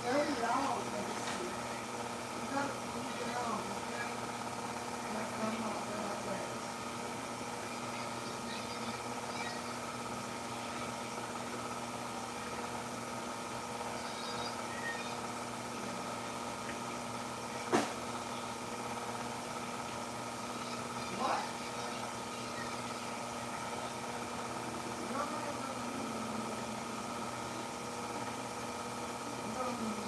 Very loud. Let me see. You gotta move it around, okay? Like I'm not gonna play. What? No, no, no, no, no, no, no, no, no.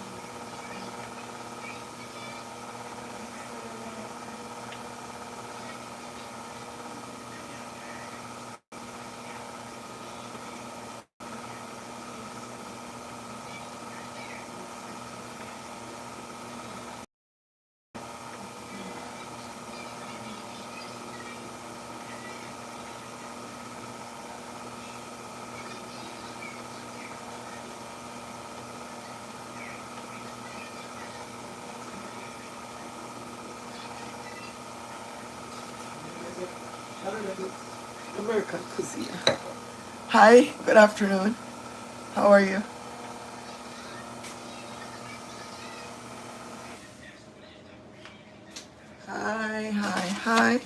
American cuisine. Hi, good afternoon. How are you? Hi, hi, hi.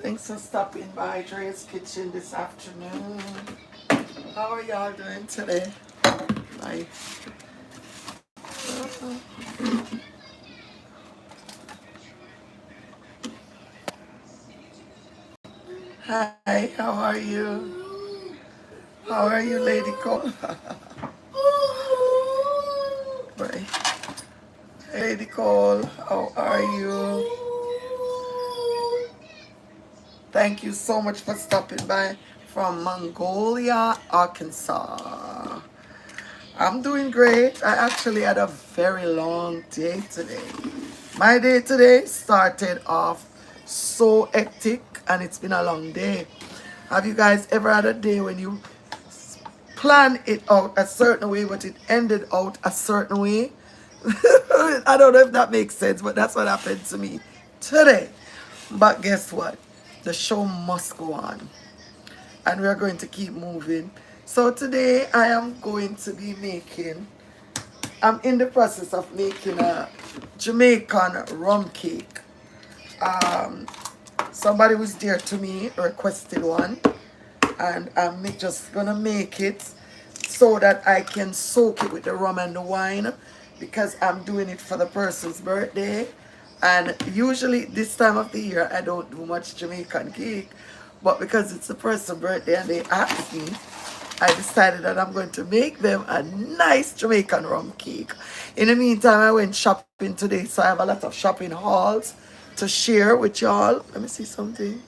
Thanks for stopping by Drea's Kitchen this afternoon. How are y'all doing today? Hi. Hi, how are you? How are you, Lady Cole? Bye. Lady Cole, how are you? Thank you so much for stopping by from Mongolia, Arkansas. I'm doing great. I actually had a very long day today. My day today started off so hectic and it's been a long day. Have you guys ever had a day when you plan it out a certain way but it ended out a certain way? I don't know if that makes sense, but that's what happened to me today. But guess what? The show must go on and we're going to keep moving. So today I am going to be I'm in the process of making a Jamaican rum cake. Um, Somebody was dear to me requested one, and I'm just gonna make it so that I can soak it with the rum and the wine because I'm doing it for the person's birthday. And usually this time of the year I don't do much Jamaican cake, but because it's the person's birthday and they asked me, I decided that I'm going to make them a nice Jamaican rum cake. In the meantime, I went shopping today, so I have a lot of shopping hauls to share with y'all. Let me see something.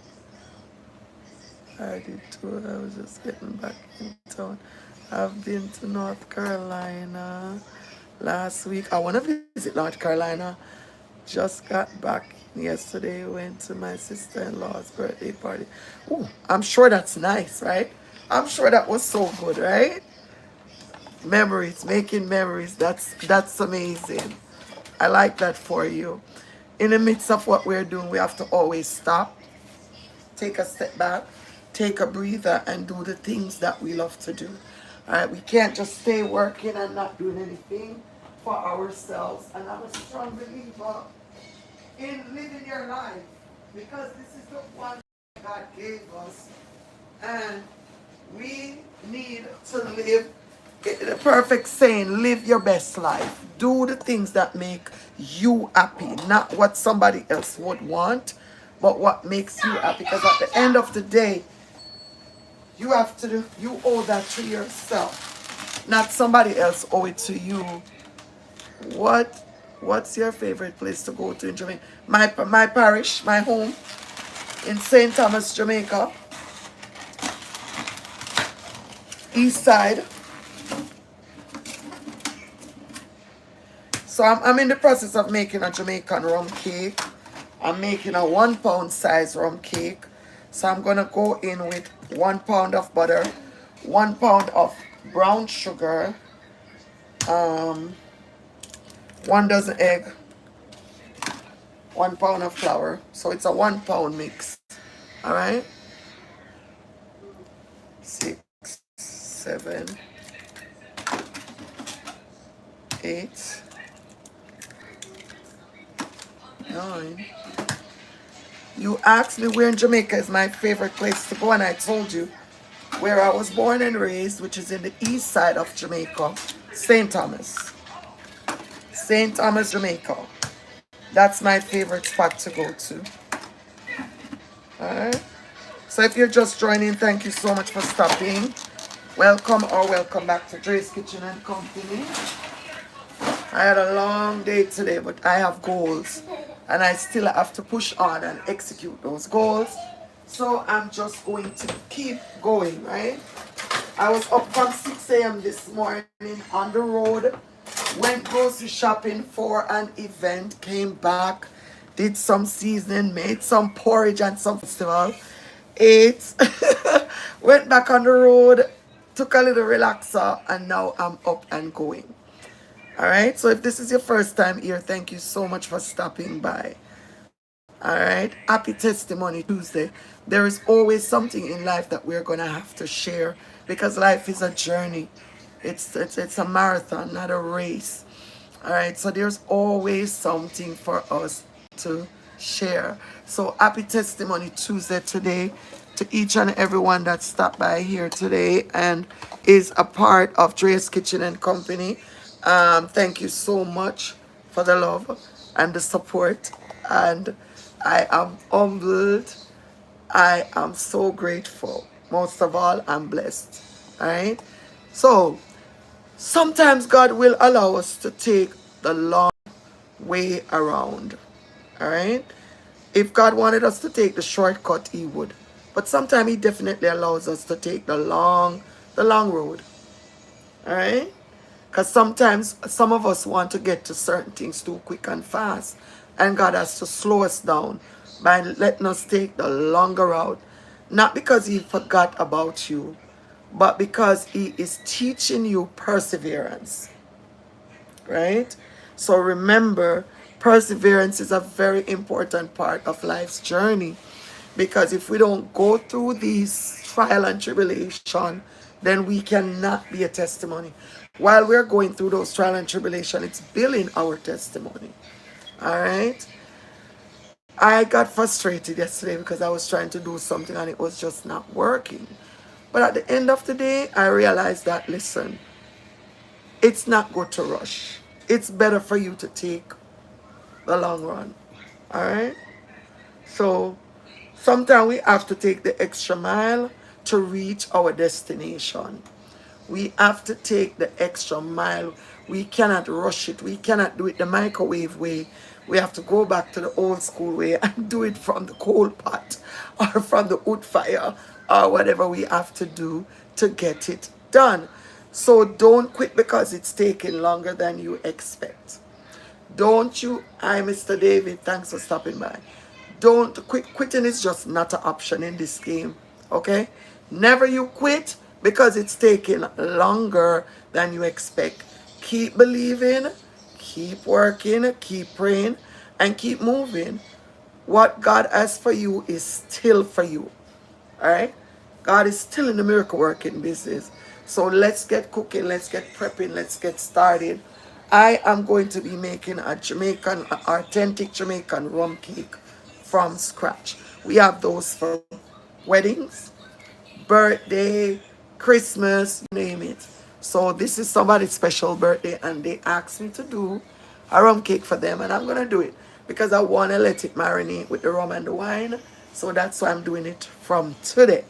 I did too. I was just getting back in town. I've been to North Carolina last week. I want to visit North Carolina. Just got back yesterday. Went to my sister-in-law's birthday party. Ooh, I'm sure that's nice, right? I'm sure that was so good, right? Memories, making memories. That's amazing. I like that for you. In the midst of what we're doing, we have to always stop, take a step back, take a breather, and do the things that we love to do. All right, we can't just stay working and not doing anything for ourselves. And I'm a strong believer in living your life because this is the one God gave us, and we need to live the perfect saying, live your best life. Do the things that make you happy, not what somebody else would want, but what makes you happy. Because at the end of the day, you have to do, you owe that to yourself, not somebody else owe it to you. What what's your favorite place to go to in Jamaica? My parish, my home in St. Thomas, Jamaica, east side. So I'm in the process of making a Jamaican rum cake. I'm making a 1 pound size rum cake. So I'm gonna go in with 1 pound of butter, 1 pound of brown sugar, 1 dozen egg, 1 pound of flour. So it's a 1 pound mix. All right. 6, 7, 8, 9. You asked me where in Jamaica is my favorite place to go, and I told you where I was born and raised, which is in the east side of Jamaica, St. Thomas. St. Thomas, Jamaica. That's my favorite spot to go to. Alright? So if you're just joining, thank you so much for stopping. Welcome or welcome back to Dre's Kitchen and Company. I had a long day today, but I have goals. And I still have to push on and execute those goals. So I'm just going to keep going, right? I was up from 6 a.m. this morning on the road. Went grocery shopping for an event. Came back. Did some seasoning. Made some porridge and some festival. Ate. Went back on the road. Took a little relaxer. And now I'm up and going. Alright, so if this is your first time here, thank you so much for stopping by. Alright, happy Testimony Tuesday. There is always something in life that we're going to have to share because life is a journey. It's a marathon, not a race. Alright, so there's always something for us to share. So happy Testimony Tuesday today to each and everyone that stopped by here today and is a part of Dre's Kitchen and Company. Thank you so much for the love and the support, and I am humbled. I am so grateful. Most of all, I'm blessed. All right. So sometimes God will allow us to take the long way around. All right. If God wanted us to take the shortcut, He would. But sometimes He definitely allows us to take the long road. All right. Because sometimes some of us want to get to certain things too quick and fast. And God has to slow us down by letting us take the longer route. Not because He forgot about you, but because He is teaching you perseverance. Right? So remember, perseverance is a very important part of life's journey. Because if we don't go through these trial and tribulation, then we cannot be a testimony. While we're going through those trial and tribulation, it's building our testimony. All right? I got frustrated yesterday because I was trying to do something and it was just not working. But at the end of the day, I realized that, listen, it's not good to rush. It's better for you to take the long run. All right? So sometimes we have to take the extra mile to reach our destination. We have to take the extra mile. We cannot rush it. We cannot do it the microwave way. We have to go back to the old school way and do it from the coal pot or from the wood fire or whatever we have to do to get it done. So don't quit because it's taking longer than you expect. Don't you, hi Mr. David, thanks for stopping by. Don't quit. Quitting is just not an option in this game. Okay? Never you quit because it's taking longer than you expect. Keep believing, keep working, keep praying, and keep moving. What God has for you is still for you. Alright? God is still in the miracle working business. So let's get cooking, let's get prepping, let's get started. I am going to be making a Jamaican, authentic Jamaican rum cake from scratch. We have those for weddings, birthday, Christmas, you name it. So this is somebody's special birthday and they asked me to do a rum cake for them and I'm going to do it because I want to let it marinate with the rum and the wine. So that's why I'm doing it from today.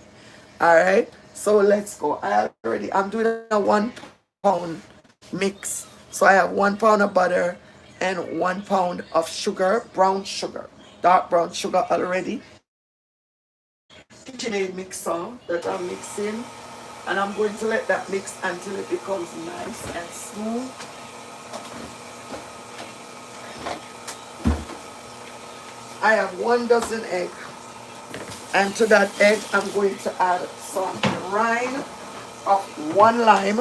All right. So let's go. I'm doing a 1 pound mix. So I have 1 pound of butter and 1 pound of sugar, brown sugar, dark brown sugar already. KitchenAid mixer that I'm mixing, and I'm going to let that mix until it becomes nice and smooth. I have 1 dozen eggs, and to that egg I'm going to add some rind of 1 lime,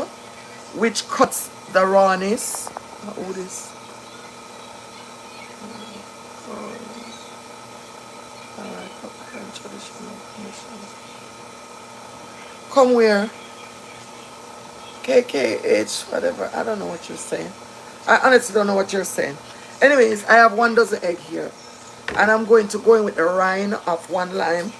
which cuts the rawness. Oh, this. Come where? KKH, whatever. I don't know what you're saying. I honestly don't know what you're saying. Anyways, I have 1 dozen egg here. And I'm going to go in with the rind of 1 lime.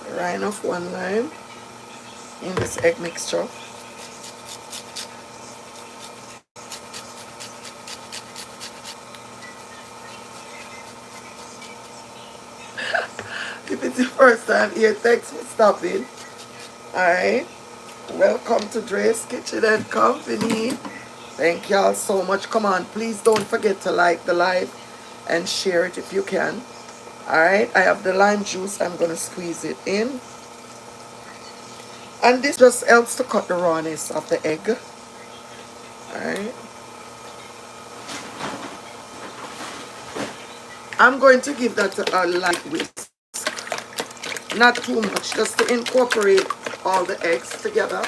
The rind of 1 lime in this egg mixture. If it's your first time here, thanks for stopping. Alright. Welcome to Drea's Kitchen and Company. Thank y'all so much. Come on, please don't forget to like the live and share it if you can. Alright, I have the lime juice. I'm going to squeeze it in. And this just helps to cut the rawness of the egg. Alright. I'm going to give that a light whisk. Not too much, just to incorporate all the eggs together.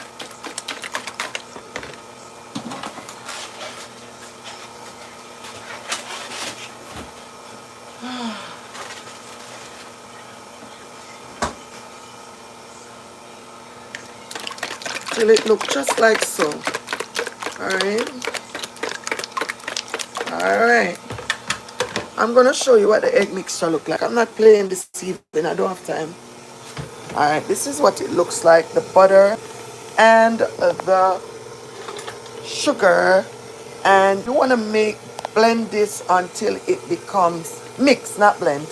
Till it looks just like so. Alright. Alright. I'm going to show you what the egg mixture look like. I'm not playing this evening. I don't have time. Alright, this is what it looks like. The butter and the sugar. And you want to blend this until it becomes, mix, not blend.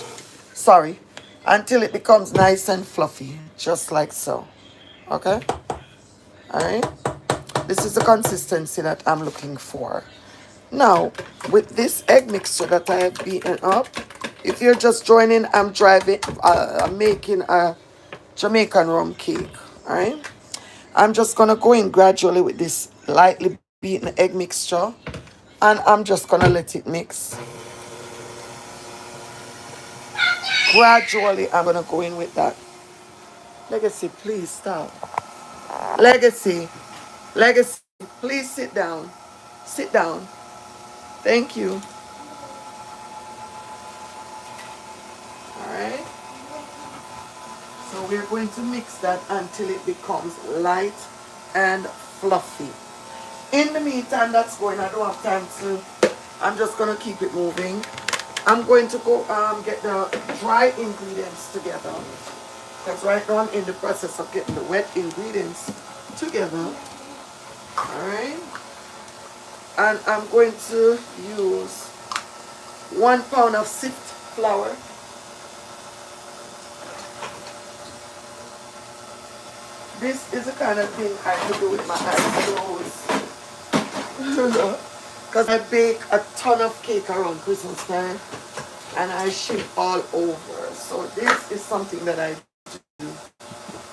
Sorry. Until it becomes nice and fluffy. Just like so. Okay? Alright? This is the consistency that I'm looking for. Now, with this egg mixture that I have beaten up, if you're just joining, I'm making a Jamaican rum cake. Alright? I'm just going to go in gradually with this lightly beaten egg mixture. And I'm just going to let it mix. Gradually, I'm going to go in with that. Legacy, please stop. Legacy, please sit down. Sit down. Thank you. Alright. So we're going to mix that until it becomes light and fluffy. In the meantime, that's going. I don't have time to. I'm just going to keep it moving. I'm going to go get the dry ingredients together. Because right now I'm in the process of getting the wet ingredients together. Alright. And I'm going to use 1 pound of sift flour. This is the kind of thing I can do with my eyes closed. Because I bake a ton of cake around Christmas time. And I ship all over. So this is something that I do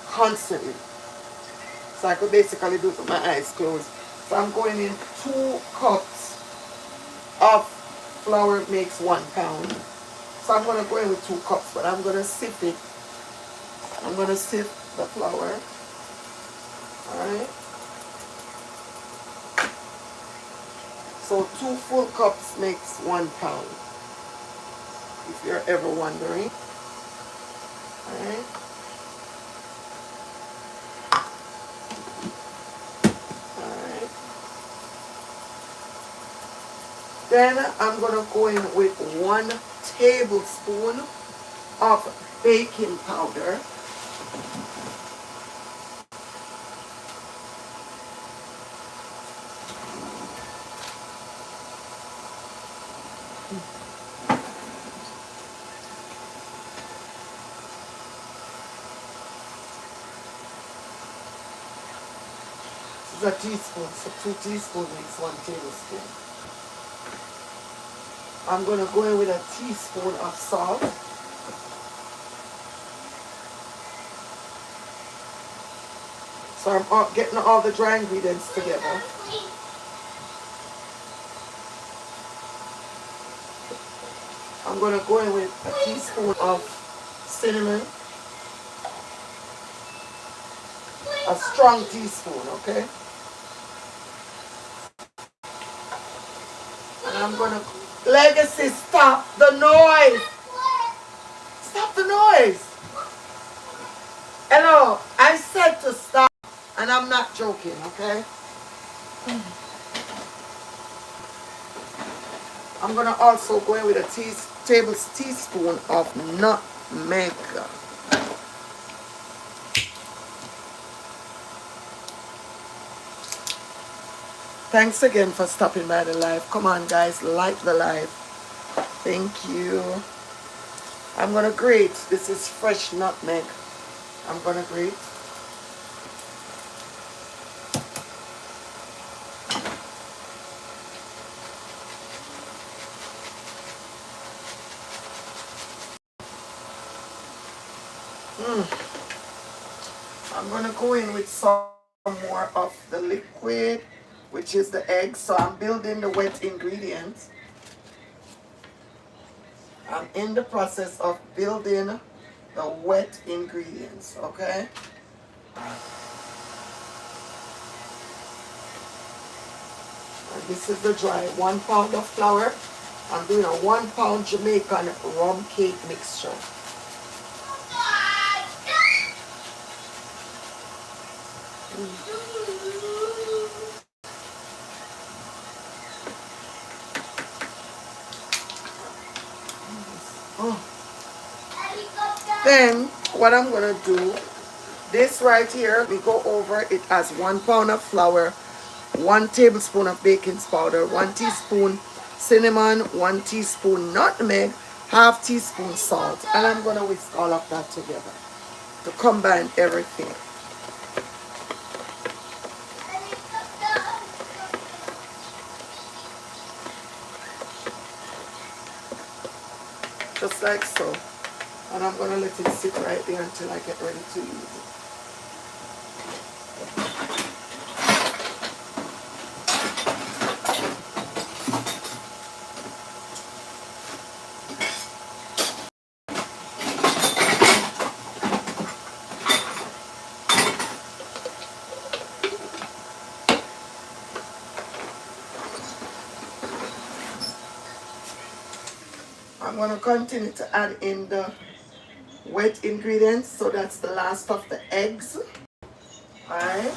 constantly. So I could basically do it with my eyes closed. So I'm going in 2 cups of flour makes 1 pound. So I'm going to go in with 2 cups, but I'm going to sift it. I'm going to sift the flour. Alright. So 2 full cups makes 1 pound. If you're ever wondering. Alright. Then I'm going to go in with 1 tablespoon of baking powder. This is a teaspoon, so 2 teaspoons makes 1 tablespoon. I'm going to go in with a teaspoon of salt. So I'm getting all the dry ingredients together. I'm going to go in with a teaspoon of cinnamon. A strong teaspoon, okay? And I'm going to... Legacy, stop the noise! joking, okay? I'm gonna also go in with a teaspoon of nutmeg. Thanks again for stopping by the live. Come on, guys, like the live. Thank you. I'm gonna grate. This is fresh nutmeg. I'm gonna grate. I'm gonna go in with some more of the liquid, which is the egg. So I'm building the wet ingredients. I'm in the process of building the wet ingredients, okay? And this is the dry. 1 pound of flour. I'm doing a 1 pound Jamaican rum cake mixture. Oh. Then what I'm gonna do, this right here, we go over it as 1 pound of flour, 1 tablespoon of baking powder, 1 teaspoon cinnamon, 1 teaspoon nutmeg, half teaspoon salt, and I'm gonna whisk all of that together to combine everything. Just like so. And I'm gonna let it sit right there until I get ready to use it. I'm gonna continue to add in the wet ingredients, so that's the last of the eggs. Alright.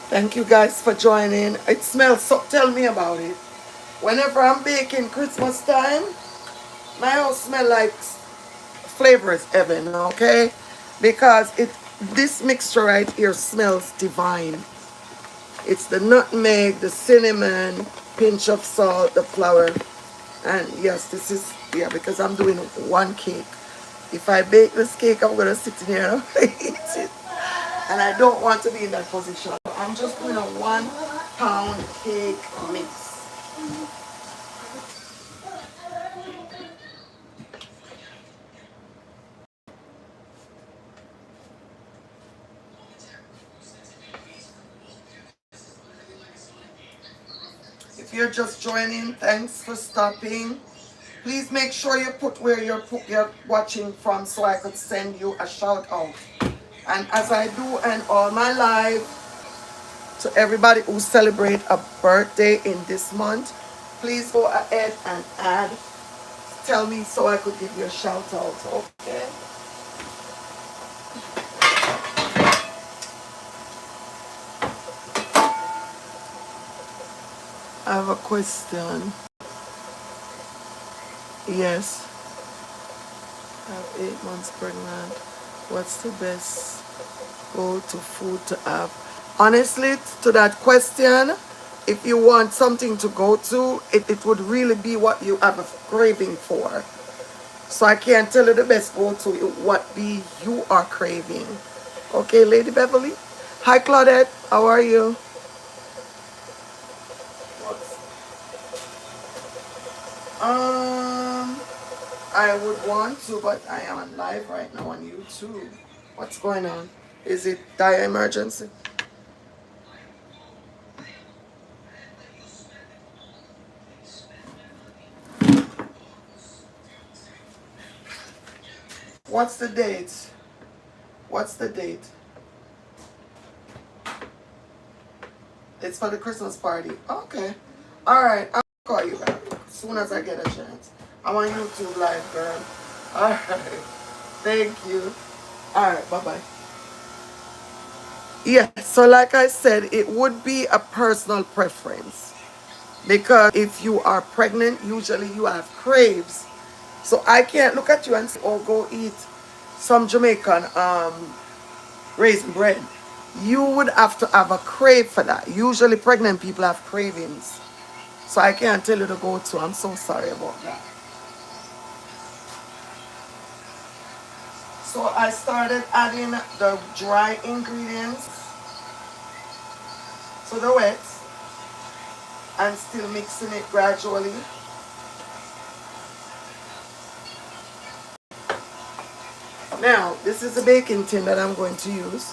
Thank you guys for joining. It smells so, tell me about it. Whenever I'm baking Christmas time, my house smell like flavor is heaven, okay? Because this mixture right here smells divine. It's the nutmeg, the cinnamon, pinch of salt, the flour. And yes, this is, yeah, because I'm doing 1 cake. If I bake this cake, I'm going to sit in here and eat it. And I don't want to be in that position. I'm just doing a 1 pound cake mix. If you're just joining, thanks for stopping. Please make sure you put where you're watching from so I could send you a shout out. And as I do in all my live, to everybody who celebrate a birthday in this month, please go ahead and tell me so I could give you a shout out, okay? I have a question. Yes. I'm 8 months pregnant. What's the best go-to food to have? Honestly, to that question, if you want something to go to, it would really be what you have a craving for. So I can't tell you the best go-to, what be you are craving. Okay, Lady Beverly? Hi, Claudette. How are you? I would want to, but I am on live right now on YouTube. What's going on? Is it dire emergency? What's the date? What's the date? It's for the Christmas party. Okay. Alright, I'll call you back as soon as I get a chance. I'm on YouTube live, girl. Alright. Thank you. Alright, bye-bye. Yes, so like I said, it would be a personal preference. Because if you are pregnant, usually you have craves. So I can't look at you and say, oh, go eat some Jamaican raisin bread. You would have to have a crave for that. Usually pregnant people have cravings. So I can't tell you to go to. I'm so sorry about that. So I started adding the dry ingredients to the wet and still mixing it gradually. Now, this is the baking tin that I'm going to use.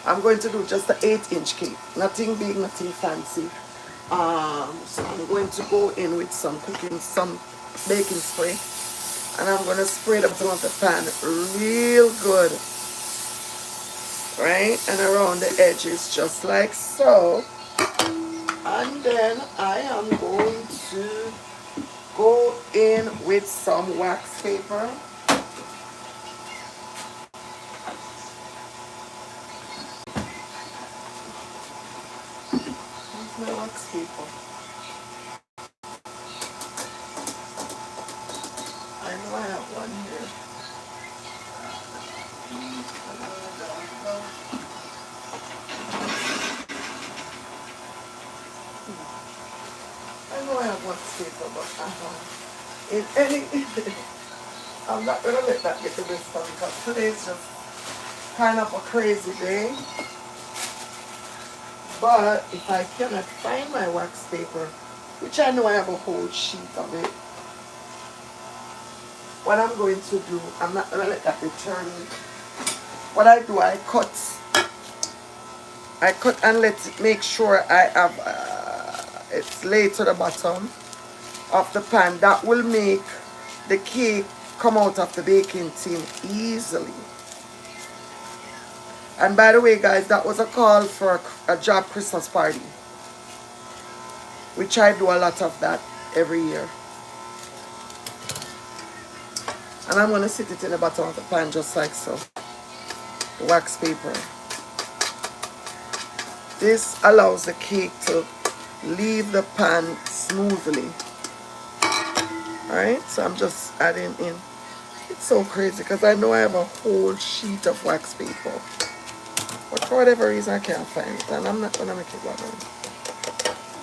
I'm going to do just an 8-inch cake. Nothing big, nothing fancy. So I'm going to go in with some baking spray. And I'm going to spray the bottom of the pan real good. Right? And around the edges, just like so. And then I am going to go in with some wax paper. Where's my wax paper? I know I have one here. I know I have wax paper, but I have in any. I'm not gonna let that get the best of me because today is just kind of a crazy day. But if I cannot find my wax paper, which I know I have a whole sheet of it, what I'm going to do, I'm not gonna let that deter me. What I do, I cut and make sure I have it's laid to the bottom of the pan. That will make the cake come out of the baking tin easily. And by the way, guys, that was a call for a job Christmas party, which I do a lot of that every year. And I'm going to sit it in the bottom of the pan just like so. The wax paper. This allows the cake to leave the pan smoothly. Alright, so I'm just adding in. It's so crazy because I know I have a whole sheet of wax paper. But for whatever reason I can't find it. And I'm not going to make it one.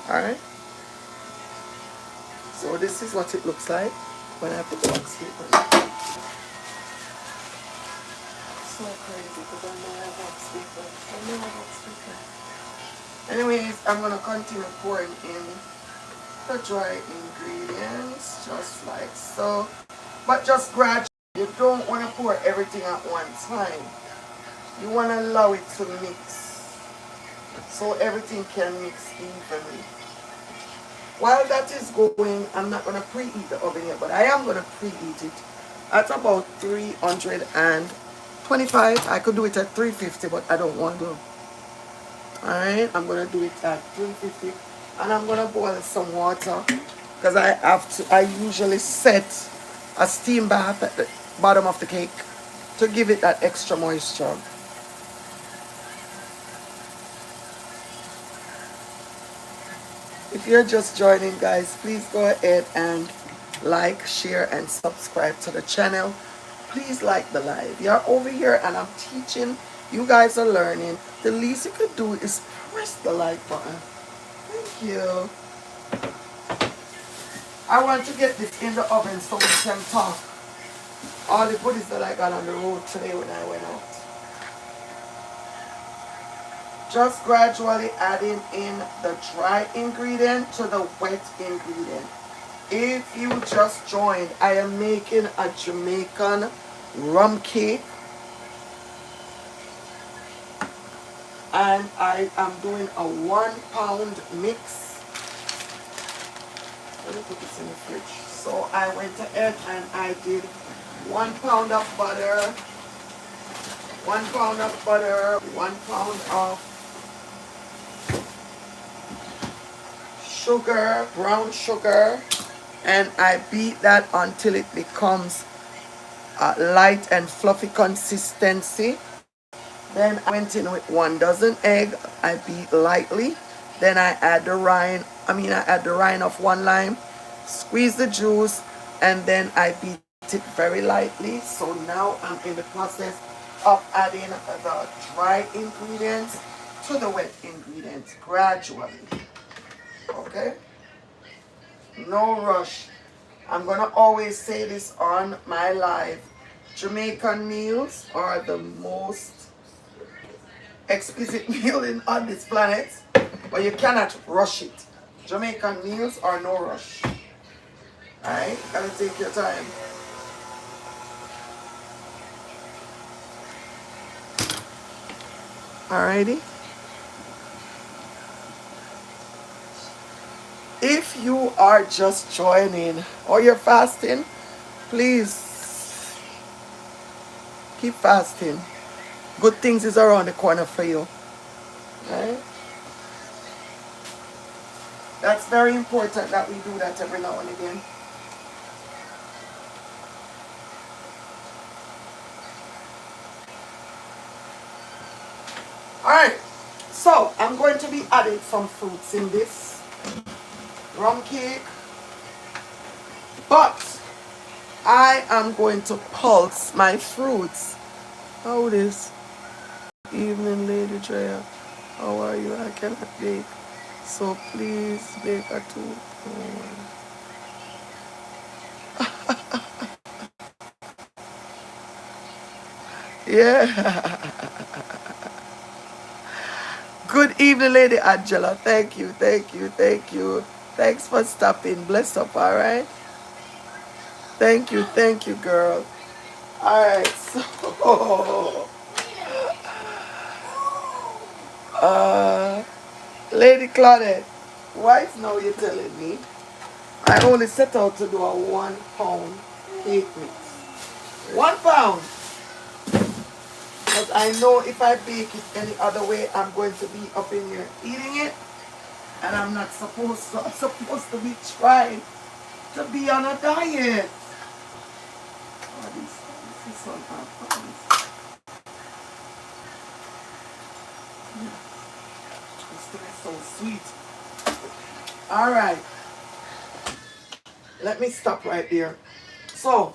Alright. So this is what it looks like when I put the wax paper in. So crazy because I know I have wax paper. I know I have wax paper. Anyways, I'm going to continue pouring in the dry ingredients just like so. But just gradually. You don't want to pour everything at one time. You want to allow it to mix so everything can mix evenly. While that is going, I'm not going to preheat the oven yet, but I am going to preheat it at about 325. I could do it at 350, but I don't want to. Alright, I'm going to do it at 350. And I'm going to boil some water because I usually set a steam bath at the bottom of the cake to give it that extra moisture. If you're just joining, guys, please go ahead and like, share, and subscribe to the channel. Please like the live. You're over here and I'm teaching. You guys are learning. The least you could do is press the like button. Thank you. I want to get this in the oven so we can talk all the goodies that I got on the road today when I went out. Just gradually adding in the dry ingredient to the wet ingredient. If you just joined, I am making a Jamaican rum cake. And I am doing a 1 pound mix. Let me put this in the fridge. So I went ahead and I did 1 pound of butter, 1 pound of butter, 1 pound of sugar, brown sugar, and I beat that until it becomes light and fluffy consistency. Then I went in with 1 dozen egg. I beat lightly. Then I add the rind. I add the rind of 1 lime. Squeeze the juice, and then I beat it very lightly. So now I'm in the process of adding the dry ingredients to the wet ingredients gradually. Okay? No rush. I'm gonna always say this on my live. Jamaican meals are the most exquisite meal on this planet, but you cannot rush it. Jamaican meals are no rush. Alright? Gotta take your time. Alrighty? If you are just joining or you're fasting, please keep fasting. Good things is around the corner for you. Right? That's very important that we do that every now and again. Alright, so I'm going to be adding some fruits in this rum cake, but I am going to pulse my fruits. How it is? Evening, Lady Drea. How are you? I cannot bake, so please bake a 2. Yeah. Good evening, Lady Angela. Thank you, thank you, thank you. Thanks for stopping. Bless up, all right? Thank you, girl. All right, so... Lady Claudette, why is now you're telling me? I only set out to do a 1 pound cake mix. 1 pound. But I know if I bake it any other way, I'm going to be up in here eating it. And I'm not supposed to. I'm supposed to be trying to be on a diet. Oh, this is some This thing is so sweet. Alright. Let me stop right there. So,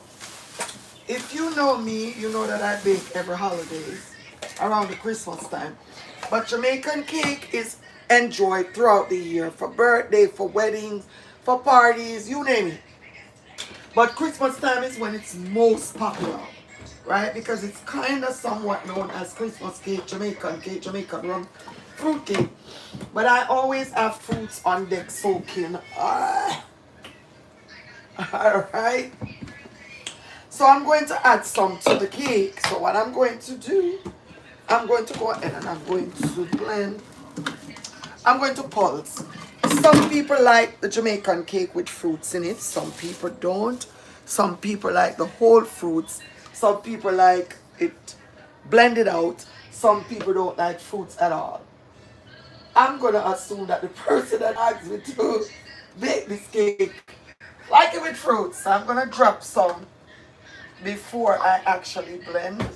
if you know me, you know that I bake every holidays around the Christmas time. But Jamaican cake is enjoyed throughout the year for birthday, for weddings, for parties, you name it. But Christmas time is when it's most popular, right? Because it's kind of somewhat known as Christmas cake, Jamaican rum, fruit cake. But I always have fruits on deck soaking. Alright. So I'm going to add some to the cake. So what I'm going to do, I'm going to go ahead and I'm going to blend. I'm going to pulse. Some people like the Jamaican cake with fruits in it. Some people don't. Some people like the whole fruits. Some people like it blended out. Some people don't like fruits at all. I'm going to assume that the person that asked me to bake this cake like it with fruits. So I'm going to drop some before I actually blend.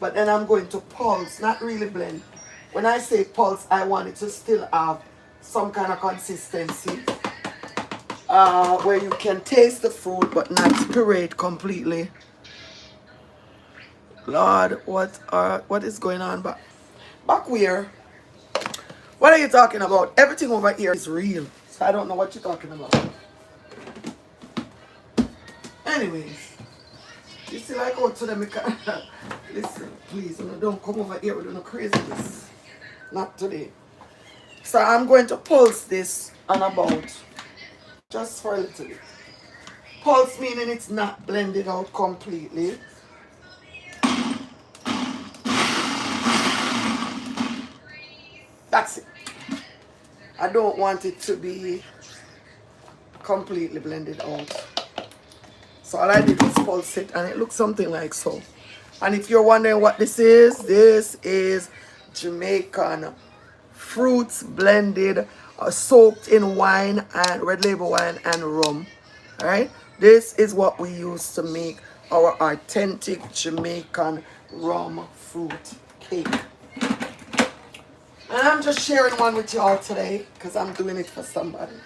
But then I'm going to pulse, not really blend. When I say pulse, I want it to still have some kind of consistency where you can taste the fruit but not puree it completely. Lord, what is going on back where? What are you talking about? Everything over here is real. So I don't know what you're talking about. Anyways, you see like out to them. Listen, please, don't come over here with no craziness. Not today. So I'm going to pulse this on about just for a little bit. Pulse meaning it's not blended out completely. That's it. I don't want it to be completely blended out. So all I did was pulse it and it looks something like so. And if you're wondering what this is Jamaican fruits blended soaked in wine and red label wine and rum. All right, this is what we use to make our authentic Jamaican rum fruit cake. And I'm just sharing one with y'all today because I'm doing it for somebody.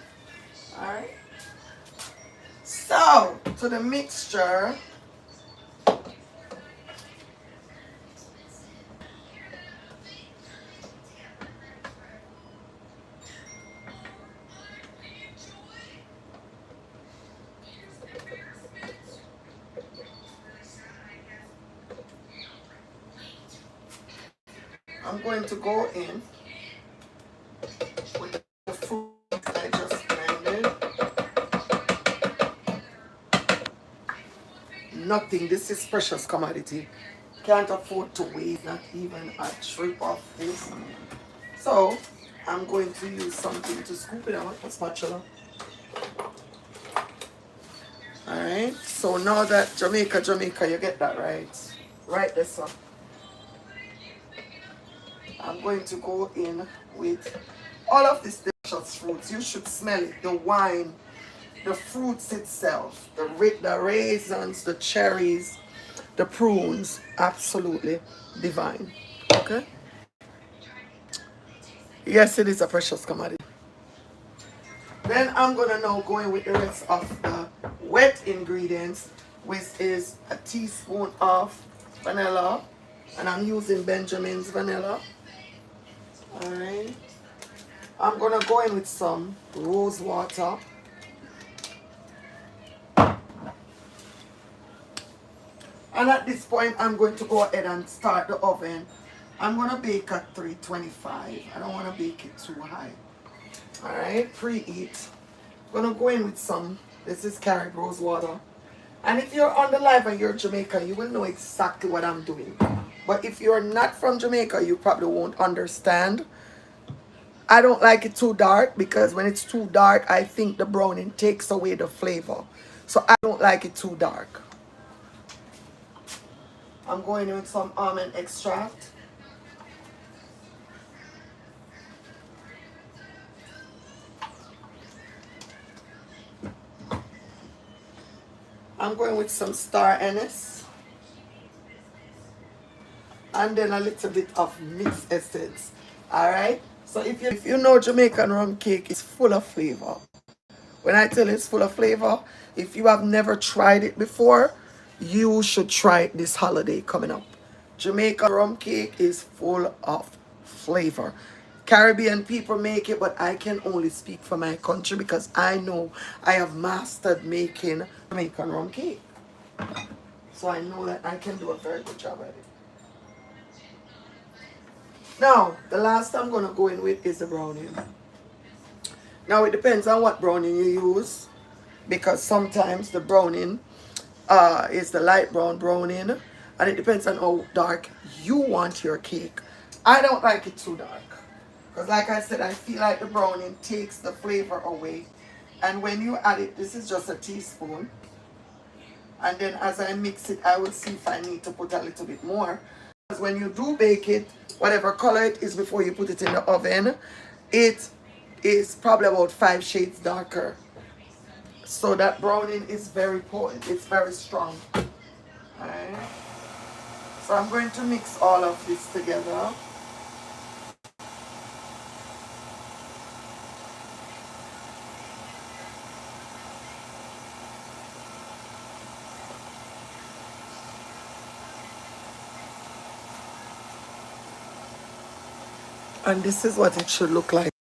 All right. So, to the mixture, I'm going to go in with the fruit I just blended. Nothing, this is precious commodity. Can't afford to waste not even a drip of this. So, I'm going to use something to scoop it out, a spatula. Alright, so now that Jamaica, you get that right. Right this one. I'm going to go in with all of these delicious fruits. You should smell it. The wine, the fruits itself, the raisins, the cherries, the prunes, absolutely divine. Okay? Yes, it is a precious commodity. Then I'm going to now go in with the rest of the wet ingredients, which is a teaspoon of vanilla. And I'm using Benjamin's vanilla. Alright. I'm going to go in with some rose water. And at this point, I'm going to go ahead and start the oven. I'm going to bake at 325. I don't want to bake it too high. Alright, preheat. I'm going to go in with some, this is carrot rose water. And if you're on the live and you're Jamaican, you will know exactly what I'm doing. But if you're not from Jamaica, you probably won't understand. I don't like it too dark because when it's too dark, I think the browning takes away the flavor. So I don't like it too dark. I'm going in with some almond extract. I'm going with some star anise. And then a little bit of mixed essence. Alright? So if you know Jamaican rum cake is full of flavor. When I tell you it's full of flavor, if you have never tried it before, you should try it this holiday coming up. Jamaican rum cake is full of flavor. Caribbean people make it, but I can only speak for my country because I know I have mastered making Jamaican rum cake. So I know that I can do a very good job at it. Now, the last I'm going to go in with is the browning. Now, it depends on what browning you use, because sometimes the browning is the light brown browning, and it depends on how dark you want your cake. I don't like it too dark, because like I said, I feel like the browning takes the flavor away. And when you add it, this is just a teaspoon. And then as I mix it, I will see if I need to put a little bit more. Because when you do bake it, whatever color it is before you put it in the oven, it is probably about 5 shades darker. So that browning is very potent. It's very strong. Alright. So I'm going to mix all of this together. And this is what it should look like.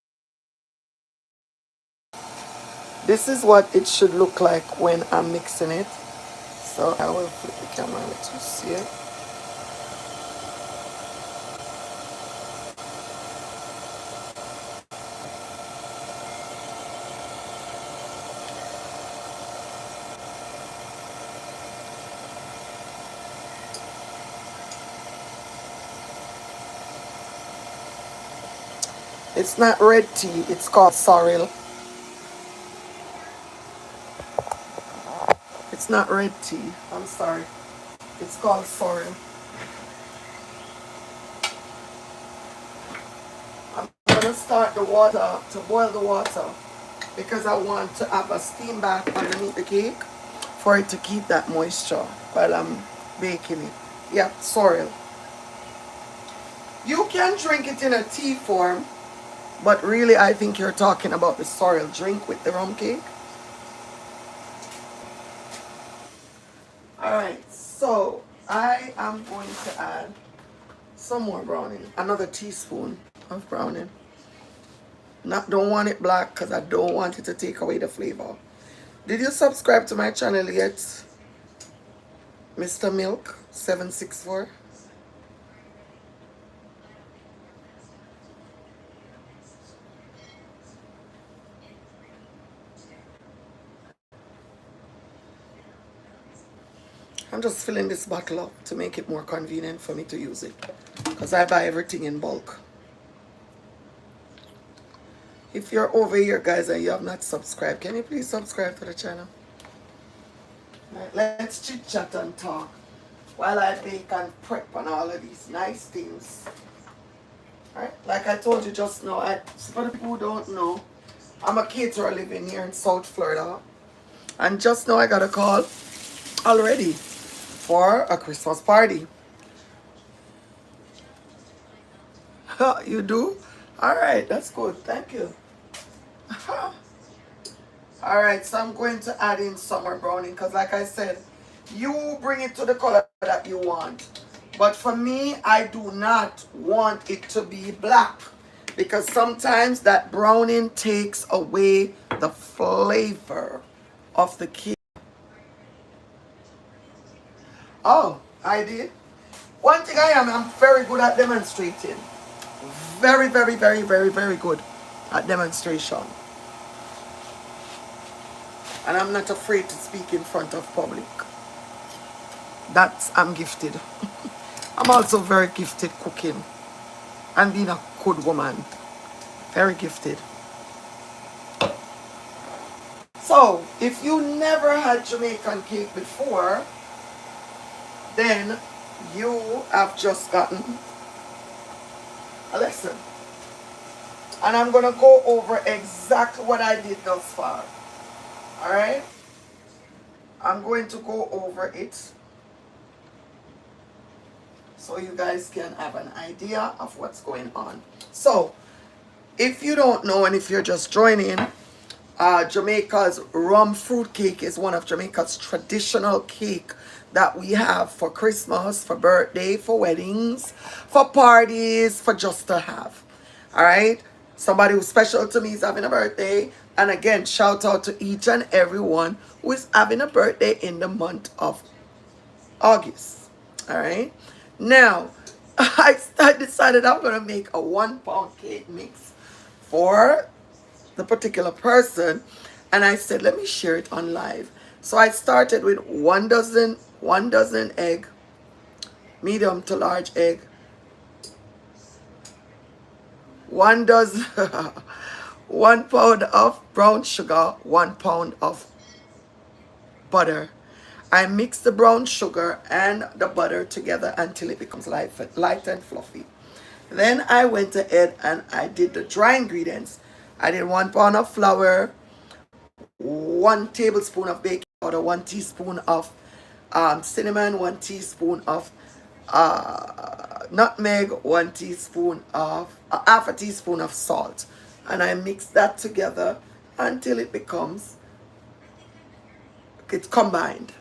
This is what it should look like when I'm mixing it. So I will flip the camera and let you see it. It's not red tea, it's called sorrel. It's not red tea, I'm sorry. It's called sorrel. I'm gonna to start the water, to boil the water, because I want to have a steam bath underneath the cake for it to keep that moisture while I'm baking it. Yeah, sorrel. You can drink it in a tea form, but really I think you're talking about the sorrel drink with the rum cake. Alright, so I am going to add some more browning. Another teaspoon of browning. Don't want it black because I don't want it to take away the flavor. Did you subscribe to my channel yet? Mr. Milk 764. I'm just filling this bottle up to make it more convenient for me to use it, because I buy everything in bulk. If you're over here, guys, and you have not subscribed, can you please subscribe to the channel? Right, let's chit chat and talk while I bake and prep on all of these nice things. Alright, like I told you just now, for the people who don't know, I'm a caterer living here in South Florida. And just now I got a call already for a Christmas party. You do? Alright, that's good. Thank you. Alright, so I'm going to add in some more browning because like I said, you bring it to the color that you want. But for me, I do not want it to be black, because sometimes that browning takes away the flavor of the cake. Oh, I did. One thing I'm very good at demonstrating. Very, very, very, very, very good at demonstration. And I'm not afraid to speak in front of public. I'm gifted. I'm also very gifted cooking and being a good woman. Very gifted. So, if you never had Jamaican cake before, then you have just gotten a lesson. And I'm going to go over exactly what I did thus far. Alright? I'm going to go over it so you guys can have an idea of what's going on. So, if you don't know and if you're just joining, Jamaica's rum fruit cake is one of Jamaica's traditional cake that we have for Christmas, for birthday, for weddings, for parties, for just to have. Alright? Somebody who's special to me is having a birthday. And again, shout out to each and everyone who is having a birthday in the month of August. Alright? Now, I decided I'm going to make a 1 pound cake mix for the particular person. And I said, let me share it on live. So I started with 1 dozen egg, medium to large egg, 1 dozen, 1 pound of brown sugar, 1 pound of butter. I mix the brown sugar and the butter together until it becomes light and fluffy. Then I went ahead and I did the dry ingredients. I did 1 pound of flour, 1 tablespoon of baking powder, 1 teaspoon of cinnamon, 1 teaspoon of nutmeg, 1 teaspoon of half a teaspoon of salt, and I mix that together until it's combined.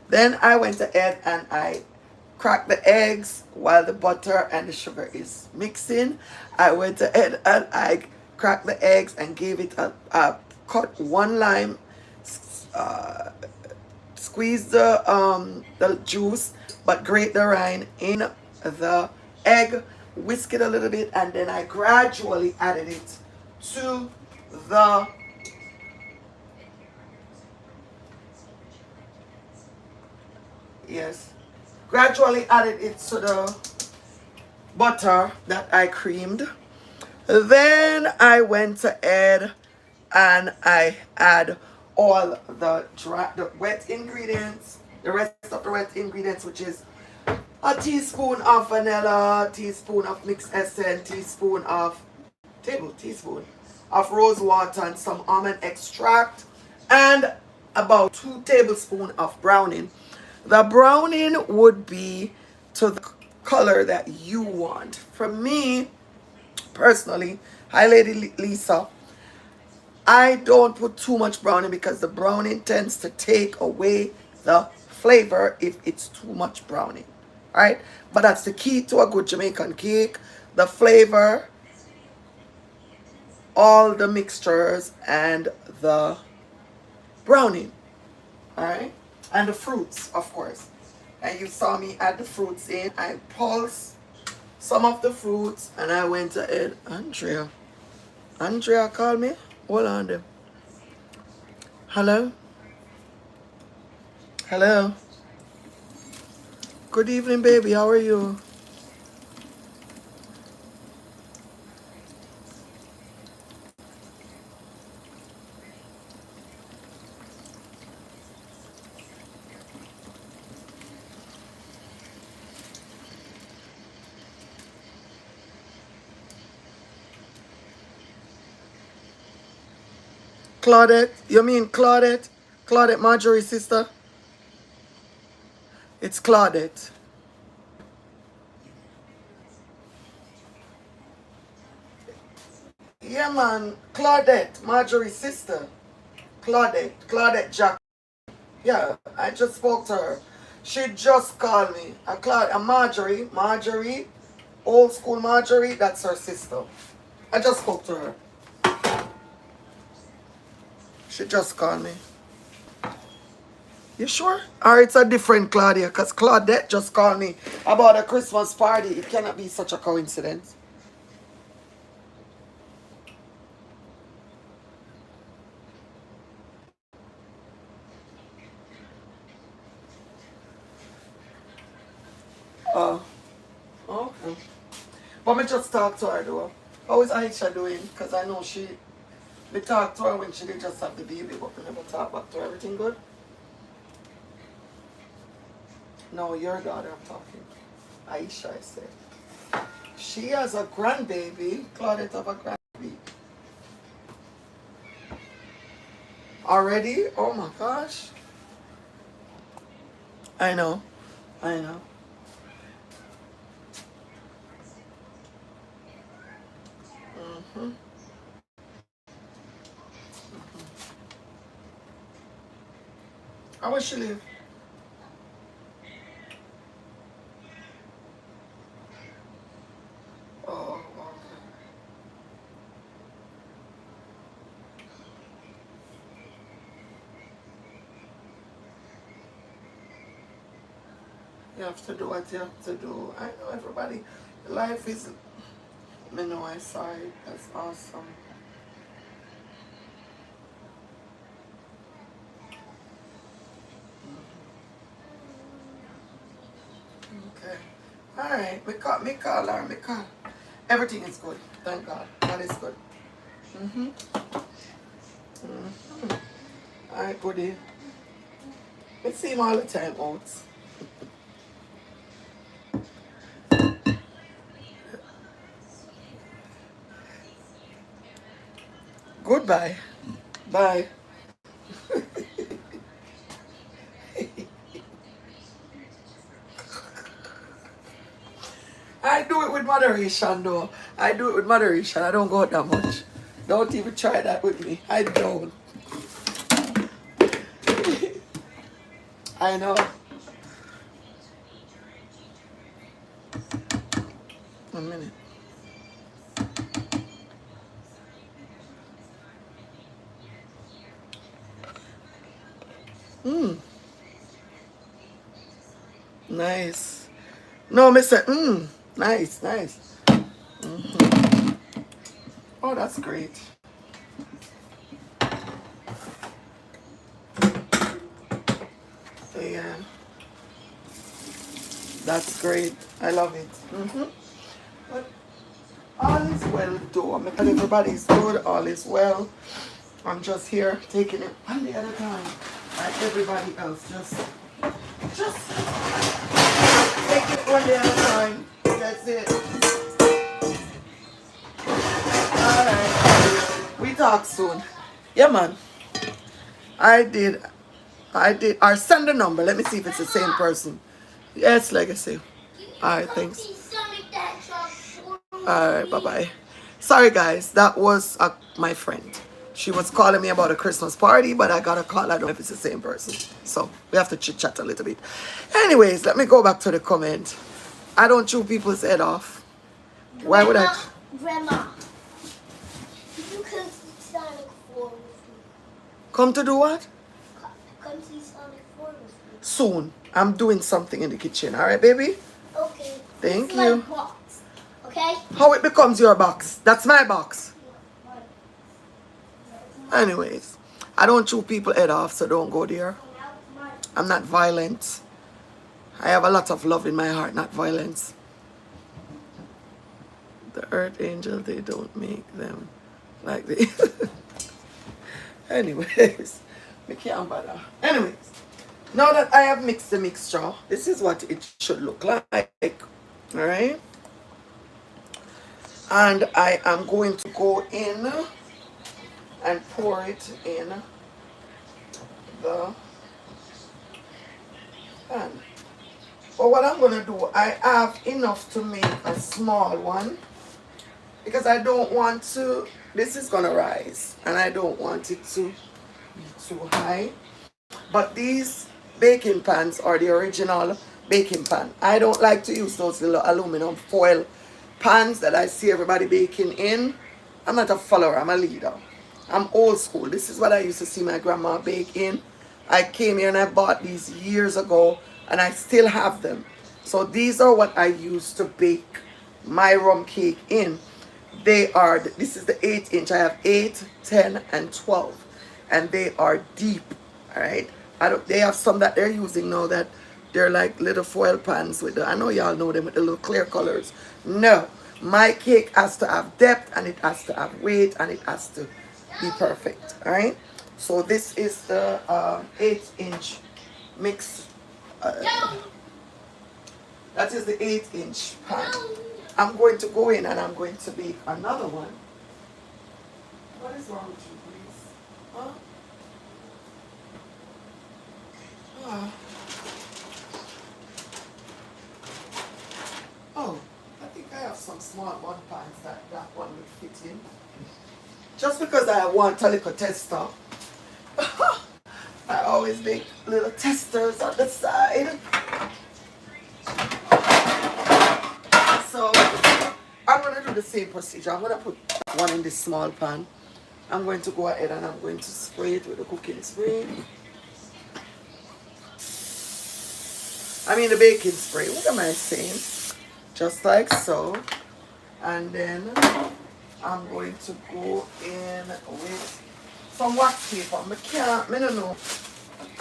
Then I went ahead and I cracked the eggs while the butter and the sugar is mixing. I went ahead and I cracked the eggs and gave it cut 1 lime, squeeze the juice, but grate the rind in the egg, whisk it a little bit, and then I gradually added it to the gradually added it to the butter that I creamed. Then I went ahead and I add all the wet ingredients, the rest of the wet ingredients, which is a teaspoon of vanilla, teaspoon of mixed essence, teaspoon of teaspoon of rose water and some almond extract, and about 2 tablespoons of browning. The browning would be to the color that you want. For me, personally, hi Lady Lisa, I don't put too much browning because the browning tends to take away the flavor if it's too much browning. Alright? But that's the key to a good Jamaican cake. The flavor, all the mixtures, and the browning. Alright? And the fruits, of course. And you saw me add the fruits in. I pulsed some of the fruits and I went ahead. Andrea called me. Hold on there. Hello? Hello? Good evening, baby. How are you? Claudette? You mean Claudette? Claudette, Marjorie's sister? It's Claudette. Yeah, man. Claudette, Marjorie's sister. Claudette Jack. Yeah, I just spoke to her. She just called me. A Marjorie, old school Marjorie, that's her sister. I just spoke to her. She just called me. You sure? Or it's a different Claudia, because Claudette just called me about a Christmas party. It cannot be such a coincidence. Oh, okay. But me just talk to her though. How is Aisha doing? Because I know we talked to her when she did just have the baby, but we never talk back to her. Everything good? No, your daughter I'm talking. Aisha, I said. She has a grandbaby. Claudette have a grandbaby. Already? Oh my gosh. I know. I know. Mm-hmm. How will she live? Oh, okay. You have to do what you have to do. I know everybody. Life is. I know I saw it. That's awesome. Okay. Alright. Me call her. Me call. Everything is good. Thank God. God is good. Mm-hmm. Mm-hmm. Alright, goodie. We see him all the time out. Goodbye. Bye. I do it with moderation though. I do it with moderation. I don't go out that much. Don't even try that with me. I don't. I know. A minute. Mmm. Nice. No, Mr. Nice, nice. Oh, that's great. Yeah. That's great. I love it. But all is well though. I'm making everybody's good. All is well. I'm just here taking it one day at a time. Like everybody else. Just take it one day at a time. That's it. Alright. talk soon. Yeah, man. I did. Or send the number. Let me see if it's the same person. Yes, Legacy. Alright, thanks. Alright, bye bye. Sorry, guys. That was my friend. She was calling me about a Christmas party, but I got a call. I don't know if it's the same person. So we have to chit chat a little bit. Anyways, let me go back to the comment. I don't chew people's head off. Why would I? Grandma, you come to Sonic 4 with me. Come to do what? Come to Sonic 4 with me. Soon. I'm doing something in the kitchen. Alright, baby? Okay. Thank It's you. my box. Okay? How it becomes your box? That's my box. Anyways, I don't chew people head off, so don't go there. I'm not violent. I have a lot of love in my heart, not violence. The earth angel, they don't make them like this. Anyways, me can't bother. Anyways, now that I have mixed the mixture, this is what it should look like. Alright? And I am going to go in and pour it in the pan. But what I'm going to do, I have enough to make a small one because I don't want to, this is going to rise and I don't want it to be too high. But these baking pans are the original baking pan. I don't like to use those little aluminum foil pans that I see everybody baking in. I'm not a follower, I'm a leader. I'm old school. This is what I used to see my grandma bake in. I came here and I bought these years ago and I still have them. So these are what I use to bake my rum cake in. They are, this is the 8-inch. I have 8, 10, and 12. And they are deep. Alright. They have some that they're using now that they're like little foil pans with the, I know y'all know them with the little clear colors. No. My cake has to have depth and it has to have weight and it has to be perfect. Alright. So this is the 8-inch mix. That is the 8-inch pan. I'm going to go in and I'm going to bake another one. What is wrong with you, please? Huh? Oh, I think I have some small bun pans that one would fit in. Just because I want a little tester. I always make little testers on the side. So I'm going to do the same procedure. I'm going to put one in this small pan. I'm going to go ahead and I'm going to spray it with the cooking spray. I mean the baking spray. What am I saying? Just like so. And then I'm going to go in with some wax paper.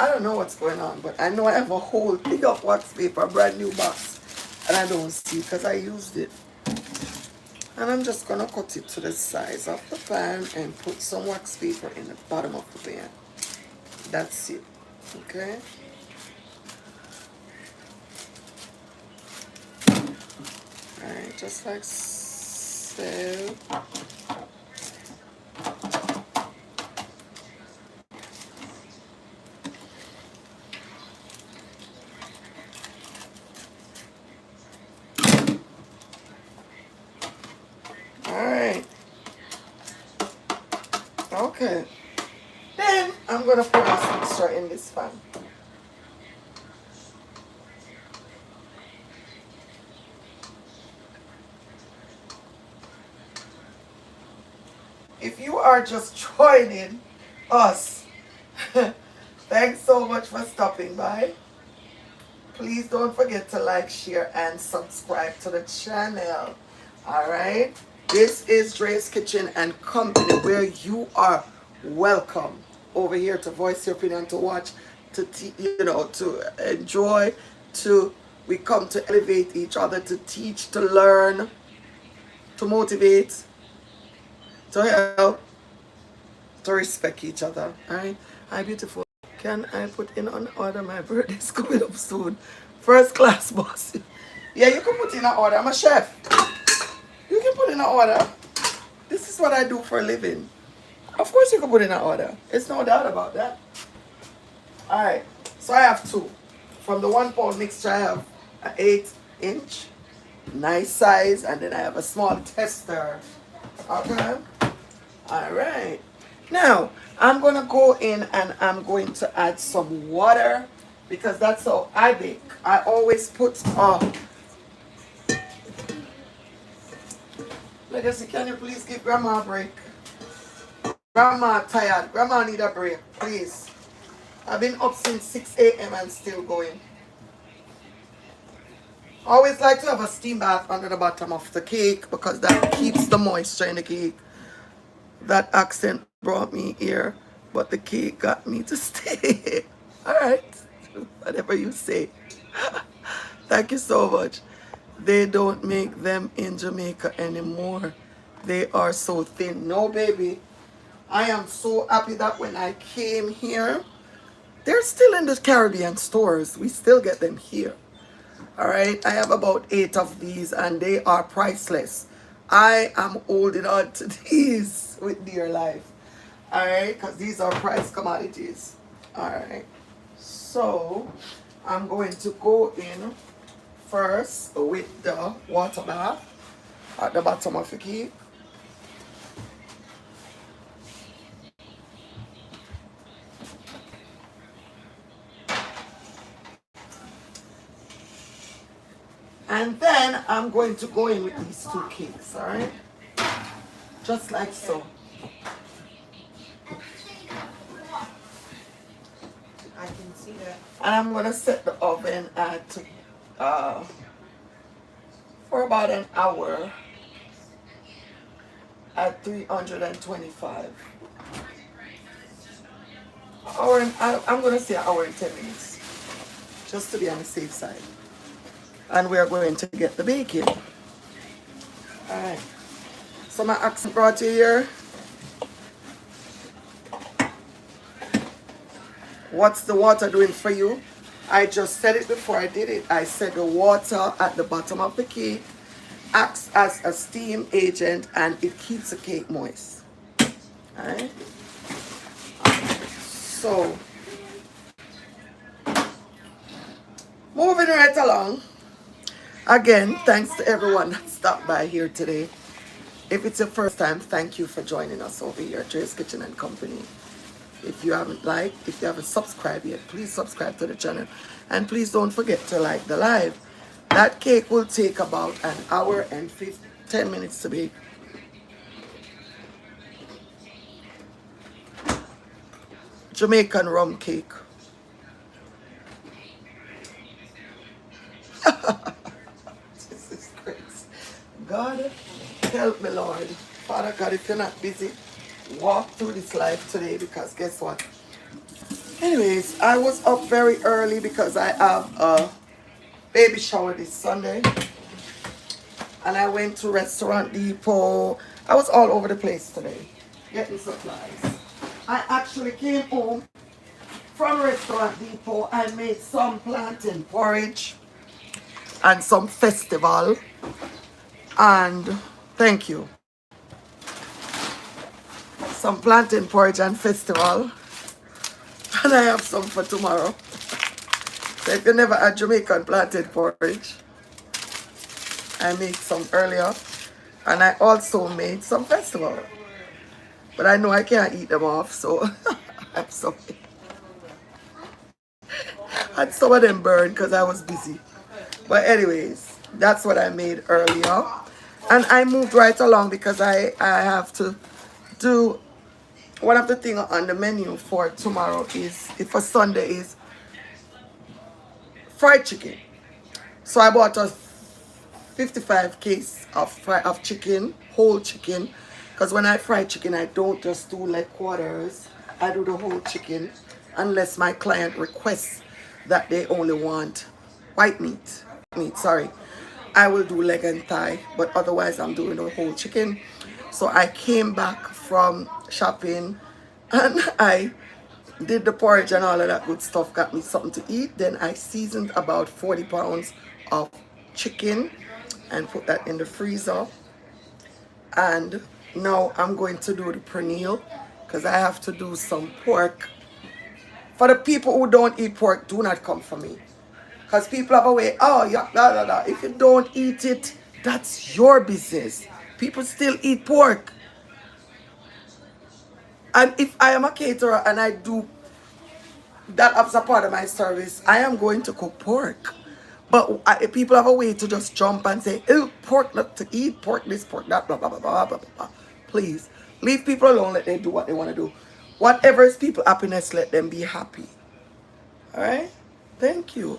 I don't know what's going on, but I know I have a whole big of wax paper, brand new box, and I don't see because I used it. And I'm just gonna cut it to the size of the pan and put some wax paper in the bottom of the pan. That's it. Okay. Alright, just like so. Alright. Okay. Then I'm gonna pour this mixture in this pan. If you are just joining us, thanks so much for stopping by. Please don't forget to like, share, and subscribe to the channel. Alright? This is Drea's Kitchen and Company, where you are welcome over here to voice your opinion, to watch, to to enjoy, we come to elevate each other, to teach, to learn, to motivate, to help, to respect each other. Alright? Hi, beautiful. Can I put in an order? My birthday's coming up soon. First class boss. Yeah, you can put in an order. I'm a chef. You can put in an order. This is what I do for a living. Of course you can put in an order. It's no doubt about that. Alright. So I have two. From the 1 pound mixture I have an 8 inch. Nice size. And then I have a small tester. Okay. Alright. Now I'm gonna go in and I'm going to add some water because that's how I bake. I always put Legacy, can you please give grandma a break? Grandma tired. Grandma need a break, please. I've been up since 6 a.m. and still going. Always like to have a steam bath under the bottom of the cake because that keeps the moisture in the cake. That accent brought me here, but the cake got me to stay. Alright, whatever you say. Thank you so much. They don't make them in Jamaica anymore. They are so thin. No, baby. I am so happy that when I came here, they're still in the Caribbean stores. We still get them here. Alright, I have about 8 of these and they are priceless. I am holding on to these with dear life. Alright, because these are price commodities. Alright, so I'm going to go in first with the water bath at the bottom of the cake. And then I'm going to go in with these 2 cakes, alright? Just like so. I can see that. And I'm going to set the oven at for about an hour at 325. I'm going to say an hour and 10 minutes, just to be on the safe side. And we are going to get the bacon. Alright. So my accent brought you here. What's the water doing for you? I just said it before I did it. I said the water at the bottom of the cake acts as a steam agent and it keeps the cake moist. Alright? So, moving right along. Again, thanks to everyone that stopped by here today. If it's your first time, thank you for joining us over here at Drea's Kitchen and Company. If you haven't subscribed yet, please subscribe to the channel. And please don't forget to like the live. That cake will take about an hour and 10 minutes to bake. Jamaican rum cake. This is crazy. God, help me, Lord. Father God, if you're not busy, walk through this life today because guess what? Anyways, I was up very early because I have a baby shower this Sunday. And I went to Restaurant Depot. I was all over the place today getting supplies. I actually came home from Restaurant Depot. I made some plantain porridge and some festival. And thank you. Some plantain porridge and festival. And I have some for tomorrow. So if you never had Jamaican plantain porridge, I made some earlier. And I also made some festival. But I know I can't eat them off, so I'm sorry. And some of them burned because I was busy. But anyways, that's what I made earlier. And I moved right along because I have to do one of the things on the menu for tomorrow is, for Sunday, is fried chicken. So I bought a 55 case of chicken, whole chicken. Because when I fry chicken, I don't just do like quarters. I do the whole chicken unless my client requests that they only want white meat. Sorry. I will do leg and thigh, but otherwise I'm doing the whole chicken. So I came back from shopping and I did the porridge and all of that good stuff, got me something to eat. Then I seasoned about 40 pounds of chicken and put that in the freezer. And now I'm going to do the pernil because I have to do some pork. For the people who don't eat pork, do not come for me. Because people have a way, oh, yeah, blah, blah, blah. If you don't eat it, that's your business. People still eat pork. And if I am a caterer and I do that as a part of my service, I am going to cook pork. But people have a way to just jump and say, oh, pork not to eat, pork this, pork that, blah, blah, blah, blah, blah, blah, blah. Please, leave people alone, let them do what they want to do. Whatever is people's happiness, let them be happy. All right? Thank you.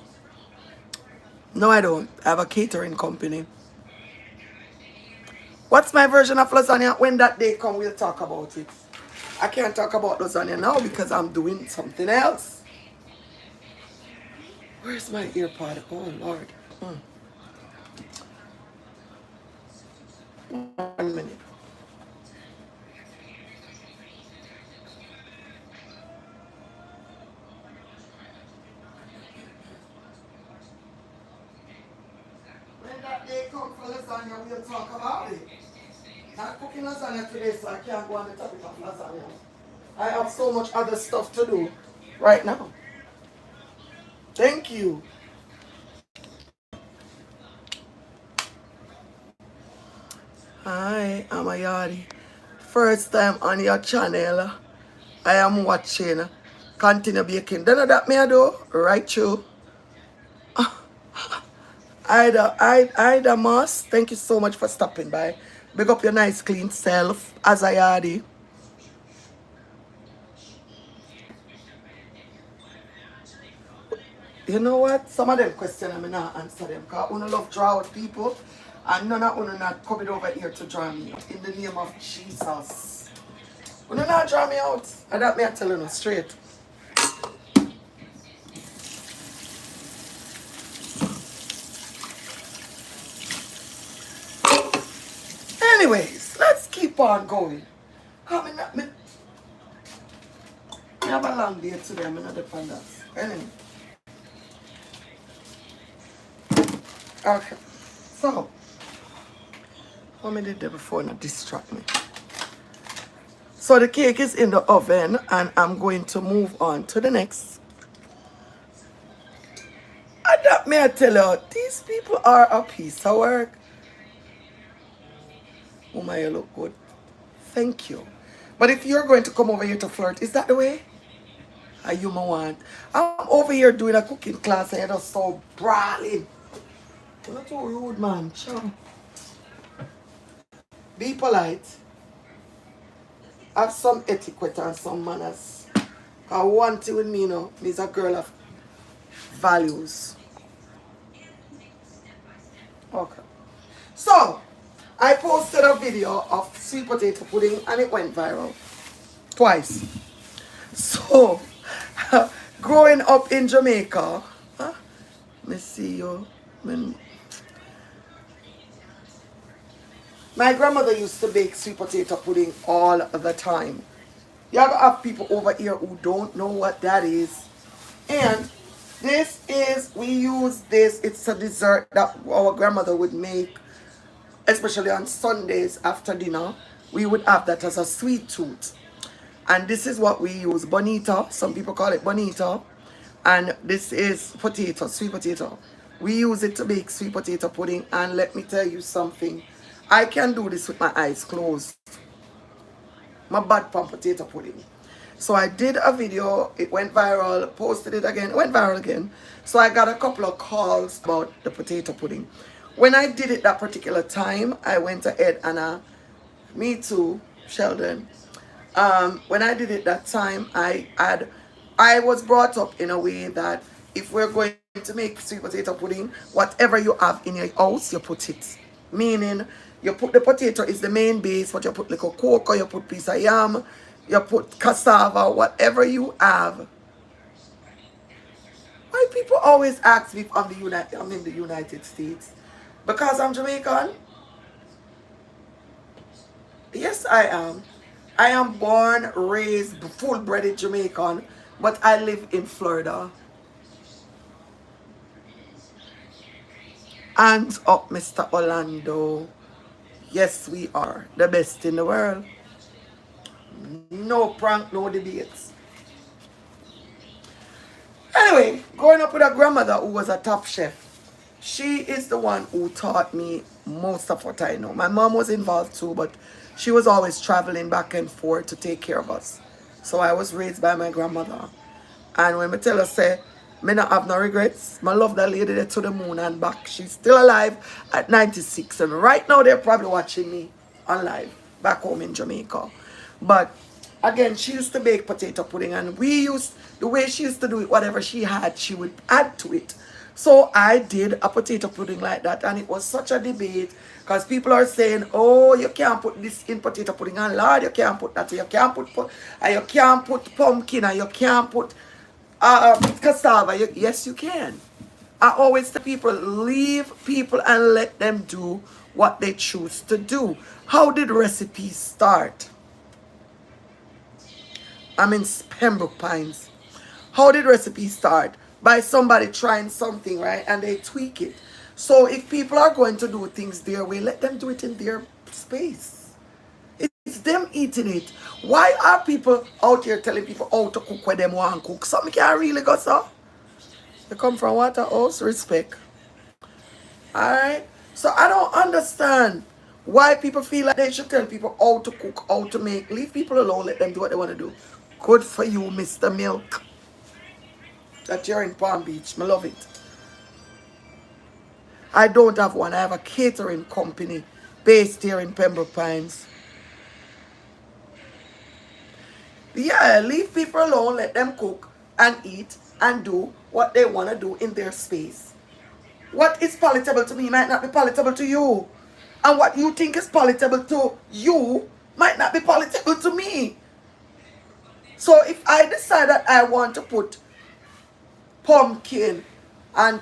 No, I don't. I have a catering company. What's my version of lasagna? When that day come, we'll talk about it. I can't talk about lasagna now because I'm doing something else. Where's my earpod? Oh, Lord. 1 minute. When that day comes for lasagna, we'll talk about it. I'm cooking lasagna today, so I can't go on the topic of lasagna. I have so much other stuff to do right now. Thank you. Hi, I'm a Yardie. First time on your channel. I am watching. Continue baking. Don't know that me I do? Right you. Ida Moss, thank you so much for stopping by. Big up your nice clean self as a Yardie. You know what? Some of them questions I not answer them. Because I love draw out people. And none of you not coming over here to draw me out. In the name of Jesus. You not draw me out. And that me I tell you straight. Anyways, let's keep on going. I have a long day today. I'm not depend on that. Anyway. Okay. So, how many did there before not distract me? So the cake is in the oven and I'm going to move on to the next. And that may I tell you, these people are a piece of work. Oh my, you look good. Thank you. But if you're going to come over here to flirt, is that the way? Are you my want? I'm over here doing a cooking class and you're just so brawling. You're not too rude, man. Sure. Be polite. Have some etiquette and some manners. I want it with me, you know. Me's a girl of values. Okay. So, I posted a video of sweet potato pudding and it went viral. Twice. So, growing up in Jamaica, let me see you. My grandmother used to bake sweet potato pudding all the time. You have people over here who don't know what that is. And this is, we use this, it's a dessert that our grandmother would make, especially on Sundays after dinner. We would have that as a sweet tooth. And this is what we use, bonita. Some people call it bonita. And this is potato, sweet potato. We use it to bake sweet potato pudding. And let me tell you something. I can do this with my eyes closed. My bad pan potato pudding. So I did a video, it went viral, posted it again, it went viral again. So I got a couple of calls about the potato pudding. When I did it that particular time, I went ahead and me too, Sheldon. When I did it that time, I was brought up in a way that if we're going to make sweet potato pudding, whatever you have in your house, you put it. Meaning, you put the potato is the main base, but you put little cocoa, you put piece of yam, you put cassava, whatever you have. Why people always ask me if I'm in the United States? Because I'm Jamaican? Yes, I am. I am born, raised, full-blooded Jamaican, but I live in Florida. Hands up, Mr. Orlando. Yes, we are the best in the world. No prank, no debates. Anyway, growing up with a grandmother who was a top chef, she is the one who taught me most of what I know. My mom was involved too, but she was always traveling back and forth to take care of us. So I was raised by my grandmother. And when me tell her, say, me not have no regrets. I love that lady there to the moon and back. She's still alive at 96. And right now they're probably watching me on live back home in Jamaica. But again, she used to bake potato pudding, and the way she used to do it, whatever she had, she would add to it. So I did a potato pudding like that, and it was such a debate because people are saying, "Oh, you can't put this in potato pudding," and Lord, you can't put that. You can't put pumpkin, and you can't put cassava. Yes, you can. I always tell people, leave people and let them do what they choose to do. How did recipes start? I'm in Pembroke Pines. How did recipes start? By somebody trying something, right? And they tweak it. So if people are going to do things their way, let them do it in their space. It's them eating it. Why are people out here telling people how to cook when them want to cook? Something can't really go so. You come from Waterhouse, respect. Alright? So I don't understand why people feel like they should tell people how to cook, how to make. Leave people alone, let them do what they want to do. Good for you, Mr. Milk. That you're in Palm Beach. I love it. I don't have one. I have a catering company based here in Pembroke Pines. Yeah, leave people alone, let them cook and eat and do what they want to do in their space. What is palatable to me might not be palatable to you. And what you think is palatable to you might not be palatable to me. So if I decide that I want to put pumpkin and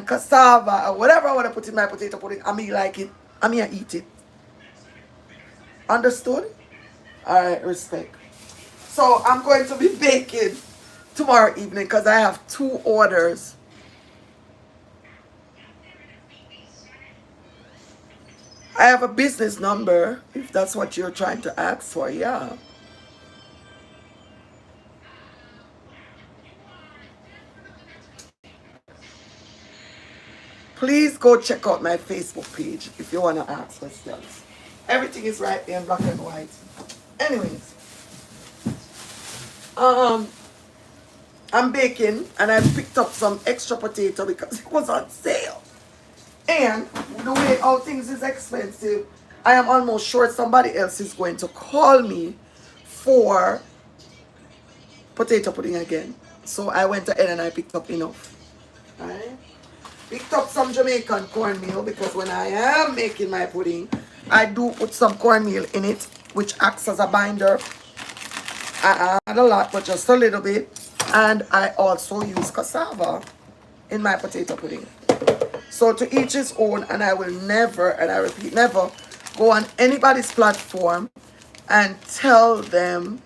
cassava or whatever I want to put in my potato pudding, I may like it, I may eat it. Understood? Alright, respect. So I'm going to be baking tomorrow evening because I have 2 orders. I have a business number, if that's what you're trying to ask for, yeah. Please go check out my Facebook page if you want to ask questions. Everything is right there in black and white. Anyways, I'm baking and I picked up some extra potato because it was on sale. And the way how things is expensive, I am almost sure somebody else is going to call me for potato pudding again. So I went ahead and I picked up enough. Alright? Picked up some Jamaican cornmeal because when I am making my pudding, I do put some cornmeal in it, which acts as a binder. I add a lot, but just a little bit. And I also use cassava in my potato pudding. So to each his own, and I will never, and I repeat, never go on anybody's platform and tell them,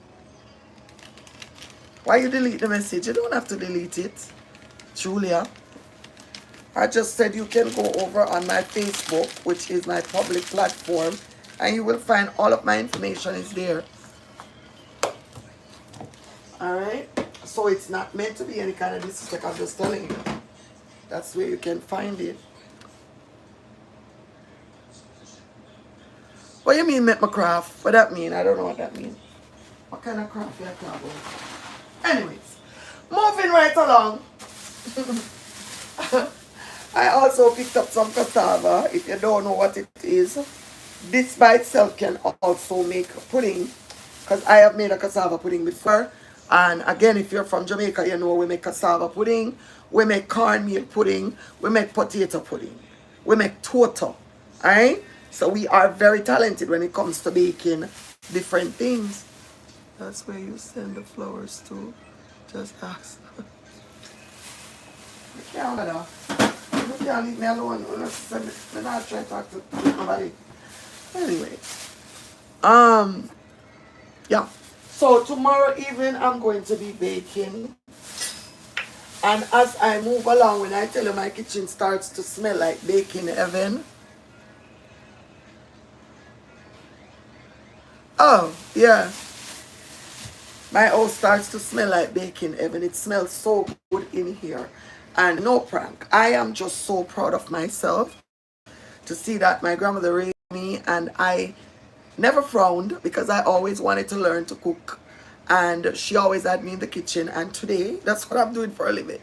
why you delete the message? You don't have to delete it, Julia. I just said you can go over on my Facebook, which is my public platform, and you will find all of my information is there. Alright? So it's not meant to be any kind of disrespect, I'm just telling you. That's where you can find it. What do you mean make my craft? What that mean? I don't know what that means. What kind of craft you talking about? Anyways, moving right along. I also picked up some cassava. If you don't know what it is, this by itself can also make pudding, because I have made a cassava pudding before. And again, if you're from Jamaica, you know we make cassava pudding, we make cornmeal pudding, we make potato pudding, we make toto. Alright? So we are very talented when it comes to baking different things. That's where you send the flowers to. Just ask. You can't leave me alone. I'm not trying to talk to nobody. Anyway. Yeah. So tomorrow evening I'm going to be baking. And as I move along, when I tell you my kitchen starts to smell like baking heaven, Oh, yeah. My house starts to smell like baking heaven. It smells so good in here. And no prank. I am just so proud of myself to see that my grandmother raised me and I never frowned because I always wanted to learn to cook. And she always had me in the kitchen. And today, that's what I'm doing for a living.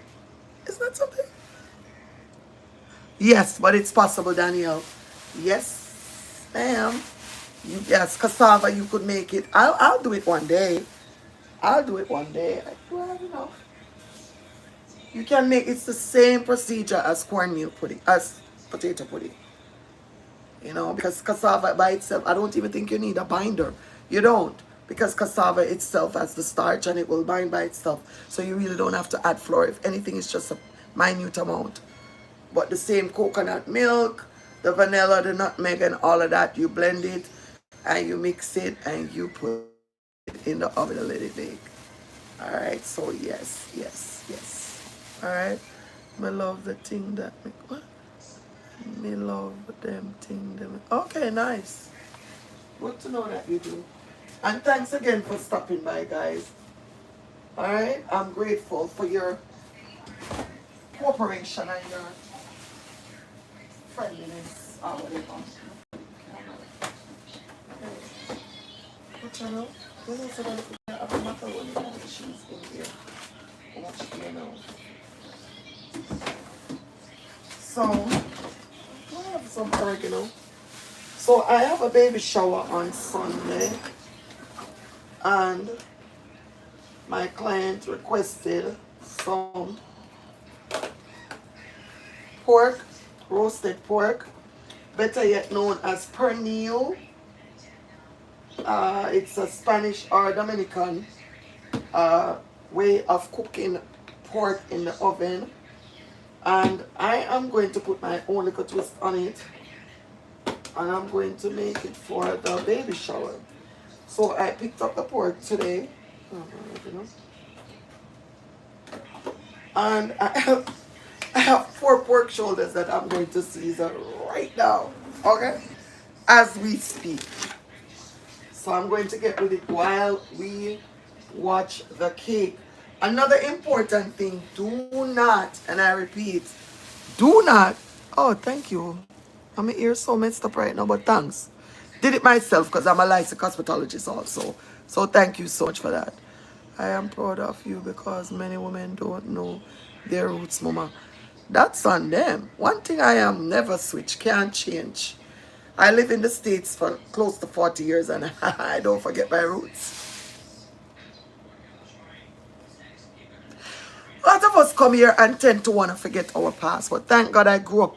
Isn't that something? Yes, but it's possible, Danielle. Yes, ma'am. Yes, cassava, you could make it. I'll do it one day. I'll do it one day. Well, you know, you can make it's the same procedure as cornmeal pudding, as potato pudding. You know, because cassava by itself, I don't even think you need a binder. You don't, because cassava itself has the starch and it will bind by itself. So you really don't have to add flour. If anything, it's just a minute amount. But the same coconut milk, the vanilla, the nutmeg, and all of that, you blend it and you mix it and you put it in the oven and let it bake. All right, so yes, yes, yes. All right, me love the thing that me, what? Me love them thing them. Okay, nice. Good to know that you do. And thanks again for stopping by, guys. All right, I'm grateful for your cooperation and your friendliness. Oh, whatever. What channel? When was it I have a macaroni and cheese in here? How much do you know? So, I have some oregano. So I have a baby shower on Sunday, and my client requested some pork, roasted pork, better yet known as pernil. It's a Spanish or Dominican uh, way of cooking pork in the oven. And I am going to put my own little twist on it. And I'm going to make it for the baby shower. So I picked up the pork today. And I have 4 pork shoulders that I'm going to season right now. Okay? As we speak. So I'm going to get with it while we watch the cake. Another important thing, do not, and I repeat, do not, oh, thank you. I'm ear so messed up right now, but thanks. Did it myself because I'm a licensed cosmetologist also. So thank you so much for that. I am proud of you because many women don't know their roots, mama. That's on them. One thing I am never switch, can't change. I live in the States for close to 40 years and I don't forget my roots. A lot of us come here and tend to want to forget our past, but thank God I grew up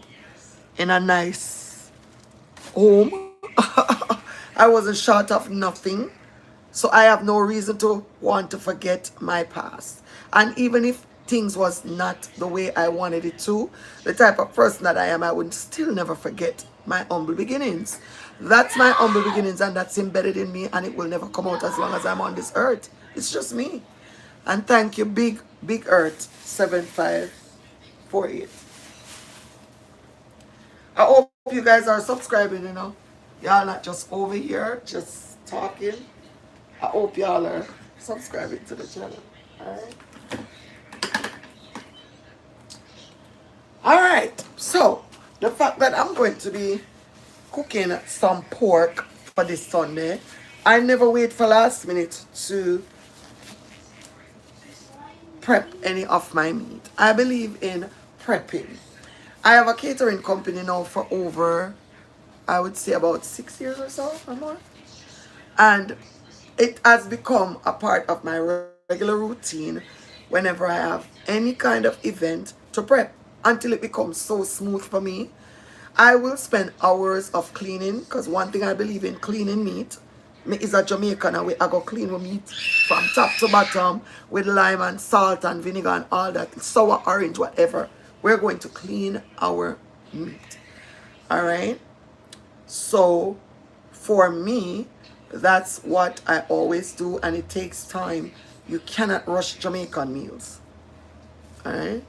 in a nice home. I wasn't short of nothing. So I have no reason to want to forget my past. And even if things was not the way I wanted it to, the type of person that I am, I would still never forget my humble beginnings. That's my humble beginnings and that's embedded in me and it will never come out as long as I'm on this earth. It's just me. And thank you, Big Earth 7548. I hope you guys are subscribing, you know. Y'all not just over here, just talking. I hope y'all are subscribing to the channel. Alright. Alright. So, the fact that I'm going to be cooking some pork for this Sunday, I never wait for last minute to prep any of my meat. I believe in prepping. I have a catering company now for over, I would say about 6 years or so or more. And it has become a part of my regular routine whenever I have any kind of event to prep until it becomes so smooth for me. I will spend hours of cleaning because one thing I believe in cleaning meat. Me is a Jamaican and I go clean with meat from top to bottom with lime and salt and vinegar and all that, sour, orange, whatever. We're going to clean our meat. All right. So for me, that's what I always do, and it takes time. You cannot rush Jamaican meals. All right.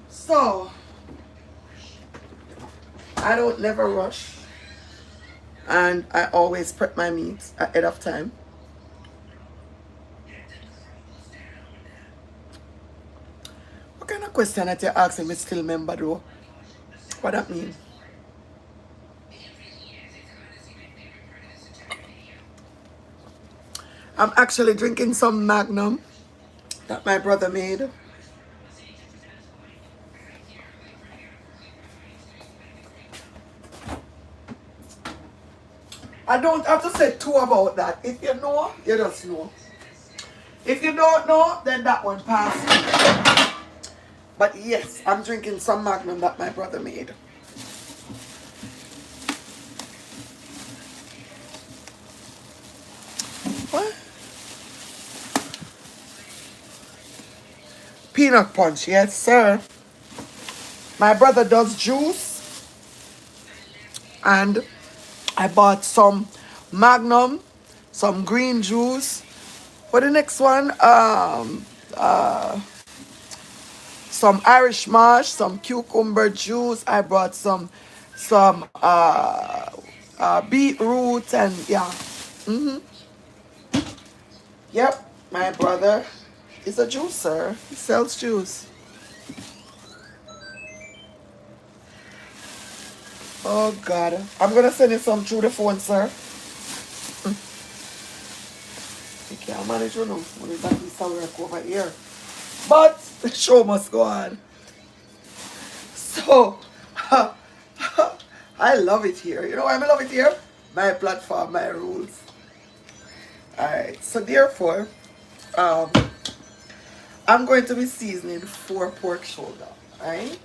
So I don't never rush. And I always prep my meat ahead of time. What kind of question that you asking me still remember though? What that mean? I'm actually drinking some Magnum that my brother made. I don't have to say too about that. If you know, you just know. If you don't know, then that one passes. But yes, I'm drinking some Magnum that my brother made. What? Peanut punch, yes sir. My brother does juice, and I bought some Magnum, some green juice. For the next one, some Irish mash, some cucumber juice. I brought some beetroot, and yeah. Yep, my brother is a juicer. He sells juice. Oh God, I'm gonna send you some through the phone, sir. You can't manage, you know, when it's at least work over here. But the show must go on. So, I love it here. You know why I love it here? My platform, my rules. Alright, so therefore, um, I'm going to be seasoning 4 pork shoulder. Alright?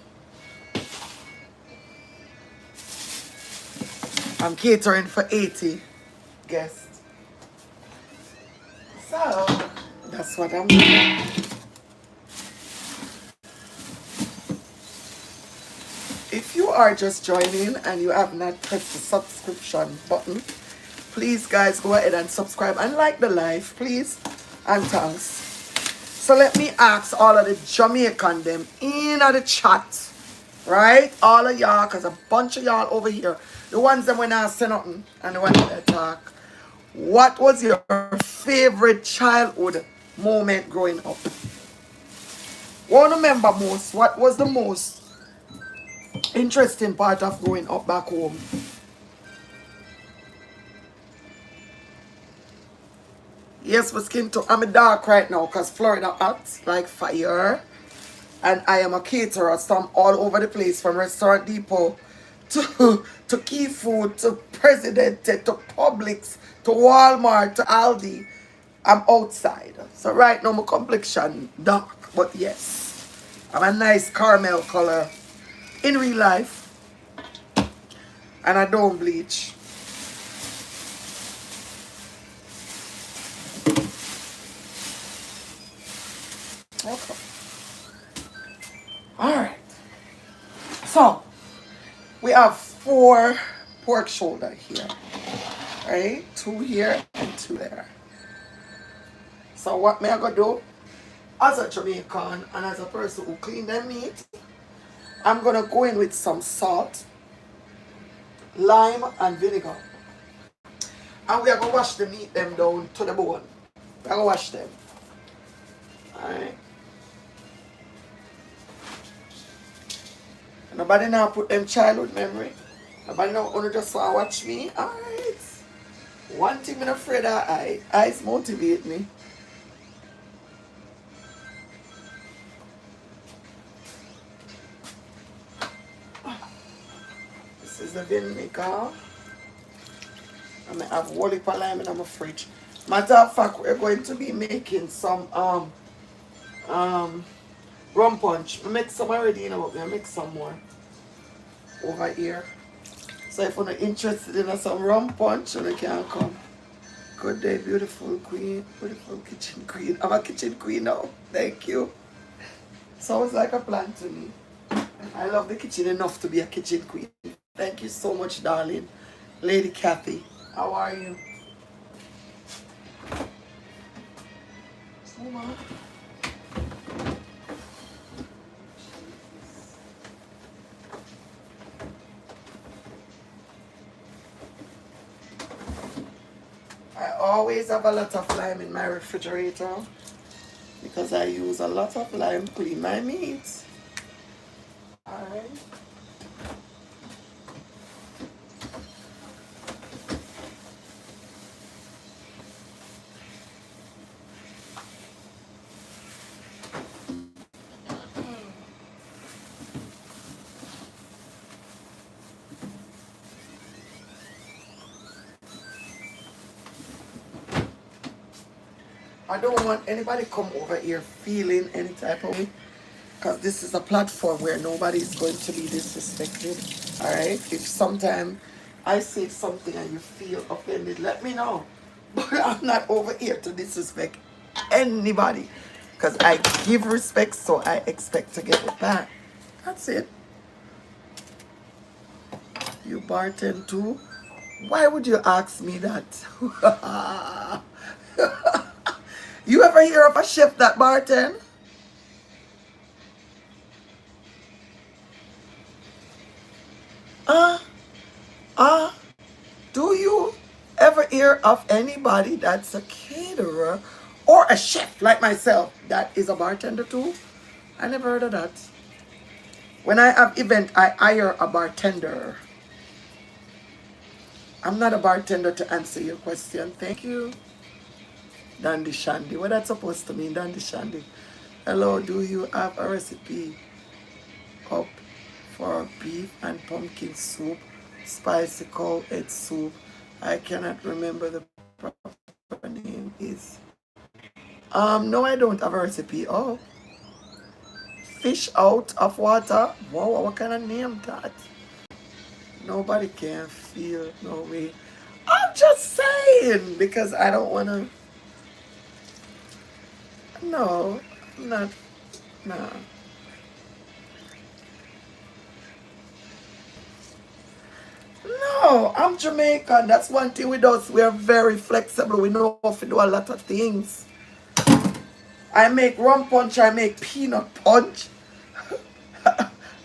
I'm catering for 80 guests. So, that's what I'm doing. If you are just joining and you have not pressed the subscription button, please guys go ahead and subscribe and like the live, please. And thanks. So let me ask all of the Jamaican them in the chat, right? All of y'all, because a bunch of y'all over here, the ones that when I say nothing and the ones that talk. What was your favorite childhood moment growing up? What do you remember most? What was the most interesting part of growing up back home? Yes, my skin tone. I'm dark right now because Florida hot like fire. And I am a caterer, so I'm all over the place from Restaurant Depot to Key Food to Presidente to Publix to Walmart to Aldi. I'm outside. So right now my complexion dark, but yes, I'm a nice caramel color in real life. And I don't bleach. Okay. Alright. So we have 4 pork shoulder here. Right? 2 here and 2 there. So what may I go do? As a Jamaican and as a person who clean their meat, I'm gonna go in with some salt, lime and vinegar. And we are gonna wash the meat them down to the bone. We are gonna wash them. Alright. Nobody now put them childhood memory. Nobody now only just want to watch me. Alright. One thing I'm afraid of eyes motivate me. This is the vinegar. I may have whole heap of lime in my fridge. Matter of fact, we're going to be making some rum punch. I make some already, you know, but I make some more over here. So if you're interested in some rum punch, you can come. Good day, beautiful queen, beautiful kitchen queen. I'm a kitchen queen now. Thank you. Sounds like a plan to me. I love the kitchen enough to be a kitchen queen. Thank you so much, darling. Lady Kathy, how are you? Oh, my. always have a lot of lime in my refrigerator because I use a lot of lime to clean my meat. Alright. I don't want anybody come over here feeling any type of way because this is a platform where nobody is going to be disrespected. Alright? If sometime I say something and you feel offended, let me know. But I'm not over here to disrespect anybody because I give respect, so I expect to get it back. That's it. You bartend too? Why would you ask me that? You ever hear of a chef that bartend? Uh, uh, do you ever hear of anybody that's a caterer or a chef like myself that is a bartender too? I never heard of that. When I have event, I hire a bartender. I'm not a bartender to answer your question. Thank you. Dandy Shandy. What that's supposed to mean, Dandy Shandy? Hello, do you have a recipe up for beef and pumpkin soup, spicy cow head soup? I cannot remember the proper name is. No, I don't have a recipe. Oh, fish out of water. Wow, what kind of name that? Nobody can feel no way. I'm just saying because I don't want to. No, I'm not. No. No, I'm Jamaican. That's one thing with us. We are very flexible. We know how to do a lot of things. I make rum punch. I make peanut punch.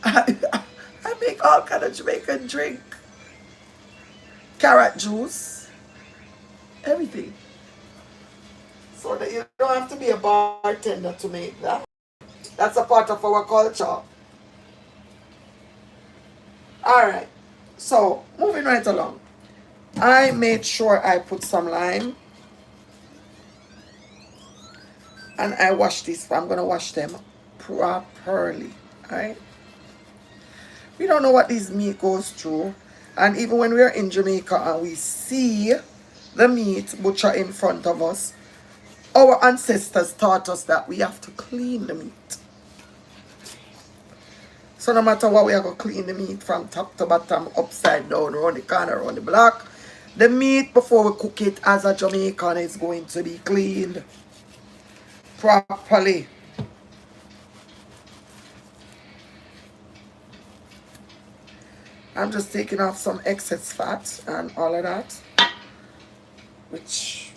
I make all kind of Jamaican drink. Carrot juice. Everything. So that you don't have to be a bartender to make that. That's a part of our culture. Alright. So, moving right along. I made sure I put some lime. And I wash these. I'm going to wash them properly. Alright. We don't know what this meat goes through. And even when we're in Jamaica and we see the meat butcher in front of us, our ancestors taught us that we have to clean the meat. So no matter what, we are going to clean the meat from top to bottom, upside down, around the corner, around the block. The meat, before we cook it as a Jamaican, is going to be cleaned properly. I'm just taking off some excess fat and all of that, which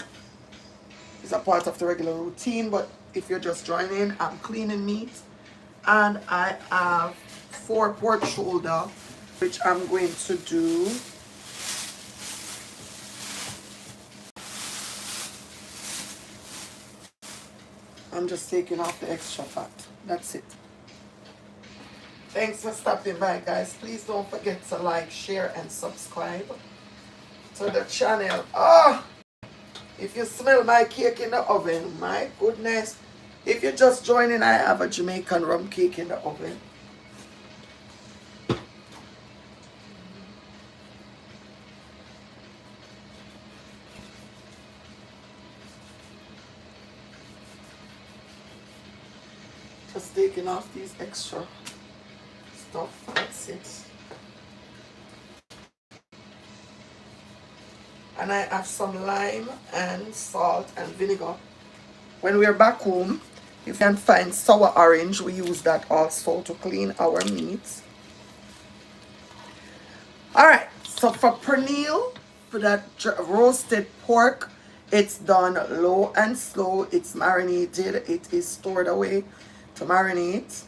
is a part of the regular routine. But if you're just joining, I'm cleaning meat. And I have 4 pork shoulder, which I'm going to do. I'm just taking off the extra fat. That's it. Thanks for stopping by, guys. Please don't forget to like, share, and subscribe to the channel. Oh, if you smell my cake in the oven, my goodness. If you're just joining, I have a Jamaican rum cake in the oven. Just taking off these extra stuff. That's it. And I have some lime and salt and vinegar. When we're back home, if you can find sour orange, we use that also to clean our meat. Alright, so for pernil, for that roasted pork, it's done low and slow. It's marinated. It is stored away to marinate.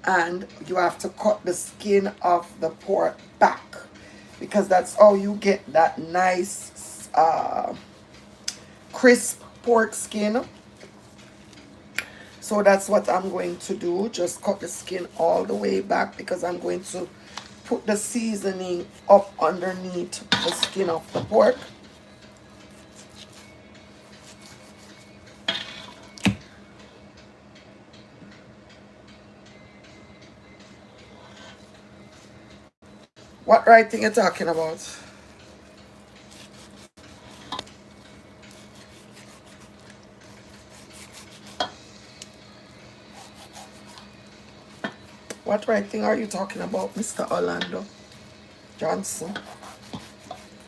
And you have to cut the skin of the pork back, because that's how you get that nice crisp pork skin. So that's what I'm going to do. Just cut the skin all the way back because I'm going to put the seasoning up underneath the skin of the pork. What right thing you talking about? What right thing are you talking about, Mr. Orlando Johnson?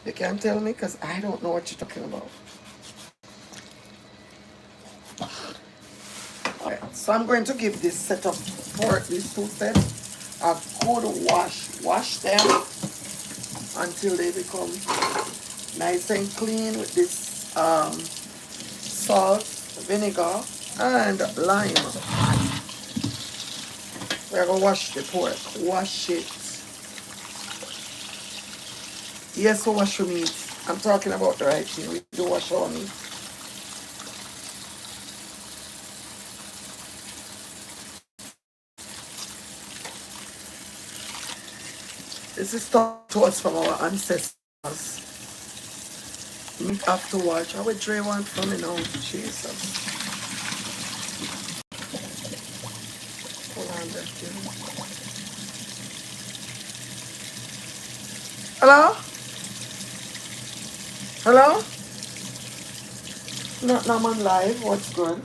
You can tell me because I don't know what you're talking about. Alright, so I'm going to give this set of pork, these two sets, a good wash. Wash them until they become nice and clean with this salt, vinegar, and lime. We're going to wash the pork. Wash it. Yes, we wash your meat. I'm talking about the right thing. We do wash our meat. This is taught to us from our ancestors. Meat have to watch. How would Drea want from me now? Jesus. Hold on there, hello? Hello? Not now I'm on live. What's good?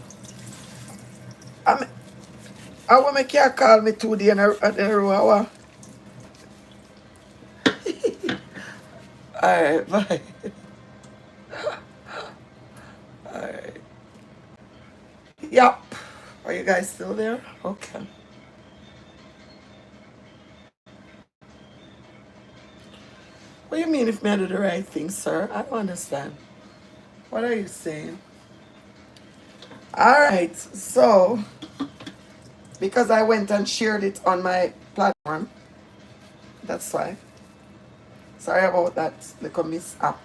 I will make you call me 2 days in a row. Alright, bye. Alright. Yup. Are you guys still there? Okay. What do you mean if me do the right thing, sir? I don't understand. What are you saying? Alright, so because I went and shared it on my platform, that's why. Sorry about that little mishap.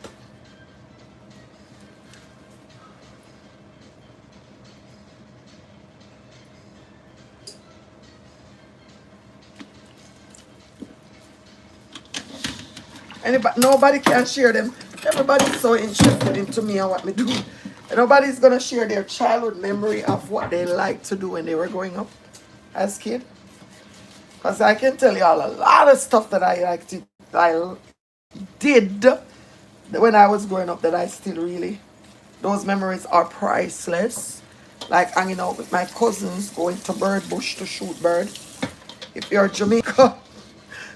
Nobody can share them. Everybody's so interested into me and what me do. And nobody's gonna share their childhood memory of what they liked to do when they were growing up as kid. Because I can tell you all a lot of stuff that I did when I was growing up that I still really, those memories are priceless. Like hanging out with my cousins, going to bird bush to shoot bird. If you're Jamaica,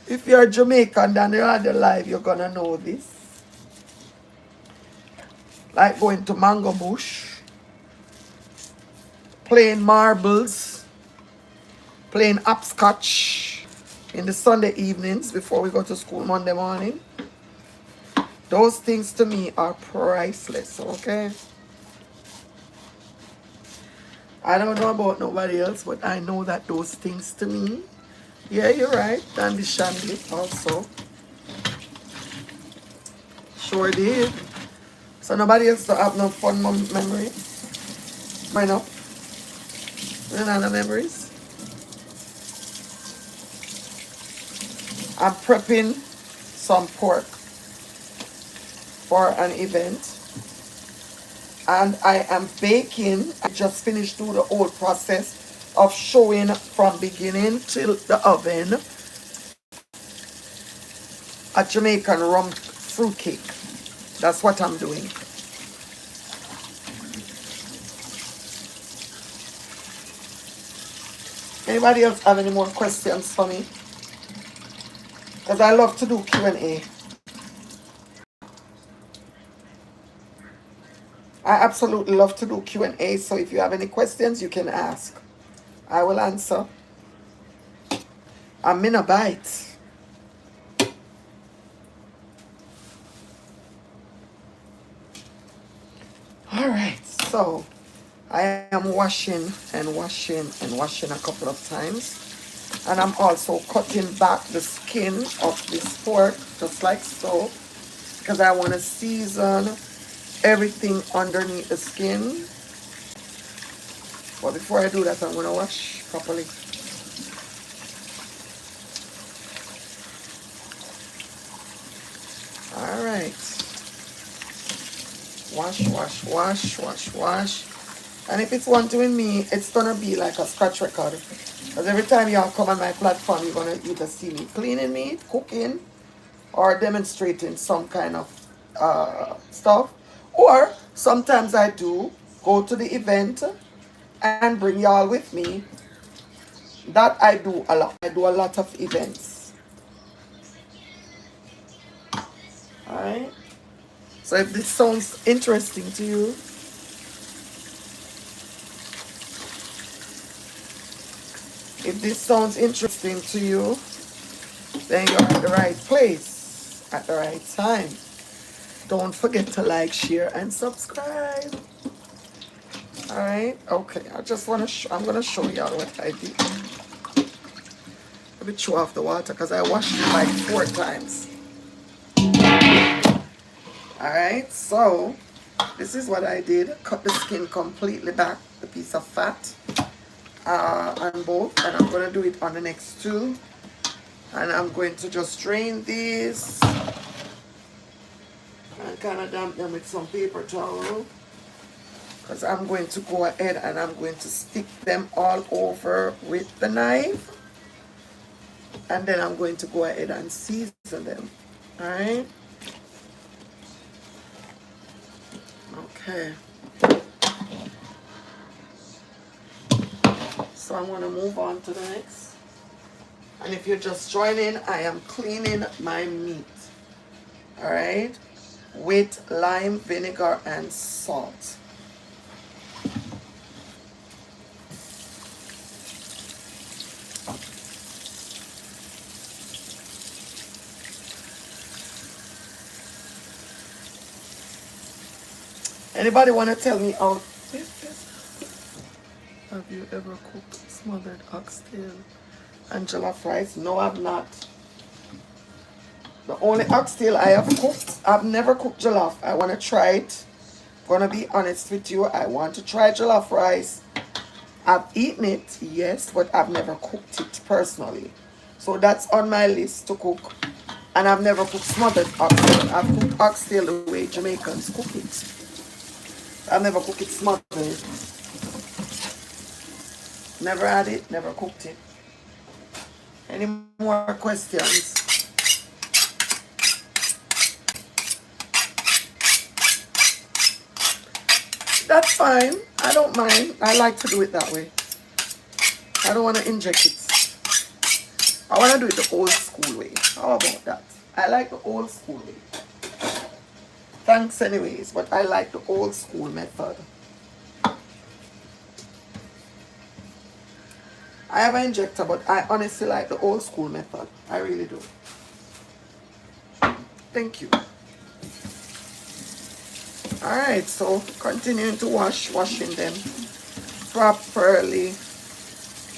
if you're Jamaican and you're alive, you're gonna know this. Like going to mango bush, playing marbles, playing hopscotch in the Sunday evenings before we go to school Monday morning. Those things to me are priceless, okay? I don't know about nobody else, but I know that those things to me. Yeah, you're right. Dandy Shandy also. Sure did. So nobody else to have no fun memories? Why not? None of the memories? I'm prepping some pork for an event. And I am baking. I just finished doing the whole process of showing from beginning till the oven a Jamaican rum fruit cake. That's what I'm doing. Anybody else have any more questions for me? Because I love to do Q&A. I absolutely love to do Q&A, so if you have any questions, you can ask. I will answer. I'm in a bite. All right, so I am washing and washing and washing a couple of times. And I'm also cutting back the skin of this pork, just like so, because I want to season everything underneath the skin. But before I do that, I'm going to wash properly. All right. Wash, wash, wash, wash, wash. And if it's one doing me, it's going to be like a scratch record. Because every time y'all come on my platform, you're going to either see me cleaning meat, cooking, or demonstrating some kind of stuff. Or sometimes I do go to the event and bring y'all with me. That I do a lot. I do a lot of events. Alright? So if this sounds interesting to you, then you're at the right place at the right time. Don't forget to like, share, and subscribe. Alright? Okay, I just want to I'm going to show y'all what I did. Let me chew off the water because I washed it like 4 times. Alright, so this is what I did. Cut the skin completely back, the piece of fat on both. And I'm going to do it on the next 2. And I'm going to just drain these and kind of damp them with some paper towel. Because I'm going to go ahead and I'm going to stick them all over with the knife. And then I'm going to go ahead and season them. Alright? Okay. So I'm going to move on to the next. And if you're just joining, I am cleaning my meat. Alright? With lime, vinegar, and salt. Anybody want to tell me how? Have you ever cooked smothered oxtail and jollof rice? No, I've not. The only oxtail I have cooked, I've never cooked jollof. I want to try it. Gonna be honest with you, I want to try jollof rice. I've eaten it, yes, but I've never cooked it personally. So that's on my list to cook. And I've never cooked smothered oxtail. I've cooked oxtail the way Jamaicans cook it. I've never cooked it smothered. Never had it, never cooked it. Any more questions? That's fine. I don't mind. I like to do it that way. I don't want to inject it. I want to do it the old school way. How about that? I like the old school way. Thanks anyways, but I like the old school method. I have an injector, but I honestly like the old school method. I really do. Thank you. Alright, so continuing to washing them properly.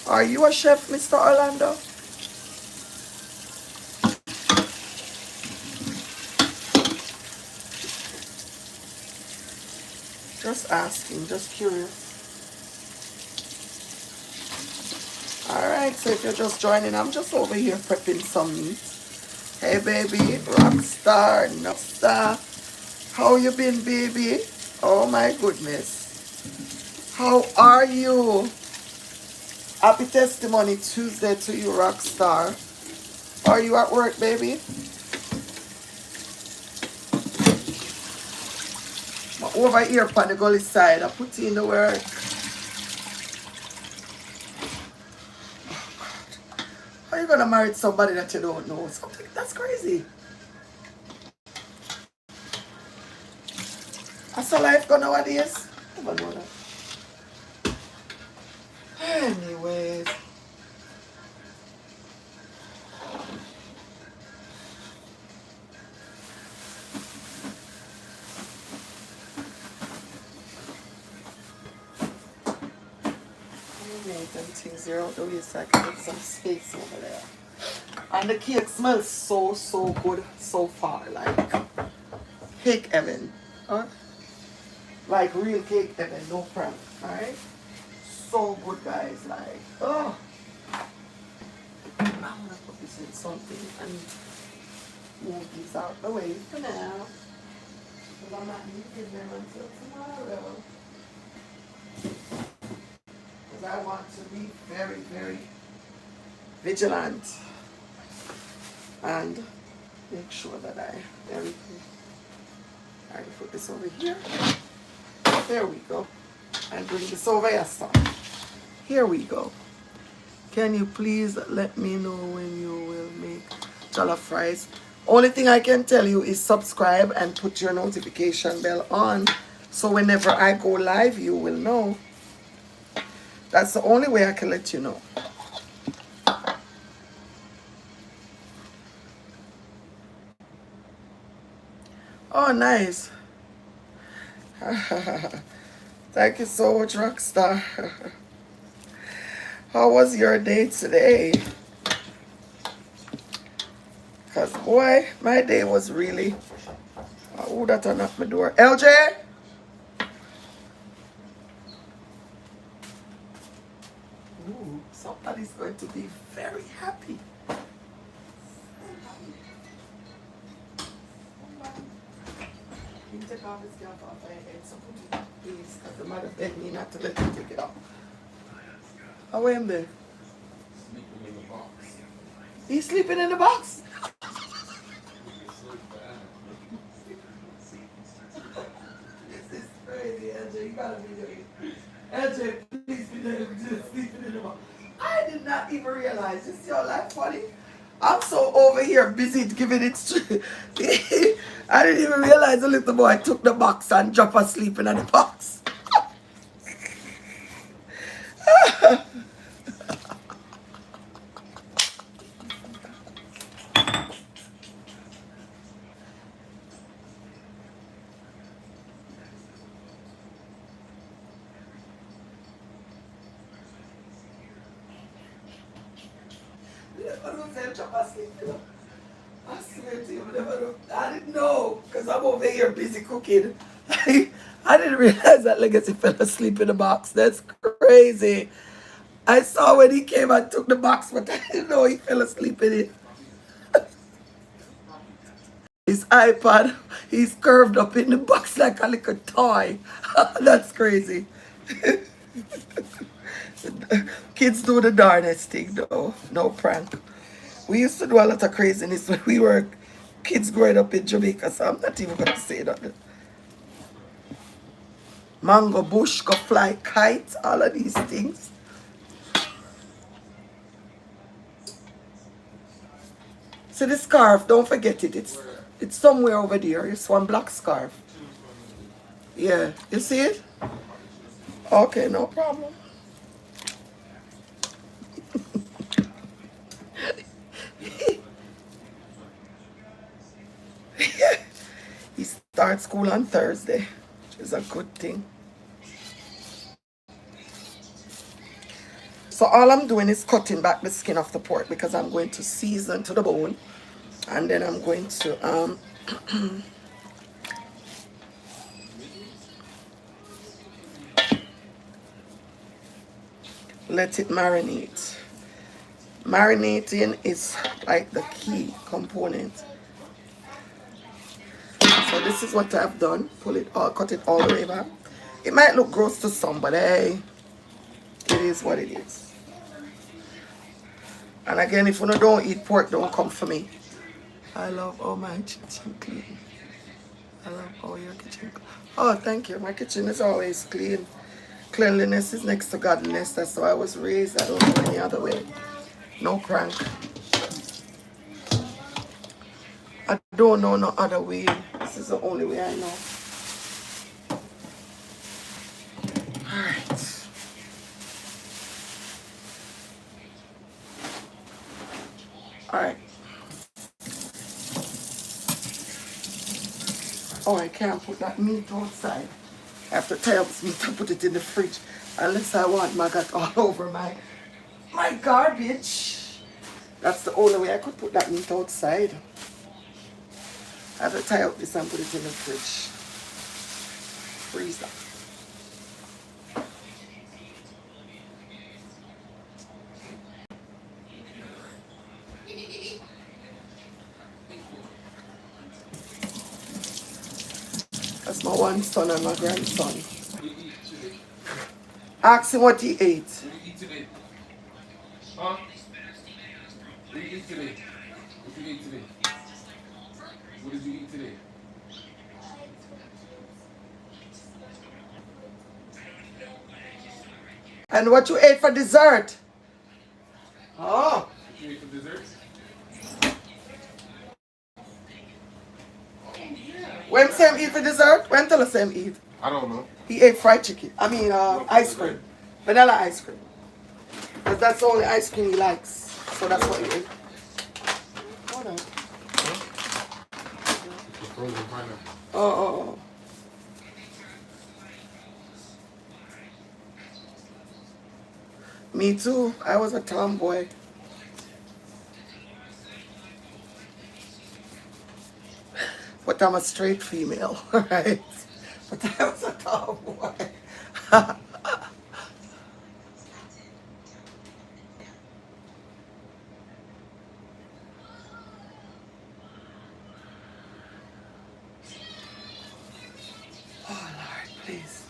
Are you a chef, Mr. Orlando? Just asking, just curious. Alright, so if you're just joining, I'm just over here prepping some meat. Hey baby, rockstar, Nockstar. How you been, baby? Oh my goodness. How are you? Happy Testimony Tuesday to you, rockstar. Are you at work, baby? Over here on the gully side, I put in the work. Oh God. How are you gonna marry somebody that you don't know? Something that's crazy. That's a life go nowadays. I never know that. Anyways. And things zero the way so I can get some space over there. And the cake smells so good so far, like cake heaven. Huh? Like real cake heaven, no prank. Alright? So good, guys. Like, oh. I'm gonna put this in something and move these out the way for now. Because I'm not using them until tomorrow. Because I want to be very, very vigilant and make sure that everything. I put this over here. There we go. And bring this over here, son. Here we go. Can you please let me know when you will make jollof fries? Only thing I can tell you is subscribe and put your notification bell on. So whenever I go live, you will know. That's the only way I can let you know. Oh, nice. Thank you so much, Rockstar. How was your day today? Because, boy, my day was really... Oh, that unlocked my door. LJ? Ooh, somebody's going to be very happy. You take off his cap off my head, so put it, please, because the mother begged me not to let him take it off. How am there? Sleeping in the box. He's sleeping in the box? This is crazy, LJ. You gotta be doing it. LJ, please be there just sleeping in the box. I did not even realize. Is your life funny? I'm so over here busy giving it straight. I didn't even realize the little boy took the box and dropped her sleeping in the box. I swear to you, I didn't know, because I'm over here busy cooking. I didn't realize that Legacy fell asleep in the box. That's crazy. I saw when he came and took the box, but I didn't know he fell asleep in it. His iPad, he's curved up in the box like a little toy. That's crazy. Kids do the darnest thing, though. No prank. We used to do a lot of craziness when we were kids growing up in Jamaica, so I'm not even going to say that. Mango bush, go fly kite, all of these things. So the scarf, don't forget it. It's somewhere over there. It's one black scarf. Yeah, you see it? Okay, no problem. He starts school on Thursday, which is a good thing. So all I'm doing is cutting back the skin of the pork because I'm going to season to the bone. And then I'm going to let it marinate. Marinating is like the key component. So this is what I've done. Cut it all the way back. It might look gross to some, but hey, it is what it is. And again, if you don't eat pork, don't come for me. I love all my kitchen clean. I love all your kitchen clean. Oh, thank you. My kitchen is always clean. Cleanliness is next to godliness. That's how I was raised. I don't know any other way. No prank. I don't know no other way. This is the only way I know. Alright. Alright. Oh, I can't put that meat outside. I have to tie up this meat and put it in the fridge. Unless I want maggot all over my garbage. That's the only way I could put that meat outside. I have to tie up this and put it in the fridge. freeze that. That's my one son and my grandson. You eat today? Ask him what he ate. What you eat today? Huh? What you eat today? What you eat today? What did you eat today? And what you ate for dessert? Oh. What you ate for dessert? When Sam eat for dessert? When tell us Sam eat? I don't know. He ate fried chicken. I mean, ice cream. Vanilla ice cream. But that's the only ice cream he likes. So that's what he ate. Hold on. The frozen pineapple. Oh. Me too. I was a tomboy. But I'm a straight female, right? But I was a tomboy. Oh Lord, please.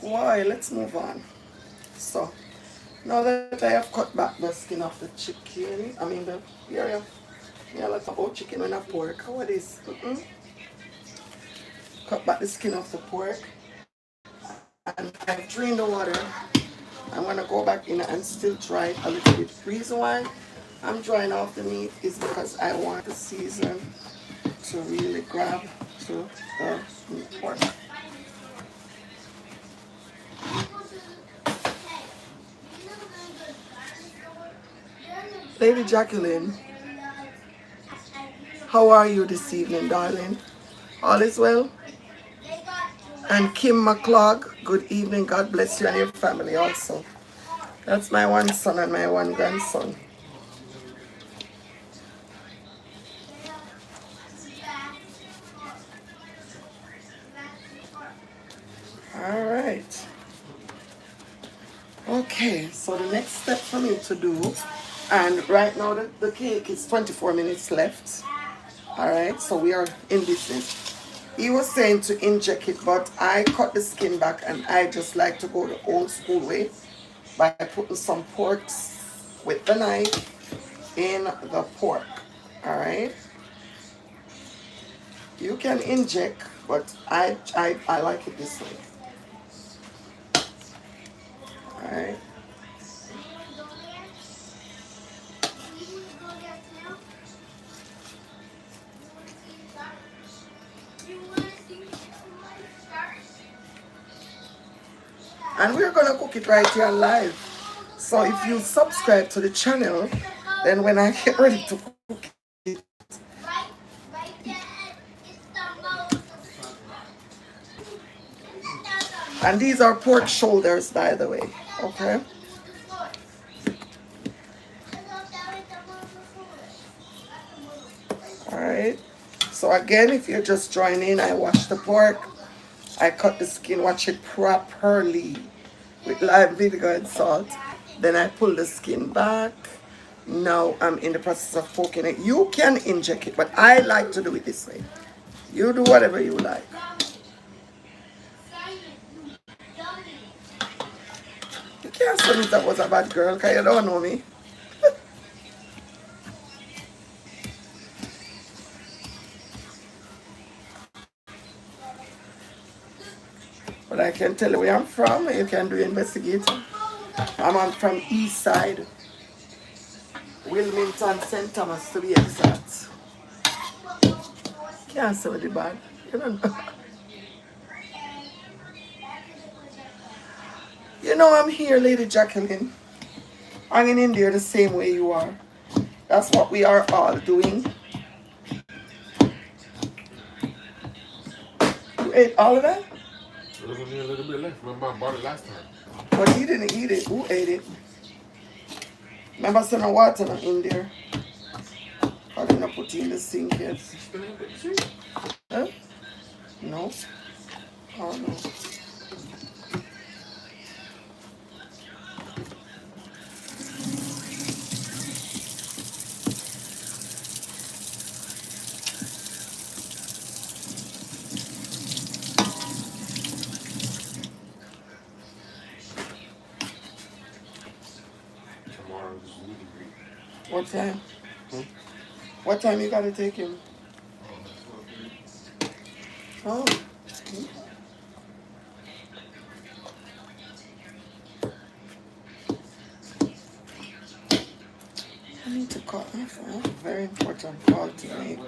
Boy, let's move on. So, now that I have cut back the skin of the chicken, I mean the area, yeah, like about chicken and a pork. How it is? Cut back the skin of the pork, and I've drained the water. I'm gonna go back in and still dry it a little bit. The reason why I'm drying off the meat is because I want the season to really grab to the pork. Lady Jacqueline, how are you this evening, darling? All is well? And Kim McClog, good evening. God bless you and your family also. That's my one son and my one grandson. All right. Okay, so the next step for me to do, and right now the cake is 24 minutes left. All right, so we are in business. He was saying to inject it, but I cut the skin back and I just like to go the old school way by putting some pork with the knife in the pork. All right. You can inject, but I like it this way. All right. And we're gonna cook it right here live. So if you subscribe to the channel, then when I get ready to cook it, and these are pork shoulders, by the way, okay? All right. So again, if you're just joining, I wash the pork, I cut the skin, wash it properly with lime vinegar and salt. Then I pull the skin back. Now I'm in the process of poking it. You can inject it, but I like to do it this way. You do whatever you like. You can't say that was a bad girl because you don't know me. But I can tell you where I'm from. You can do investigating. I'm from East Side. Wilmington, St. Thomas to be exact. Can't say the bad. You don't know. You know I'm here, Lady Jacqueline. Hanging in there the same way you are. That's what we are all doing. You ate all of that? There was only a little bit left. Remember I bought it last time. But he didn't eat it. Who ate it? Remember some water not in there? I didn't put it in the sink yet. Still ain't good. See? Huh? No. Oh no. Tomorrow's meet and greet. What time? Hmm? What time you gotta take him? Oh, that's 12:30. Oh. I need to call. I have a very important call to make.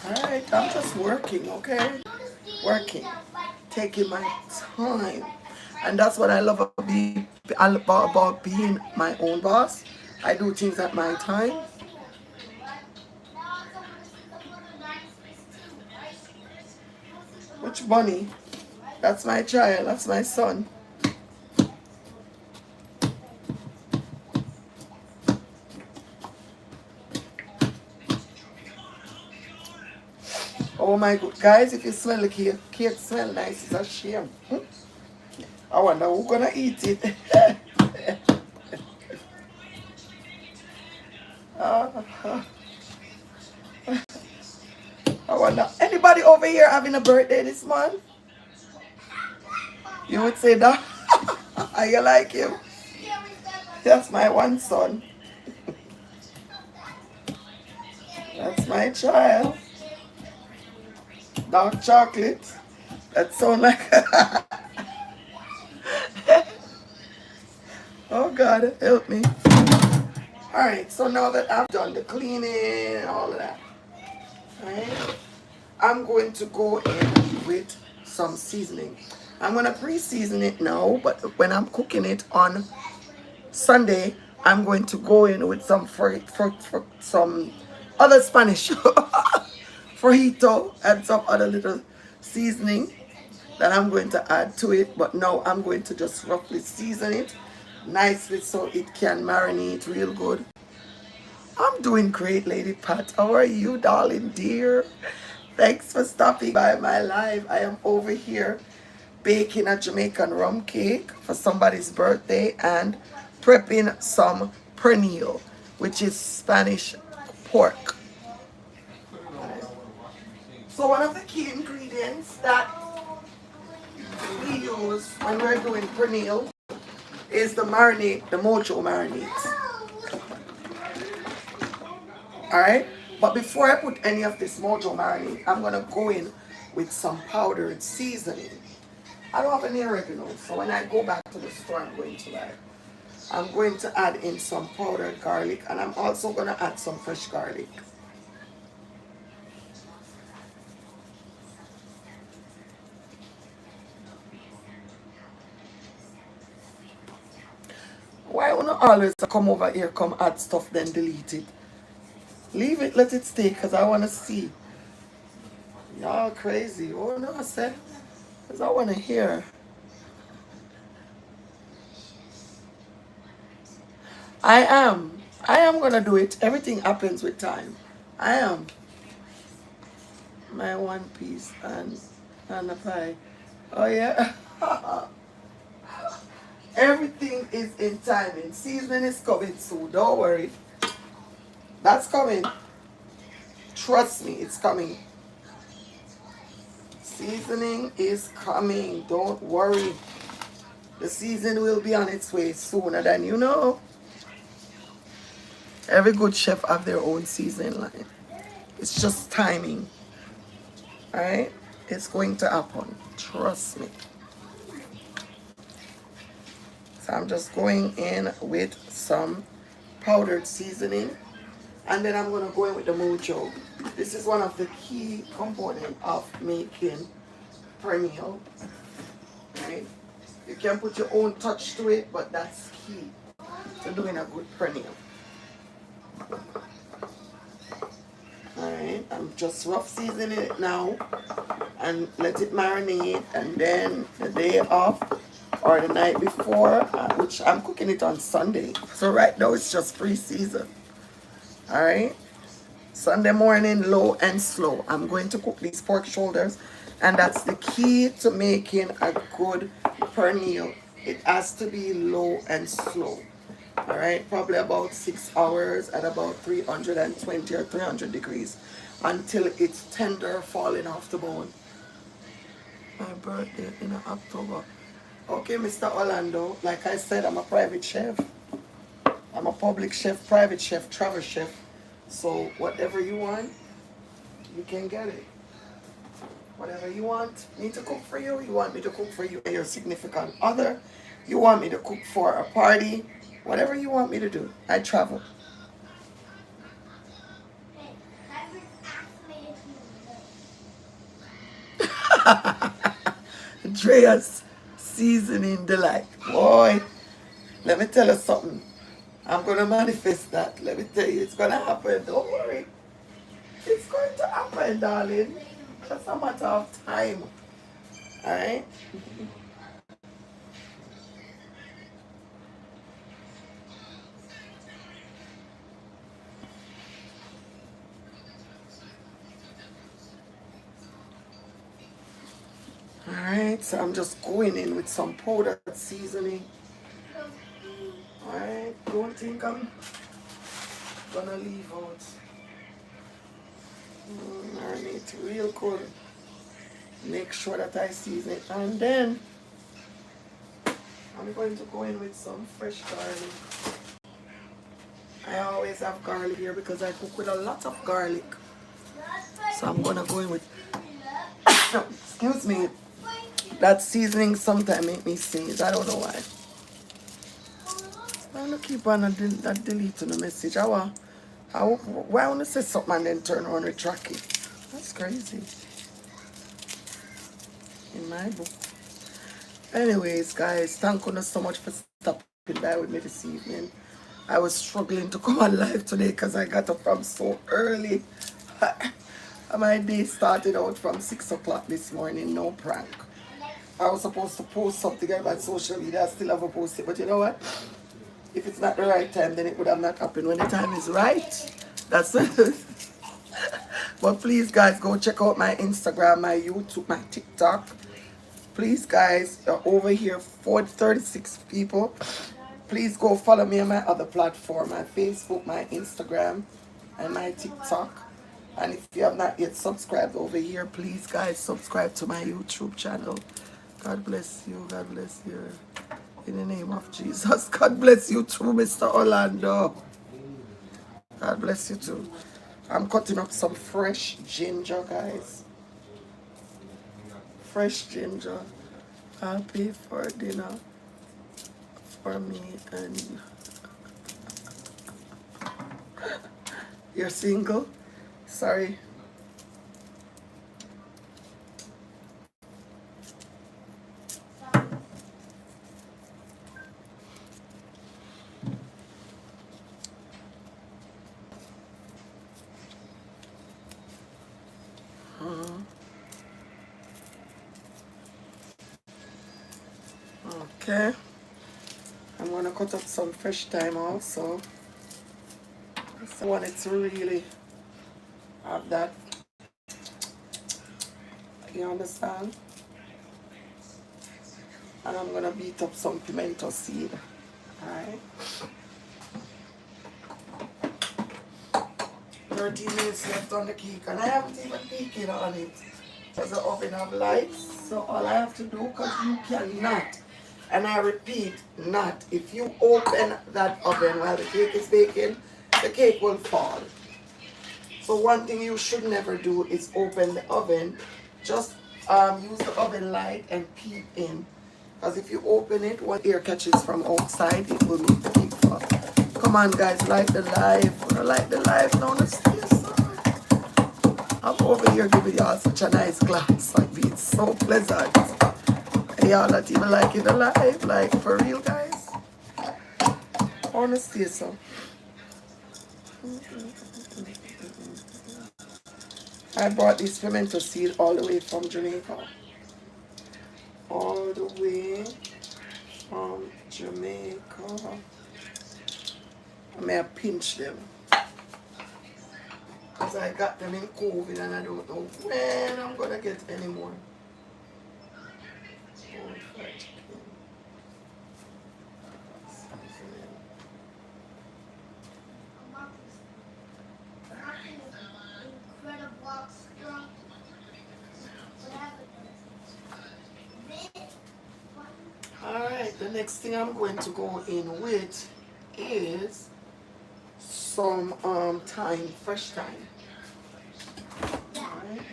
Alright, I'm just working, okay? Working. Taking my time. And that's what I love about being my own boss. I do things at my time. Which bunny? That's my child. That's my son. Oh my god. Guys, if you smell the cake smell nice, it's a shame. I wonder who's gonna eat it. uh, I wonder, anybody over here having a birthday this month? You would say that. You like him? That's my one son. That's my child. Dark chocolate. That sound like. Oh God, help me. Alright, so now that I've done the cleaning and all of that, alright, I'm going to go in with some seasoning. I'm gonna pre-season it now, but when I'm cooking it on Sunday, I'm going to go in with some for some other Spanish frito and some other little seasoning that I'm going to add to it. But now I'm going to just roughly season it nicely so it can marinate real good. I'm doing great, Lady Pat. How are you, darling dear? Thanks for stopping by my live. I am over here baking a Jamaican rum cake for somebody's birthday and prepping some pernil, which is Spanish pork. So one of the key ingredients that we use when we're doing pernil is the marinade, the mojo marinade. Alright? But before I put any of this mojo marinade, I'm gonna go in with some powdered seasoning. I don't have any oregano, so when I go back to the store, I'm going to add in some powdered garlic, and I'm also going to add some fresh garlic. Why would not always come over here, come add stuff, then delete it? Leave it, let it stay, because I want to see. Y'all crazy. Oh no, I said, because I want to hear. I am. I am going to do it. Everything happens with time. I am. My one piece and a pie. Oh yeah. Everything is in timing. Seasoning is coming soon. Don't worry. That's coming. Trust me, it's coming. Seasoning is coming. Don't worry. The season will be on its way sooner than you know. Every good chef have their own seasoning line. It's just timing. Alright? It's going to happen. Trust me. So I'm just going in with some powdered seasoning. And then I'm going to go in with the mojo. This is one of the key components of making pernil. Right? You can put your own touch to it, but that's key to doing a good pernil. Alright, I'm just rough seasoning it now and let it marinate, and then the day off or the night before, which I'm cooking it on Sunday. So right now it's just pre-season. Alright, Sunday morning, low and slow. I'm going to cook these pork shoulders And that's the key to making a good pernil. It has to be low and slow. All right, probably about 6 hours at about 320 or 300 degrees until it's tender, falling off the bone. My birthday in October. Okay, Mr. Orlando, like I said, I'm a private chef. I'm a public chef, private chef, travel chef. So whatever you want, you can get it. Whatever you want me to cook for you, you want me to cook for you and your significant other, you want me to cook for a party, whatever you want me to do. I travel. Hey, that was actually a Drea's seasoning delight. Boy, let me tell you something. I'm gonna manifest that. Let me tell you, it's gonna happen. Don't worry. It's going to happen, darling. Just a matter of time. Alright? Alright, so I'm just going in with some powdered seasoning. Alright, don't think I'm gonna leave out. Marinate real good. Make sure that I season it. And then I'm going to go in with some fresh garlic. I always have garlic here because I cook with a lot of garlic. So I'm gonna go in with excuse me. That seasoning sometimes make me sneeze. I don't know why. I'm gonna keep on that deleting the message. Why I want to say something and then turn around and track it? That's crazy. In my book. Anyways, guys, thank you so much for stopping by with me this evening. I was struggling to come on live today because I got up from so early. My day started out from 6 o'clock this morning, no prank. I was supposed to post something about social media. I still haven't posted, but you know what? If it's not the right time, then it would have not happened. When the time is right, that's it. But please, guys, go check out my Instagram, my YouTube, my TikTok. Please, guys, over here, 436 people. Please go follow me on my other platform, my Facebook, my Instagram, and my TikTok. And if you have not yet subscribed over here, please, guys, subscribe to my YouTube channel. God bless you. God bless you. In the name of Jesus. God bless you too, Mr. Orlando. God bless you too. I'm cutting up some fresh ginger, guys. Fresh ginger. I'll pay for dinner for me and you're single? Sorry. Okay. I'm gonna cut up some fresh thyme also. So I want it to really have that. You understand? And I'm gonna beat up some pimento seed. Alright. 13 minutes left on the cake and I haven't even peeked on it. Because the oven have lights. So all I have to do, because you cannot, and I repeat, not, if you open that oven while the cake is baking, the cake will fall. So one thing you should never do is open the oven. Just use the oven light and peep in. Because if you open it, what air catches from outside, it will make the cake fall. Come on, guys, like the live. Like the live. No, let's stay so. I'm over here giving y'all such a nice glass. Like, it's so pleasant. And y'all not even liking the live. Like, for real, guys. I want to stay so. I brought this pimento seed all the way from Jamaica. All the way from Jamaica. I may have pinched them. Because I got them in COVID and I don't know when I'm going to get any more. Incredible extra. What happened? Alright, the next thing I'm going to go in with is some thyme, fresh thyme. Alright.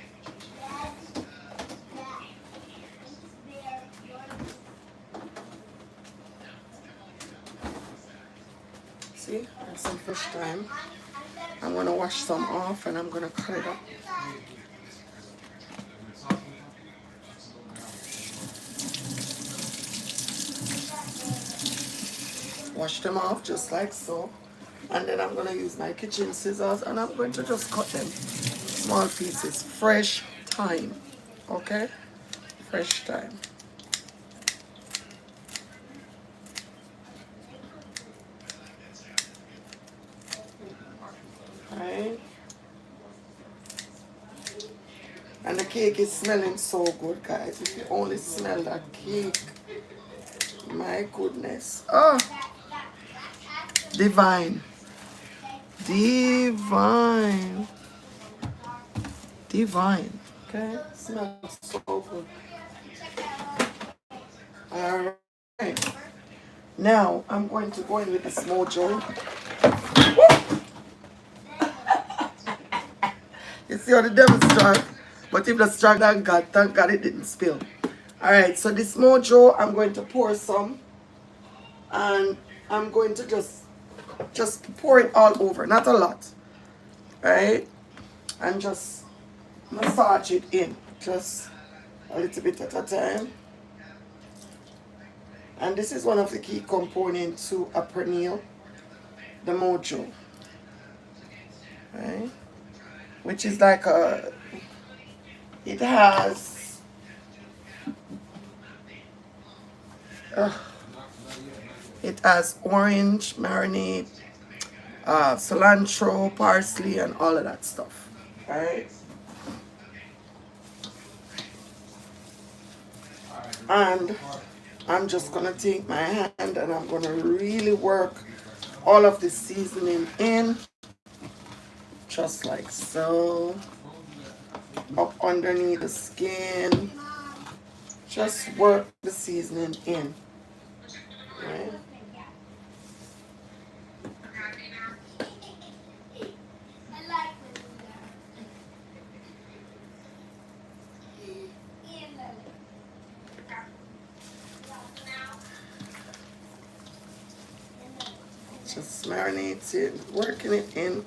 See, and some fresh thyme. I'm gonna wash some off and I'm gonna cut it up. Wash them off just like so. And then I'm gonna use my kitchen scissors and I'm going to just cut them small pieces. Fresh thyme. Okay? Fresh thyme. Alright. And the cake is smelling so good, guys. If you only smell that cake. My goodness. Oh, divine. Divine. Divine. Okay, smells so good. Alright. Now I'm going to go in with this mojo. You see how the devil struck? But if the struck, thank God it didn't spill. Alright, so this mojo, I'm going to pour some. And I'm going to just pour it all over. Not a lot. Right? And just massage it in. Just a little bit at a time. And this is one of the key components to a perennial. The mojo. Right? Which is like a... It has... It has orange, marinade, cilantro, parsley, and all of that stuff. Alright? And I'm just going to take my hand and I'm going to really work all of the seasoning in. Just like so. Up underneath the skin. Just work the seasoning in. Right? Just marinate it, working it in.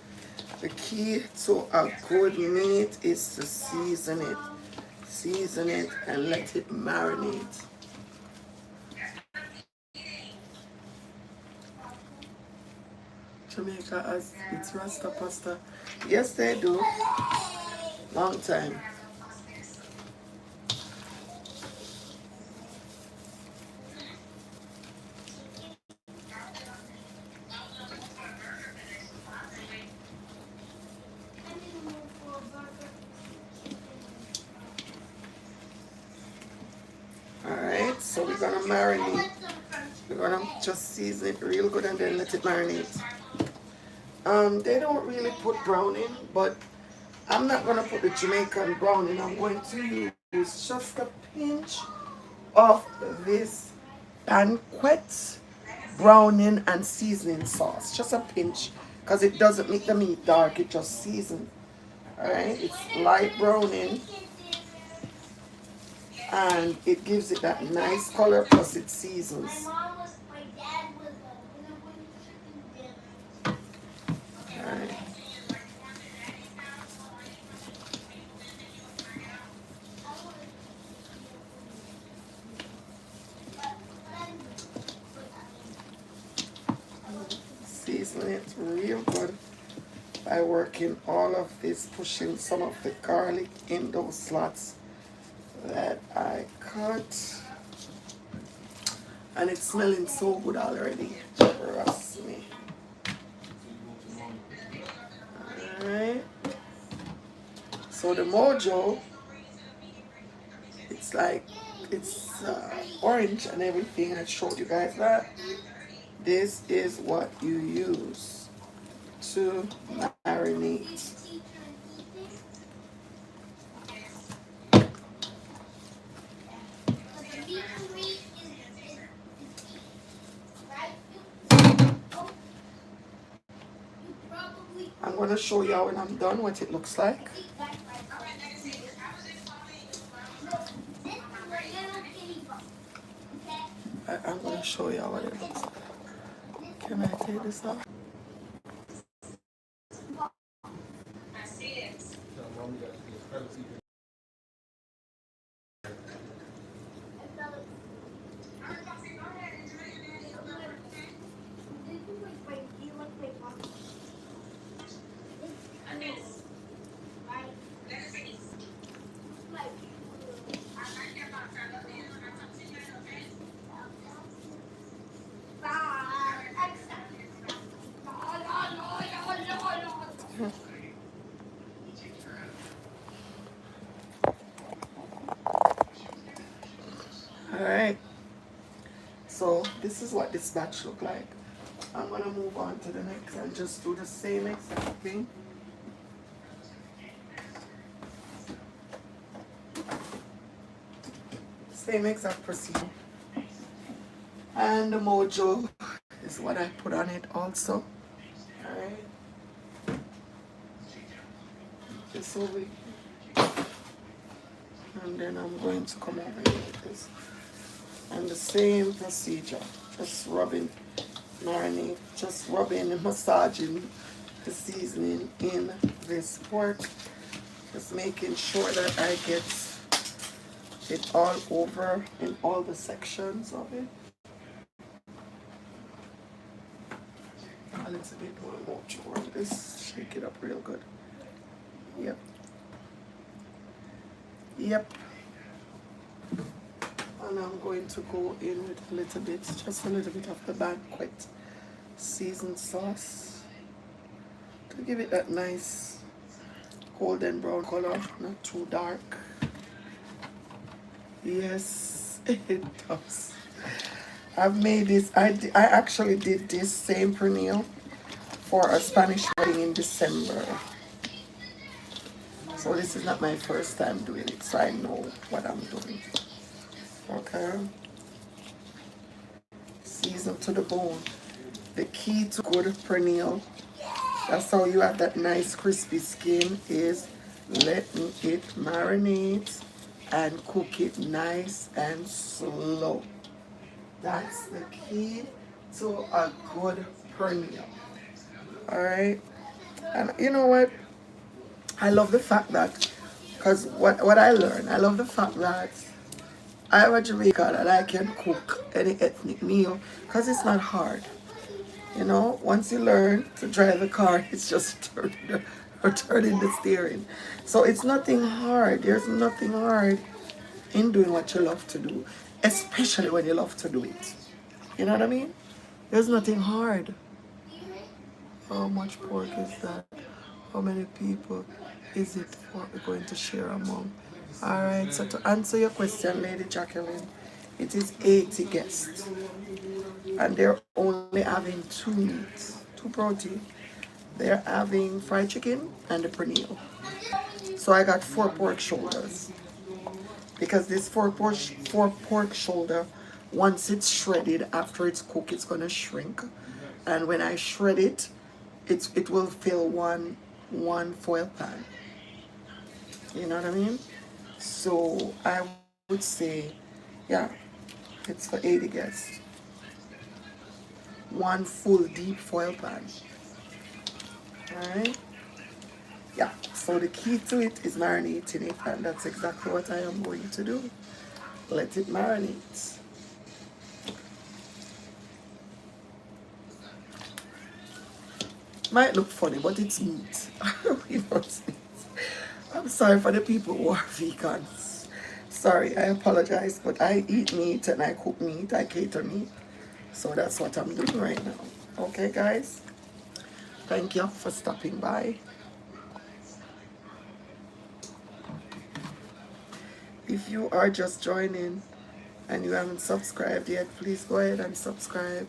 The key to a good meat is to season it. Season it and let it marinate. Jamaica has its Rasta pasta. Yes, they do. Long time. Alright, so we're gonna marinate. We're gonna just season it real good and then let it marinate. They don't really put brown in, but I'm not gonna put the Jamaican brown in. I'm going to use just a pinch of this banquet browning and seasoning sauce. Just a pinch, because it doesn't make the meat dark, it just seasons. Alright, it's light browning and it gives it that nice color, plus it seasons. Alright. Season it real good by working all of this, pushing some of the garlic in those slots that I cut. And it's smelling so good already. Trust me. Alright. So the mojo, it's like, it's orange and everything. I showed you guys that. This is what you use to marinate. I'm gonna show you when I'm done what it looks like. I'm gonna show you what it looks like. Can I take this off? Alright, so this is what this batch look like. I'm gonna move on to the next and just do the same exact thing. Same exact procedure. And the mojo is what I put on it also. Alright. This over here. And then I'm going to come over here with this. And the same procedure. Just rubbing, marinate, just rubbing and massaging the seasoning in this pork. Just making sure that I get it all over in all the sections of it. A little bit more toward this. Shake it up real good. Yep. Yep. And I'm going to go in with a little bit, just a little bit of the banquet seasoned sauce to give it that nice golden brown color, not too dark. Yes, it does. I've made this, I actually did this same pernil for a Spanish wedding in December. So this is not my first time doing it, so I know what I'm doing. Okay. Season to the bone. The key to good pernil, that's how you have that nice crispy skin, is letting it marinate and cook it nice and slow. That's the key to a good pernil. Alright? And you know what? I love the fact that, because what I learned, I love the fact that I'm a Jamaican and I can cook any ethnic meal because it's not hard. You know, once you learn to drive a car, it's just turning the steering. So it's nothing hard. There's nothing hard in doing what you love to do, especially when you love to do it. You know what I mean? There's nothing hard. How much pork is that? How many people is it for we're going to share among? Alright, so to answer your question, Lady Jacqueline, it is 80 guests. And they're only having 2 meats, 2 protein. They're having fried chicken and the pernil. So I got 4 pork shoulders. Because this 4 pork shoulder, once it's shredded, after it's cooked, it's gonna shrink. And when I shred it, it will fill one foil pan. You know what I mean? So I would say, yeah, it's for 80 guests. 1 full deep foil pan. Alright? Yeah, so the key to it is marinating it, and that's exactly what I am going to do. Let it marinate. Might look funny, but it's meat. You know, it's meat. I'm sorry for the people who are vegans. Sorry, I apologize, but I eat meat and I cook meat, I cater meat. So that's what I'm doing right now. Okay, guys? Thank you for stopping by. If you are just joining, and you haven't subscribed yet, please go ahead and subscribe.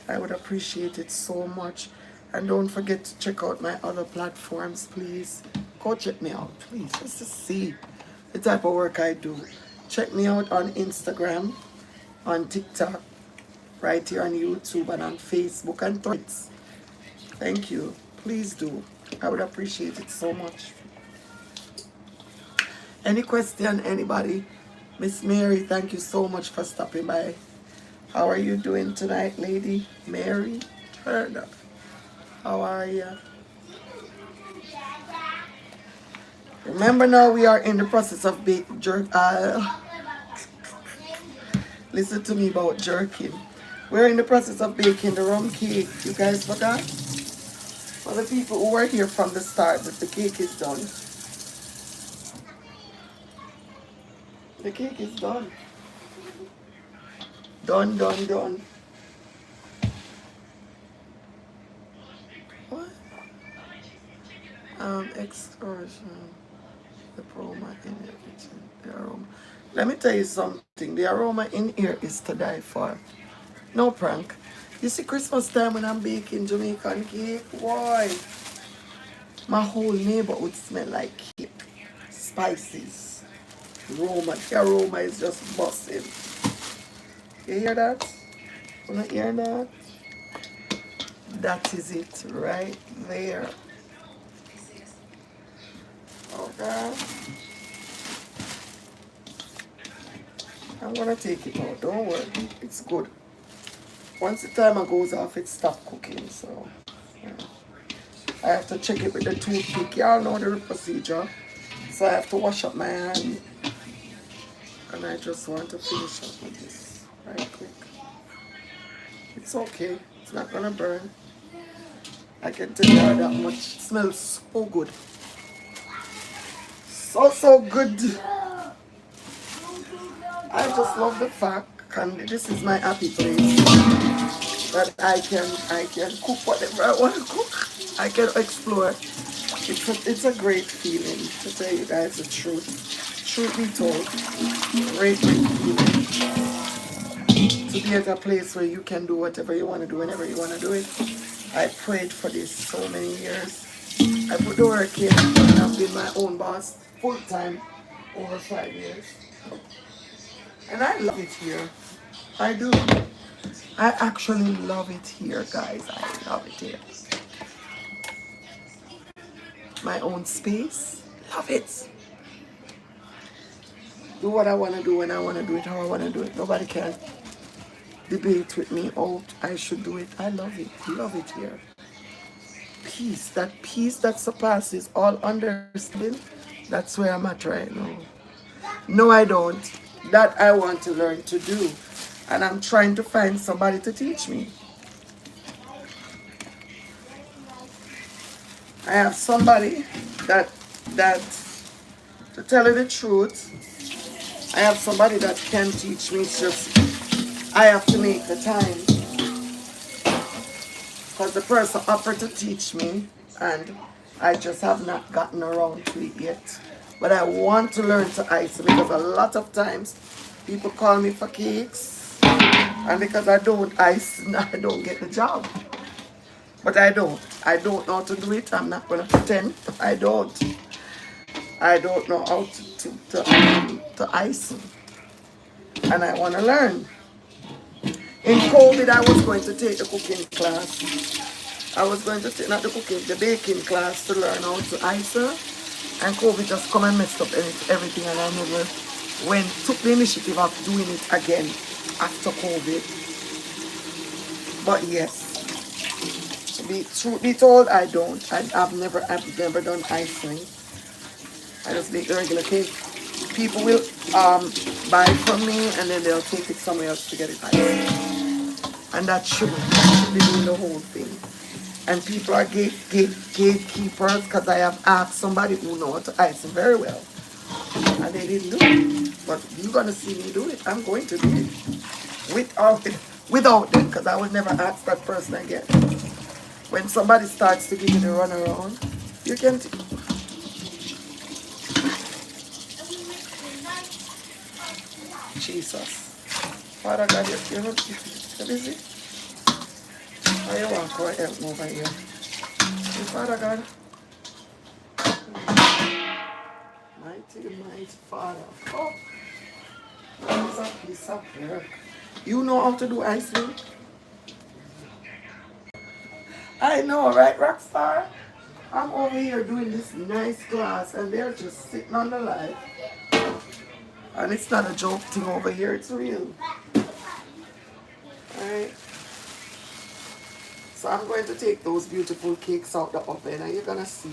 I would appreciate it so much. And don't forget to check out my other platforms, please. Go check me out, please, just to see the type of work I do. Check me out on Instagram, on TikTok, right here on YouTube, and on Facebook and Threads. Thank you. Please do. I would appreciate it so much. Any question, anybody? Miss Mary, thank you so much for stopping by. How are you doing tonight, lady? Mary Turner. How are you? Remember now we are in the process of listen to me about jerking. We're in the process of baking the rum cake. You guys forgot? For the people who were here from the start, that the cake is done. The cake is done. Done, done, done. What? Excursion. The aroma in everything. The aroma. Let me tell you something. The aroma in here is to die for. No prank. You see, Christmas time when I'm baking Jamaican cake, why? My whole neighborhood smell like cake. Spices. Aroma. The aroma is just busting. You hear that? Wanna hear that? That is it right there. Okay. I'm gonna take it out. Don't worry. It's good. Once the timer goes off, it stops cooking. So yeah. I have to check it with the toothpick. Y'all know the procedure. So I have to wash up my hand. And I just want to finish up with this right quick. It's okay. It's not gonna burn. I can tell you that much. It smells so good. So good. I just love the fact, and this is my happy place, that I can cook whatever I want to cook. I can explore. It's a great feeling, to tell you guys the truth. Truth be told, great feeling to be at a place where you can do whatever you want to do whenever you want to do it. I prayed for this so many years. I put the work in, and I've been my own boss full time over 5 years. And I love it here. I do. I actually love it here, guys. I love it here. My own space. Love it. Do what I want to do when I want to do it, how I want to do it. Nobody can debate with me. Oh, I should do it. I love it. Love it here. Peace that surpasses all understanding. That's where I'm at right now. No, I don't. That I want to learn to do. And I'm trying to find somebody to teach me. I have somebody that to tell you the truth, I have somebody that can teach me. It's just I have to make the time. Because the person offered to teach me and I just have not gotten around to it yet. But I want to learn to ice because a lot of times people call me for cakes and because I don't ice, I don't get the job. But I don't know how to do it. I'm not going to pretend. I don't know how to ice. And I want to learn. In COVID, I was going to take the cooking class. I was going to take not the baking class to learn how to ice. And COVID just come and messed up everything, and I never took the initiative of doing it again after COVID. But yes, truth be told, I don't. I've never done icing. I just make the regular cake. People will buy from me and then they'll take it somewhere else to get it iced. And that shouldn't be doing the whole thing. And people are gatekeepers because I have asked somebody who knows how to ice very well. And they didn't do it. But you're going to see me do it. I'm going to do it. Without them, because I would never ask that person again. When somebody starts to give you the runaround, you can... Jesus. Father God, you're busy? How you want to help me over here? Father God, mighty Father. Oh, that's a piece of work. You know how to do ice cream? I know, right, Rockstar? I'm over here doing this nice glass and they're just sitting on the light. And it's not a joke thing over here, it's real. Alright. So I'm going to take those beautiful cakes out the oven and you're gonna see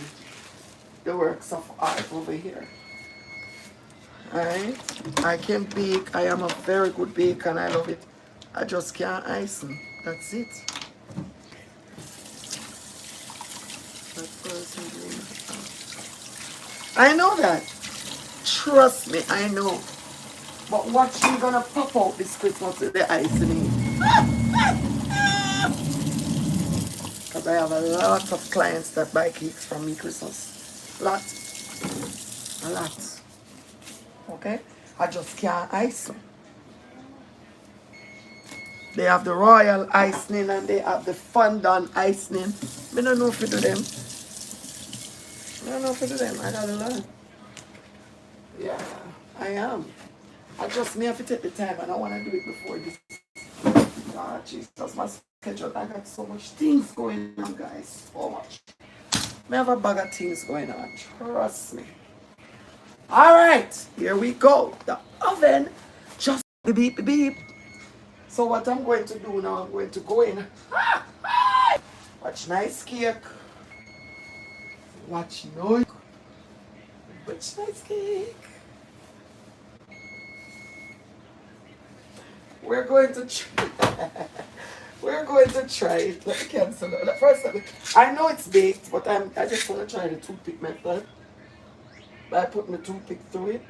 the works of art over here. Alright. I can bake. I am a very good baker and I love it. I just can't ice them. That's it. That person doing that. I know that. Trust me, I know. But watch me gonna pop out this Christmas with the icing. Because I have a lot of clients that buy cakes from me Christmas. A lot. Okay? I just can't ice them. They have the royal icing and they have the fondant icing. I don't know if you do them. I gotta learn. Yeah, I am. I just may have to take the time and I want to do it before this. Ah, Jesus, my schedule. I got so much things going on, guys. So much. I have a bag of things going on. Trust me. Alright, here we go. The oven just beep, beep, beep. So what I'm going to do now, I'm going to go in. Watch nice cake. Watch nice cake. We're going to try it. Let me cancel it. First, I know it's baked, but I just want to try the toothpick method by putting the toothpick through it.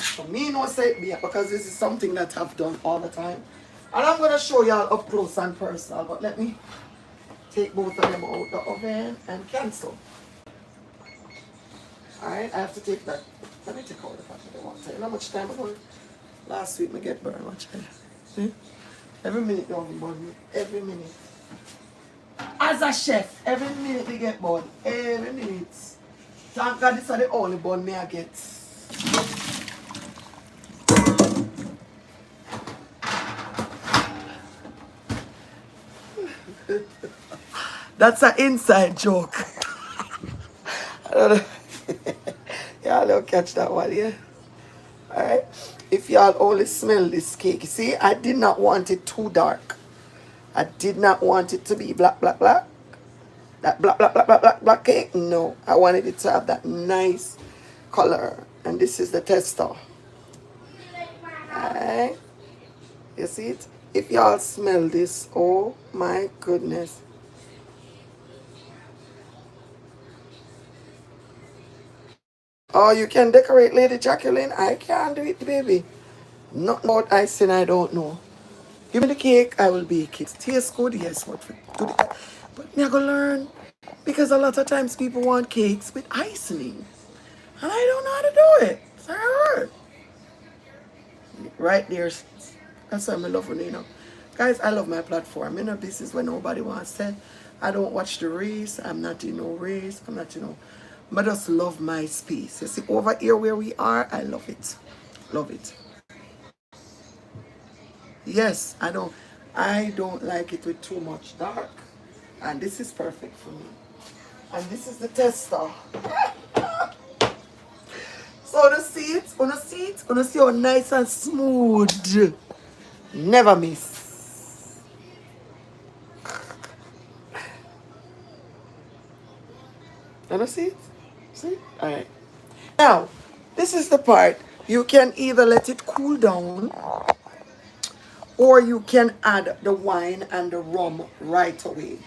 So me no say it bake because this is something that I've done all the time. And I'm going to show y'all up close and personal, but let me take both of them out the oven and cancel. Alright, I have to take that. Let me take out the packet at one time. How much time ago? Last week I get burned. Watch it. See? Every minute don't burn me. Every minute. As a chef, every minute they get burned. Every minute. Thank God this is the only bun me I get. That's an inside joke. I don't know. Y'all don't catch that one, yeah? Alright? If y'all only smell this cake, see, I did not want it too dark. I did not want it to be black. That black cake. No, I wanted it to have that nice color. And this is the tester. Alright? You see it? If y'all smell this, oh my goodness. Oh, you can decorate Lady Jacqueline. I can't do it, baby. Not about icing, I don't know. Give me the cake, I will bake it. Tastes good, yes, but me I go learn. Because a lot of times people want cakes with icing. And I don't know how to do it. It's hard. Right there. That's why I love it, you know. Guys, I love my platform. You know, this is when nobody wants to. I don't watch the race. I'm not in no race. I'm not, you know. But I just love my space. You see, over here where we are, I love it. Love it. Yes, I don't like it with too much dark. And this is perfect for me. And this is the tester. So the seats, gonna see how nice and smooth. Never miss. Wanna see it? See? Alright. Now, this is the part. You can either let it cool down or you can add the wine and the rum right away.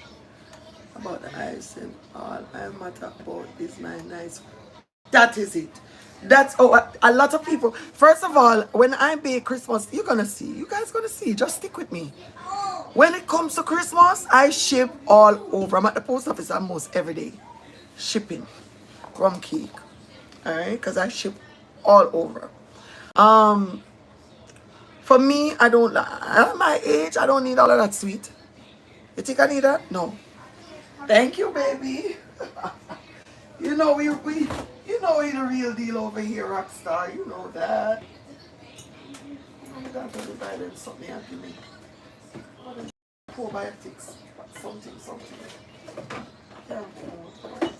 About the icing, all I'm matter about is my nice. That is it. That's a lot of people. First of all, when I bake Christmas, you're gonna see. You guys gonna see. Just stick with me. When it comes to Christmas, I ship all over. I'm at the post office almost every day, shipping rum cake. Alright, because I ship all over. Um, for me, I don't at my age, I don't need all of that sweet. You think I need that? No. Thank you, baby. You know we you know we the real deal over here, Rockstar. You know that. I got to buy them something and give me. What them probiotics. Something. Can't afford.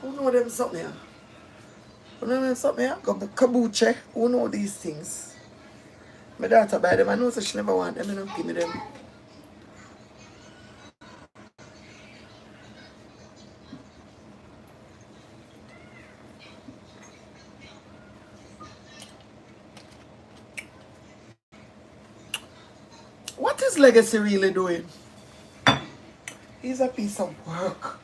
Who know them something here? Who know them something here? Kabuche. Who know these things? My daughter buy them. I know that she never want them. I don't give me them. What is Legacy really doing? He's a piece of work.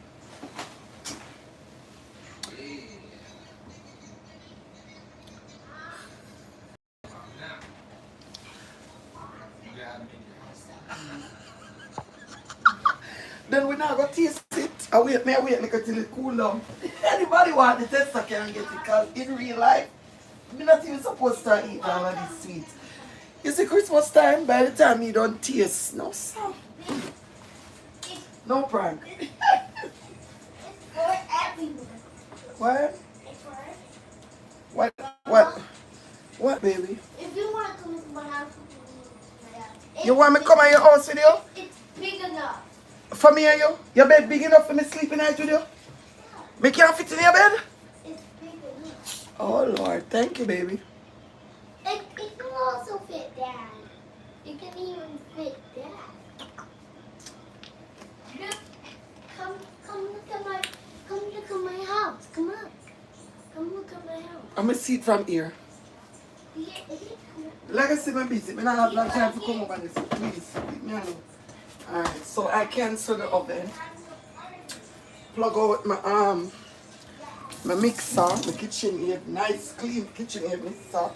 Then we now go taste it. I wait like until it cool down. Anybody want the tester can get it because in real life, we're not even supposed to eat all of these sweets. You see Christmas time, by the time you don't taste, no sir. No prank. It's for everyone. What? It's for What? What, baby? If you want to come to my house, You want me to come at your house with you? It's big enough. For me and you? Your bed big enough for me sleeping night with you? Me can't fit in your bed? It's big enough. Oh Lord, thank you, baby. It can also fit Dad. It can even fit Dad. Look, come look at my house. Come on. Come look at my house. I'm gonna see it from here. Yeah. Like I said, I'm busy. I don't have no time to come over this. Please, leave me alone. Alright, so I cancel the oven. Plug out my mixer, my KitchenAid, nice clean KitchenAid mixer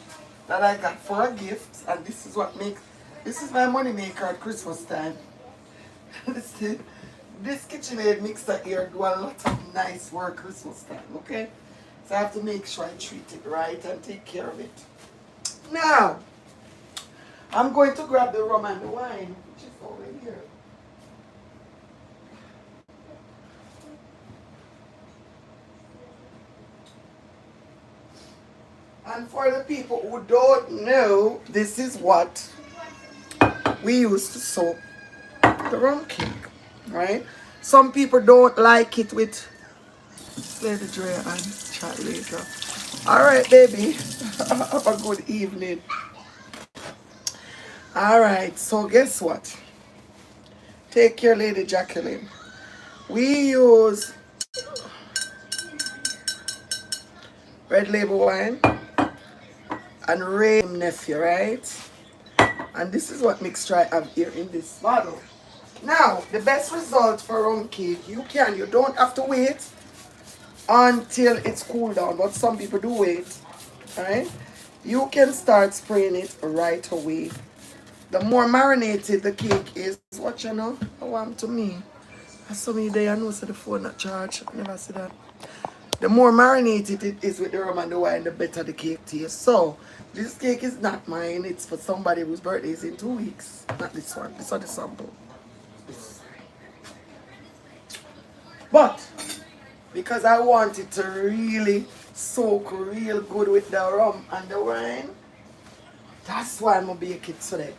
that I got for a gift, and this is my money maker at Christmas time. this KitchenAid mixer here do a lot of nice work Christmas time, okay? So I have to make sure I treat it right and take care of it. Now, I'm going to grab the rum and the wine, which is over here. And for the people who don't know, this is what we use to soak the rum cake, right? Some people don't like it with Lady Drea and chat later. Alright, baby. Have a good evening. Alright, so guess what? Take care, Lady Jacqueline. We use red label wine and Ray nephew, right? And this is what mixture I have here in this bottle. Now, the best result for rum cake, you don't have to wait until it's cooled down, but some people do wait, right? You can start spraying it right away. The more marinated the cake is, what you know, I want to me. As some of you I know so the phone not charged. I never see that. The more marinated it is with the rum and the wine, the better the cake tastes. So, this cake is not mine. It's for somebody whose birthday is in 2 weeks. Not this one. This is the sample. But, because I want it to really soak real good with the rum and the wine, that's why I'm going to bake it today.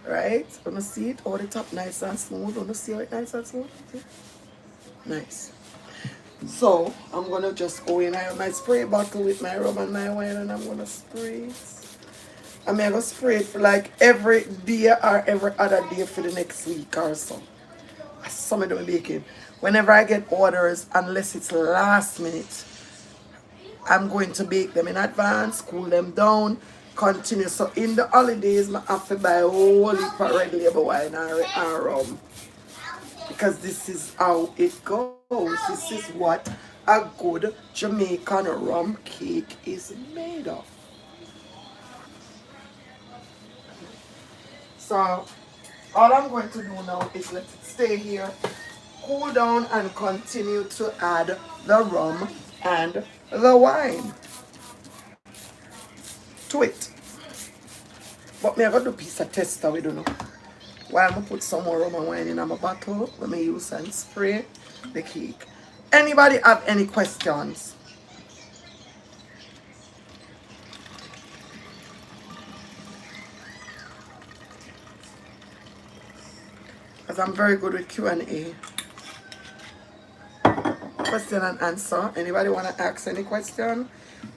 Right? Wanna see it? All the top nice and smooth. Wanna see how it nice and smooth? See? Nice. So, I'm gonna just go in. I have my spray bottle with my rum and my wine, and I'm gonna spray it. I'm gonna spray it for like every day or every other day for the next week or so. That's something I'm baking. Whenever I get orders, unless it's last minute, I'm going to bake them in advance, cool them down, continue. So in the holidays, I have to buy a whole heap of red label wine and rum. Because this is how it goes. This is what a good Jamaican rum cake is made of. So all I'm going to do now is let it stay here, cool down, and continue to add the rum and the wine to it. But me I got to do piece of tester, we don't know. While I'm put some more rum and wine in my bottle, let me use and spray the cake. Anybody have any questions? Because I'm very good with Q&A. Question and answer. Anybody want to ask any question?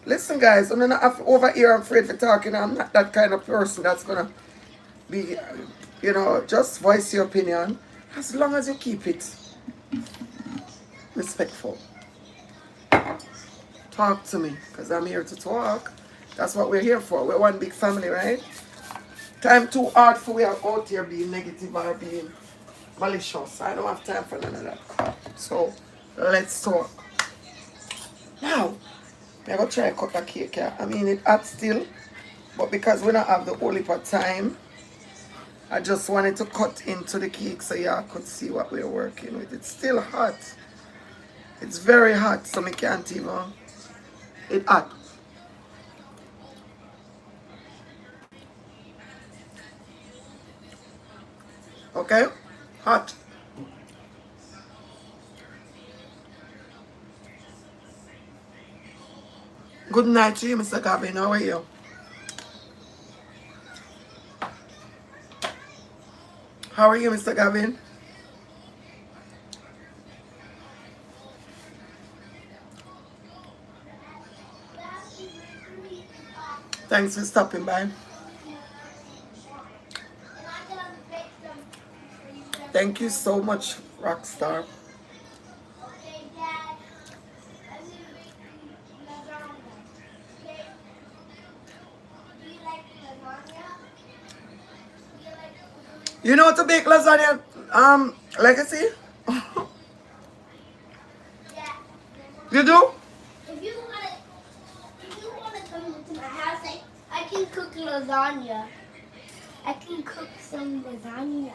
Listen, guys, I'm not over here afraid for talking. I'm not that kind of person that's going to be, just voice your opinion. As long as you keep it respectful. Talk to me, because I'm here to talk. That's what we're here for. We're one big family, right? Time too hard for we are out here being negative or being malicious. I don't have time for none of that crap. So, let's talk. Now, I'm going to try to cut the cake here. I mean, it hot still, but because we don't have the whole heap of time, I just wanted to cut into the cake so y'all could see what we're working with. It's still hot. It's very hot, so I can't even. It's hot. Okay? Hot. Good night to you, Mr. Gavin. How are you? How are you, Mr. Gavin? Thanks for stopping by. Thank you so much, Rockstar. Okay, Dad. I'm gonna make you lasagna. Okay? Do you like lasagna? Do you like lasagna? You know how to bake lasagna, Legacy? Yeah. You do? If you wanna come to my house, I can cook lasagna. I can cook some lasagna.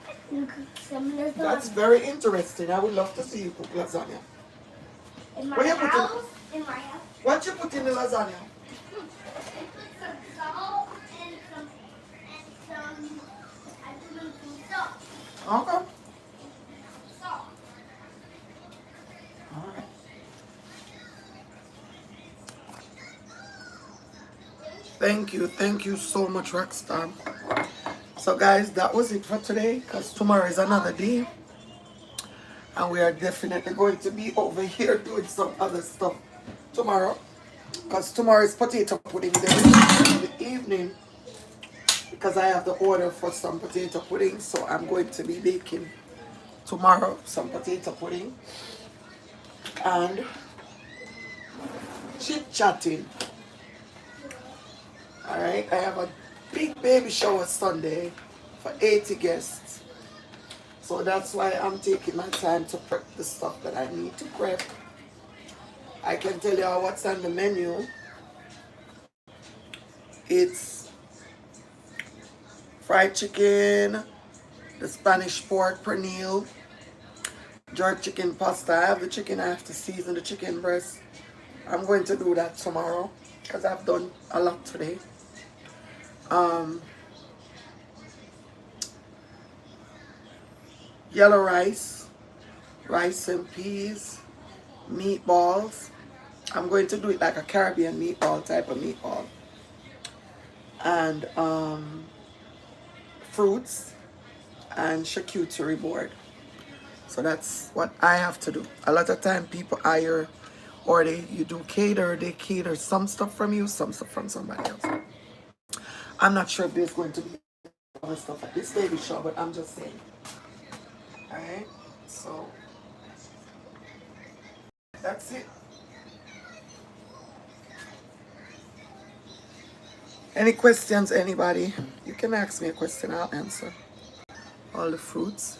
I can cook some lasagna. That's very interesting. I would love to see you cook lasagna. In my What you put house? In my house? What you put in the lasagna? I put some salt and some I put in some salt. Okay. Salt. All right. Thank you so much, Rockstar. So guys, that was it for today, because tomorrow is another day. And we are definitely going to be over here doing some other stuff tomorrow. Because tomorrow is potato pudding day in the evening. Because I have the order for some potato pudding. So I'm going to be baking tomorrow some potato pudding. And chit-chatting. Alright, I have a big baby shower Sunday for 80 guests. So that's why I'm taking my time to prep the stuff that I need to prep. I can tell you what's on the menu. It's fried chicken, the Spanish pork pernil, jerk chicken pasta. I have the chicken, I have to season the chicken breast. I'm going to do that tomorrow because I've done a lot today. Yellow rice, rice and peas, meatballs. I'm going to do it like a Caribbean meatball type of meatball. And fruits and charcuterie board. So that's what I have to do. A lot of time people hire or you do cater, they cater some stuff from you, some stuff from somebody else. I'm not sure if there's going to be other stuff at this baby show, but I'm just saying. Alright, so that's it. Any questions, anybody? You can ask me a question, I'll answer. All the fruits.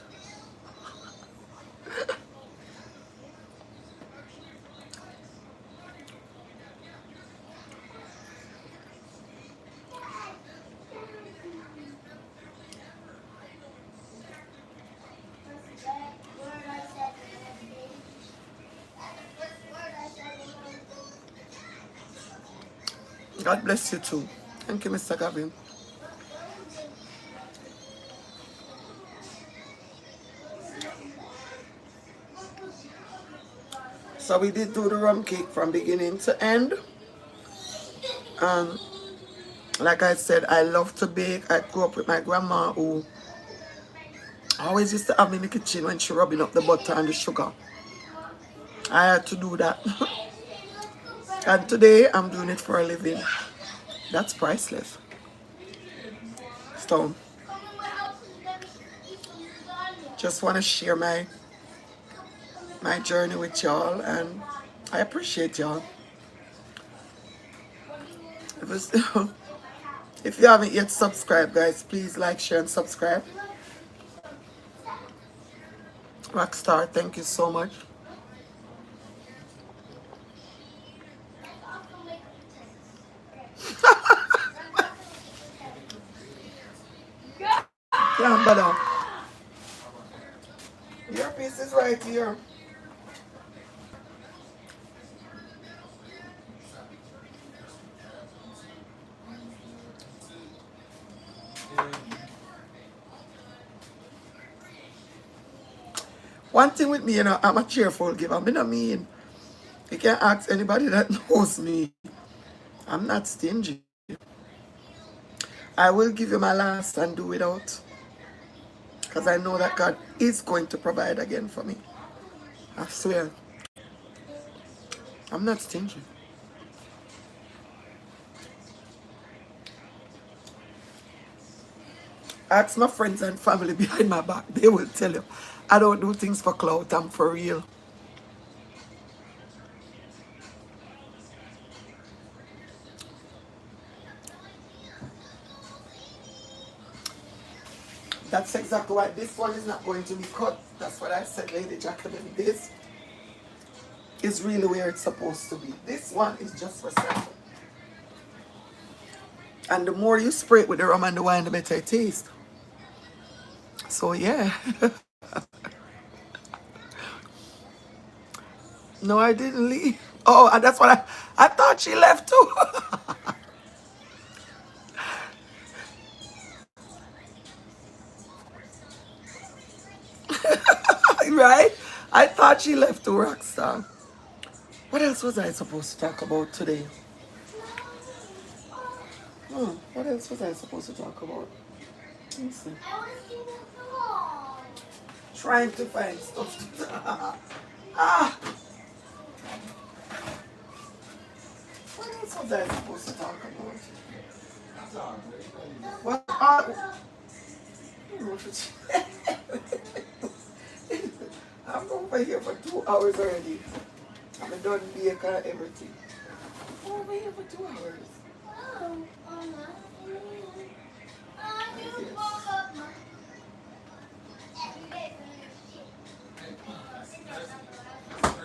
God bless you too. Thank you, Mr. Gavin. So we did do the rum cake from beginning to end. Um, like I said, I love to bake. I grew up with my grandma who always used to have me in the kitchen when she rubbing up the butter and the sugar. I had to do that. And today I'm doing it for a living. That's priceless. So just want to share my journey with y'all, and I appreciate y'all. If you haven't yet subscribed, guys, please like, share, and subscribe. Rockstar, thank you so much. Yeah, but your piece is right here. One thing with me, I'm a cheerful giver. I don't mean, you can ask anybody that knows me. I'm not stingy. I will give you my last and do without. Because I know that God is going to provide again for me. I swear. I'm not stingy. Ask my friends and family behind my back. They will tell you. I don't do things for clout. I'm for real. That's exactly why this one is not going to be cut. That's what I said, Lady Jacqueline. This is really where it's supposed to be. This one is just for sample. And the more you spray it with the rum and the wine, the better it tastes. So yeah. No, I didn't leave. Oh, and that's what I thought she left too. Right? I thought she left to Rockstar. What else was I supposed to talk about today? What else was I supposed to talk about? Let me see. Trying to find stuff to talk. Ah! What else was I supposed to talk about? What? I'm over here for 2 hours already. I'm done bake and everything. I'm over here for 2 hours.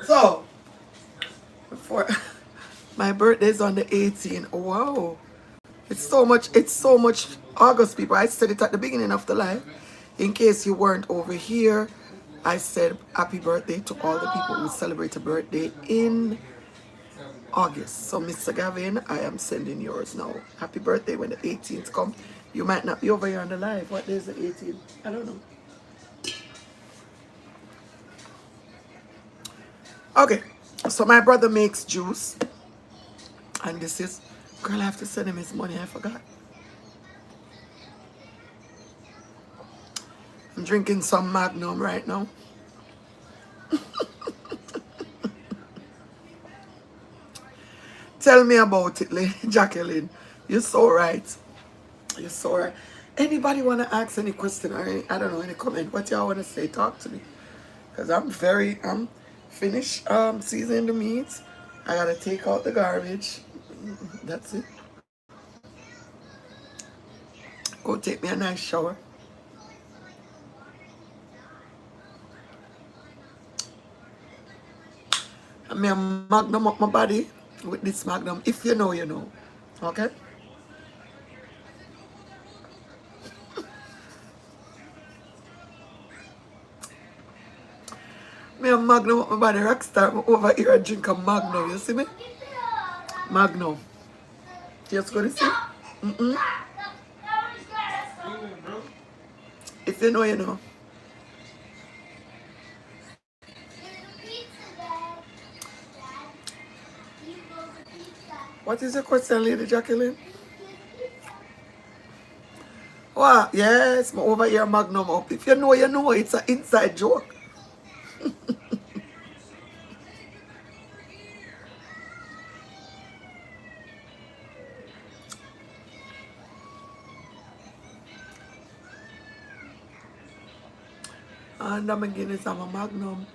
So, before my birthday's on the 18th. Wow. It's so much August, people. I said it at the beginning of the live. In case you weren't over here, I said happy birthday to all the people who celebrate a birthday in August. So, Mr. Gavin, I am sending yours now. Happy birthday when the 18th comes. You might not be over here on the live. What day is the 18th? I don't know. Okay, so my brother makes juice. And this is, girl, I have to send him his money. I forgot. I'm drinking some Magnum right now. Tell me about it, Jacqueline. You're so right. You're so right. Anybody want to ask any question or any, I don't know, any comment? What y'all want to say? Talk to me. Because I'm finished seasoning the meat. I got to take out the garbage. That's it. Go take me a nice shower. And me a magnum up my body with this magnum. If you know, you know. Okay? Me a magnum up my body. Rockstar, me over here I drink a magnum. You see me? Magnum. Just gonna see. Mm-mm. England, bro. If you know, you know. What is your question, Lady Jacqueline? What? Yes, my over here magnum up. If you know, you know. It's an inside joke. And I'm again, it's a magnum.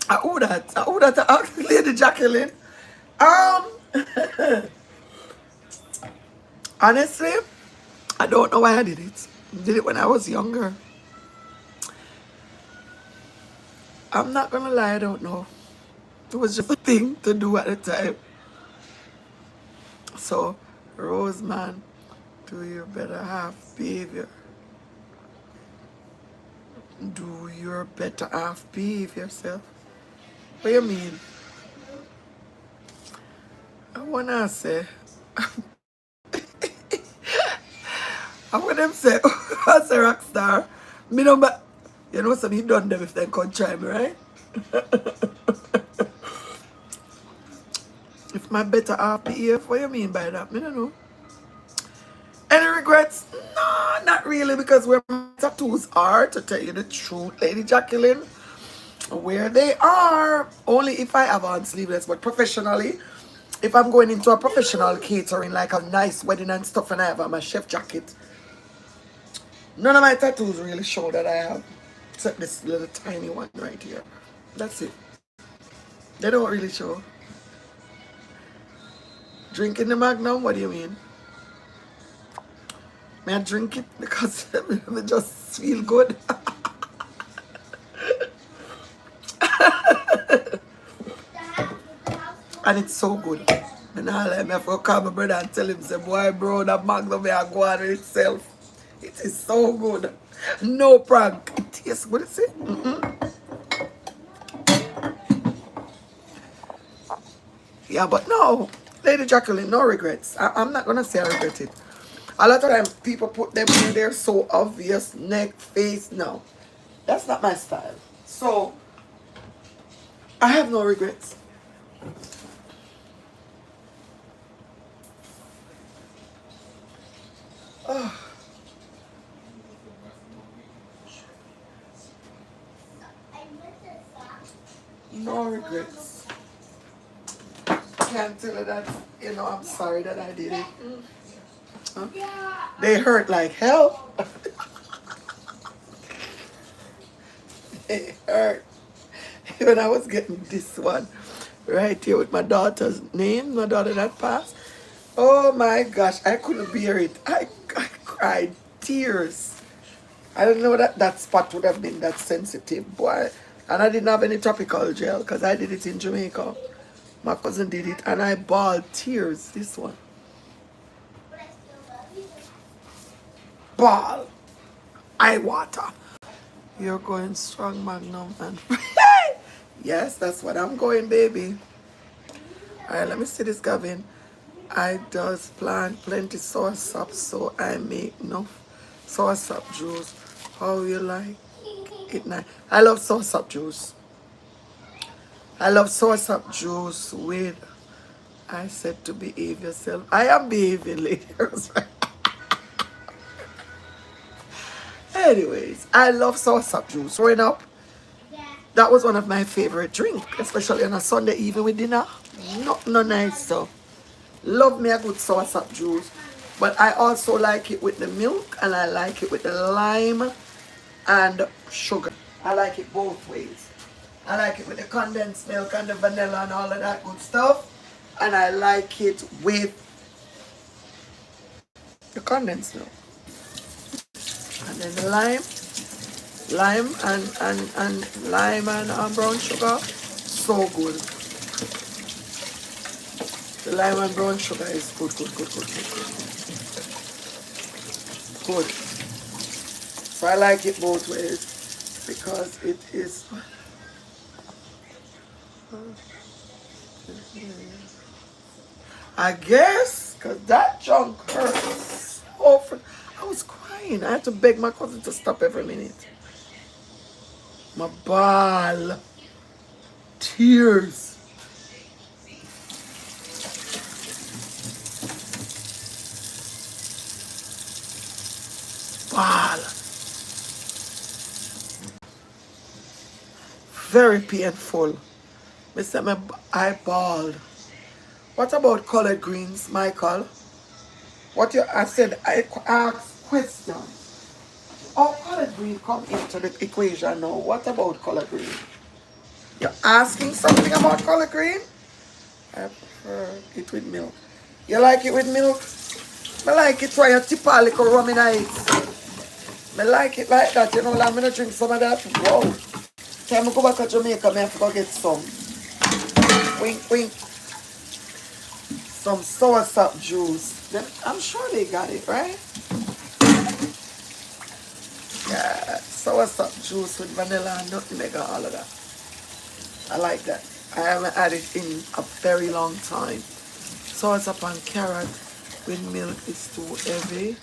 I would that to ask Lady Jacqueline. Um, honestly, I don't know why I did it. Did it when I was younger. I'm not gonna lie, I don't know. It was just a thing to do at the time. So, Roseman, do your better half behavior. Do your better half behave yourself. What do you mean? I wanna say, I want them say, as a rock star, me no but you know some he done them if they can try me, right? If my better half behave, what do you mean by that? Me don't know. Any regrets? No, not really, because where my tattoos are, to tell you the truth, Lady Jacqueline, where they are, only if I have on sleeveless, but professionally, if I'm going into a professional catering, like a nice wedding and stuff, and I have on my chef jacket, none of my tattoos really show that I have, except this little tiny one right here. That's it. They don't really show. Drinking the Magnum? What do you mean? May I drink it because I just feel good? And it's so good. And I let me have to call my brother and tell him, say, boy, bro, that Magnum may go on itself. It is so good. No prank. It tastes good, see? Yeah, but no, Lady Jacqueline, no regrets. I'm not going to say I regret it. A lot of times people put them in there so obvious, neck, face. No, that's not my style. So, I have no regrets. Oh, no regrets. Can't tell you that, you know, I'm sorry that I did it. Huh? They hurt like hell. They hurt. When I was getting this one right here with my daughter's name, my daughter that passed. Oh my gosh, I couldn't bear it. I cried tears. I don't know that spot would have been that sensitive, boy. And I didn't have any topical gel because I did it in Jamaica. My cousin did it and I bawled tears. This one. Ball. Eye water. You're going strong, Magnum. And yes, that's what I'm going, baby. Alright, let me see this, Gavin. I does plant plenty soursop, so I make enough soursop juice. How you like it now? I love soursop juice. I love soursop juice with, I said to behave yourself. I am behaving, ladies. Anyways, I love soursop juice. Growing up, that was one of my favorite drinks, especially on a Sunday evening with dinner. No nice stuff. Love me a good soursop juice. But I also like it with the milk and I like it with the lime and sugar. I like it both ways. I like it with the condensed milk and the vanilla and all of that good stuff. And I like it with the condensed milk. And then the lime and brown sugar. So good. lime and brown sugar is good, good, good, good, good, good. Good. So I like it both ways because it is. I guess because that junk hurts. Awful. I was crying. I had to beg my cousin to stop every minute. My ball. Tears. Ball. Very painful. Mr. My eyeball. What about collard greens, Michael? I said I asked question. How collard green come into the equation now? What about collard green? You're asking something about collard green? I prefer it with milk. You like it with milk? I like it where you tip a little rum in it. I like it like that. You know, I'm going to drink some of that. Wow. Time I go back to Jamaica, I have to go get some. Wink, wink. Some soursop juice. I'm sure they got it, right? Yeah, soursop juice with vanilla and nutmeg and all of that. I like that. I haven't had it in a very long time. Soursop and carrot with milk is too heavy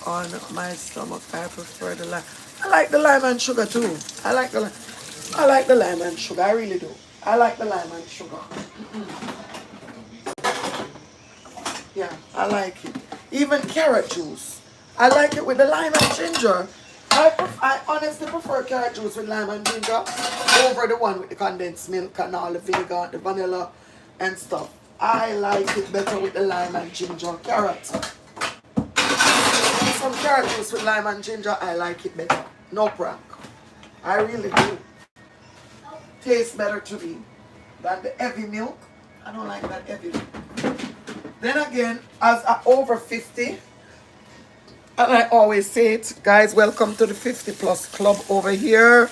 on my stomach. I prefer the lime. I like the lime and sugar too. I like the lime and sugar. I really do. I like the lime and sugar. Yeah, I like it. Even carrot juice. I like it with the lime and ginger. I honestly prefer carrot juice with lime and ginger over the one with the condensed milk and all the vinegar, the vanilla and stuff. I like it better with the lime and ginger carrot. Some carrot juice with lime and ginger, I like it better. No prank. I really do. Tastes better to me than the heavy milk. I don't like that heavy milk. Then again, as I'm over 50, and I always say it, guys, welcome to the 50 plus club over here.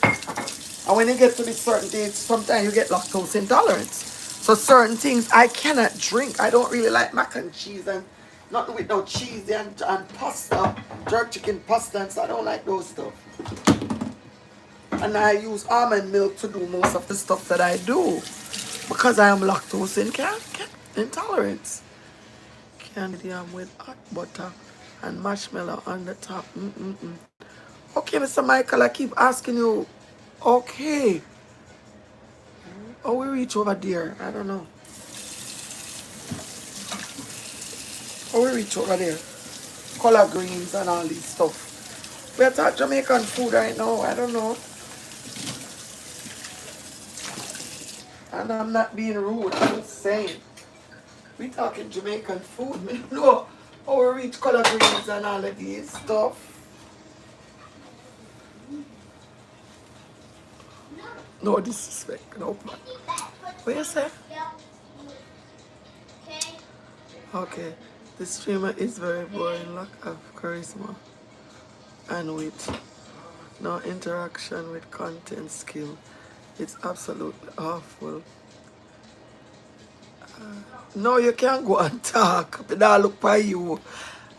And when you get to this certain age, sometimes you get lactose intolerance. So certain things I cannot drink. I don't really like mac and cheese and nothing with no cheese and pasta, jerk chicken pasta, and so I don't like those stuff. And I use almond milk to do most of the stuff that I do because I am lactose intolerant. Candy yam with hot butter and marshmallow on the top. Okay, Mr. Michael, I keep asking you. Okay. Oh, we reach over there. I don't know. Oh, we reach over there. Collard greens and all this stuff. We're talking Jamaican food right now. I don't know. And I'm not being rude. I'm just saying. We talking Jamaican food. No. Oh, we reach collard greens and all of these stuff. No disrespect. No plan. What you say? Okay. The streamer is very boring. Lack of charisma. And with no interaction with content skill. It's absolutely awful. No, you can't go and talk. But now look by you.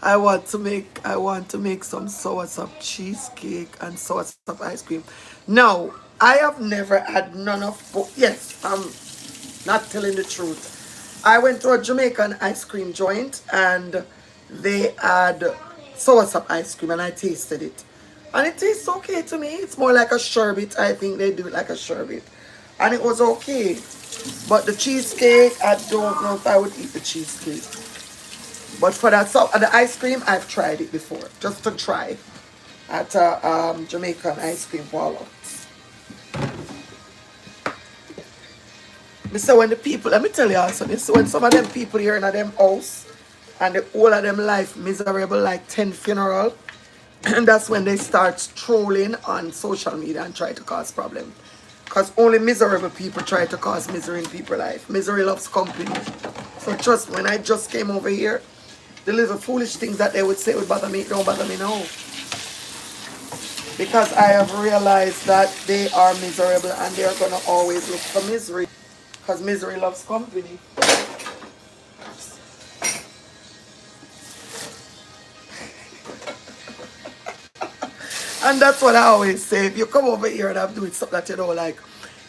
I want to make some soursop cheesecake and soursop ice cream. Now, I have never had none of both. Yes, I'm not telling the truth. I went to a Jamaican ice cream joint and they had soursop ice cream and I tasted it. And it tastes okay to me. It's more like a sherbet. I think they do it like a sherbet. And it was okay. But the cheesecake, I don't know if I would eat the cheesecake. But for that, so the ice cream, I've tried it before. Just to try. At a Jamaican ice cream parlor. So when the people, let me tell you also this. So when some of them people here in them house, and the whole of them life miserable like 10 funeral, and that's when they start trolling on social media and try to cause problems. Because only miserable people try to cause misery in people's life. Misery loves company. So trust me, when I just came over here, the little foolish things that they would say would bother me, don't bother me now. Because I have realized that they are miserable and they are going to always look for misery. Because misery loves company. And that's what I always say. If you come over here and I'm doing something that you don't like,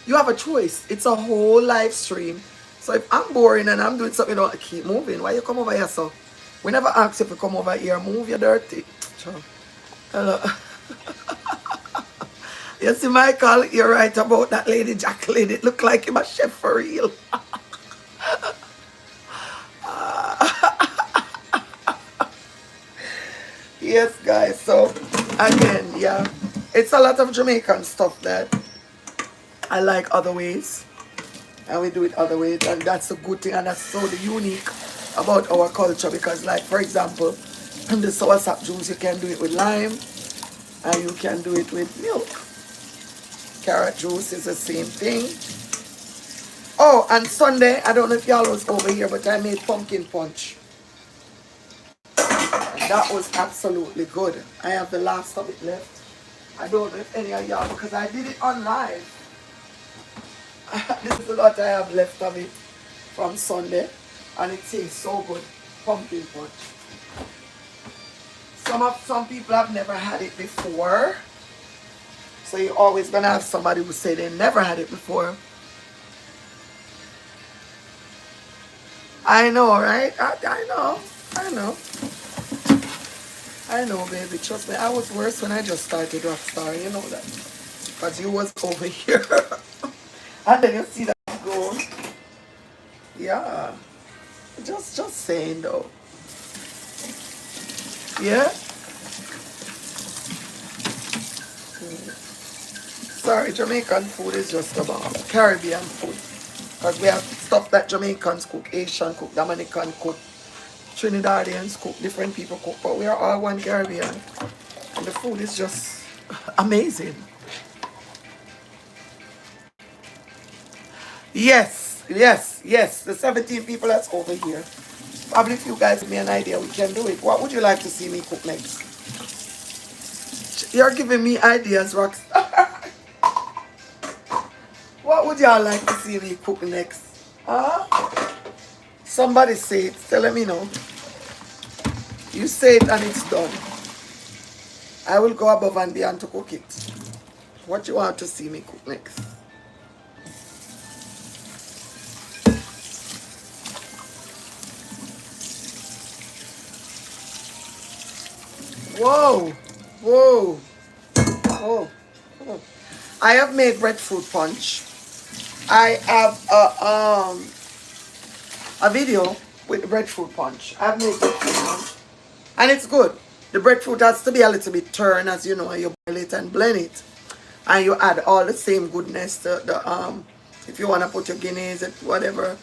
you have a choice. It's a whole live stream. So if I'm boring and I'm doing something you don't like, keep moving. Why you come over here, so? We never ask if you come over here. Move your dirty. Sure. Hello. You see, Michael, you're right about that lady Jacqueline. It looked like him a chef for real. Yes, guys. So, again, yeah. It's a lot of Jamaican stuff that I like other ways. And we do it other ways. And that's a good thing. And that's so unique about our culture. Because, like, for example, the soursop juice, you can do it with lime. And you can do it with milk. Carrot juice is the same thing. Oh, and Sunday, I don't know if y'all was over here, but I made pumpkin punch. And that was absolutely good. I have the last of it left. I don't know if any of y'all, because I did it on live. This is a lot I have left of it from Sunday. And it tastes so good. Pumpkin punch. Some people have never had it before. So you're always going to have somebody who say they never had it before. I know, right? I know. I know, baby. Trust me, I was worse when I just started Rockstar. You know that. Because you was over here. And then you see that go. Yeah. Just saying, though. Yeah? Sorry, Jamaican food is just about Caribbean food. Because we have stuff that Jamaicans cook, Asian cook, Dominican cook, Trinidadians cook, different people cook, but we are all one Caribbean. And the food is just amazing. Yes. The 17 people that's over here. Probably if you guys give me an idea, we can do it. What would you like to see me cook next? You're giving me ideas, Rockstar. What would y'all like to see me cook next? Huh? Somebody say it. Tell me know. You say it and it's done. I will go above and beyond to cook it. What you want to see me cook next? Whoa. I have made breadfruit punch. I have a video with the breadfruit punch. I've made breadfruit punch. And it's good. The breadfruit has to be a little bit turned, as you know, and you boil it and blend it. And you add all the same goodness to the if you want to put your Guinness and whatever,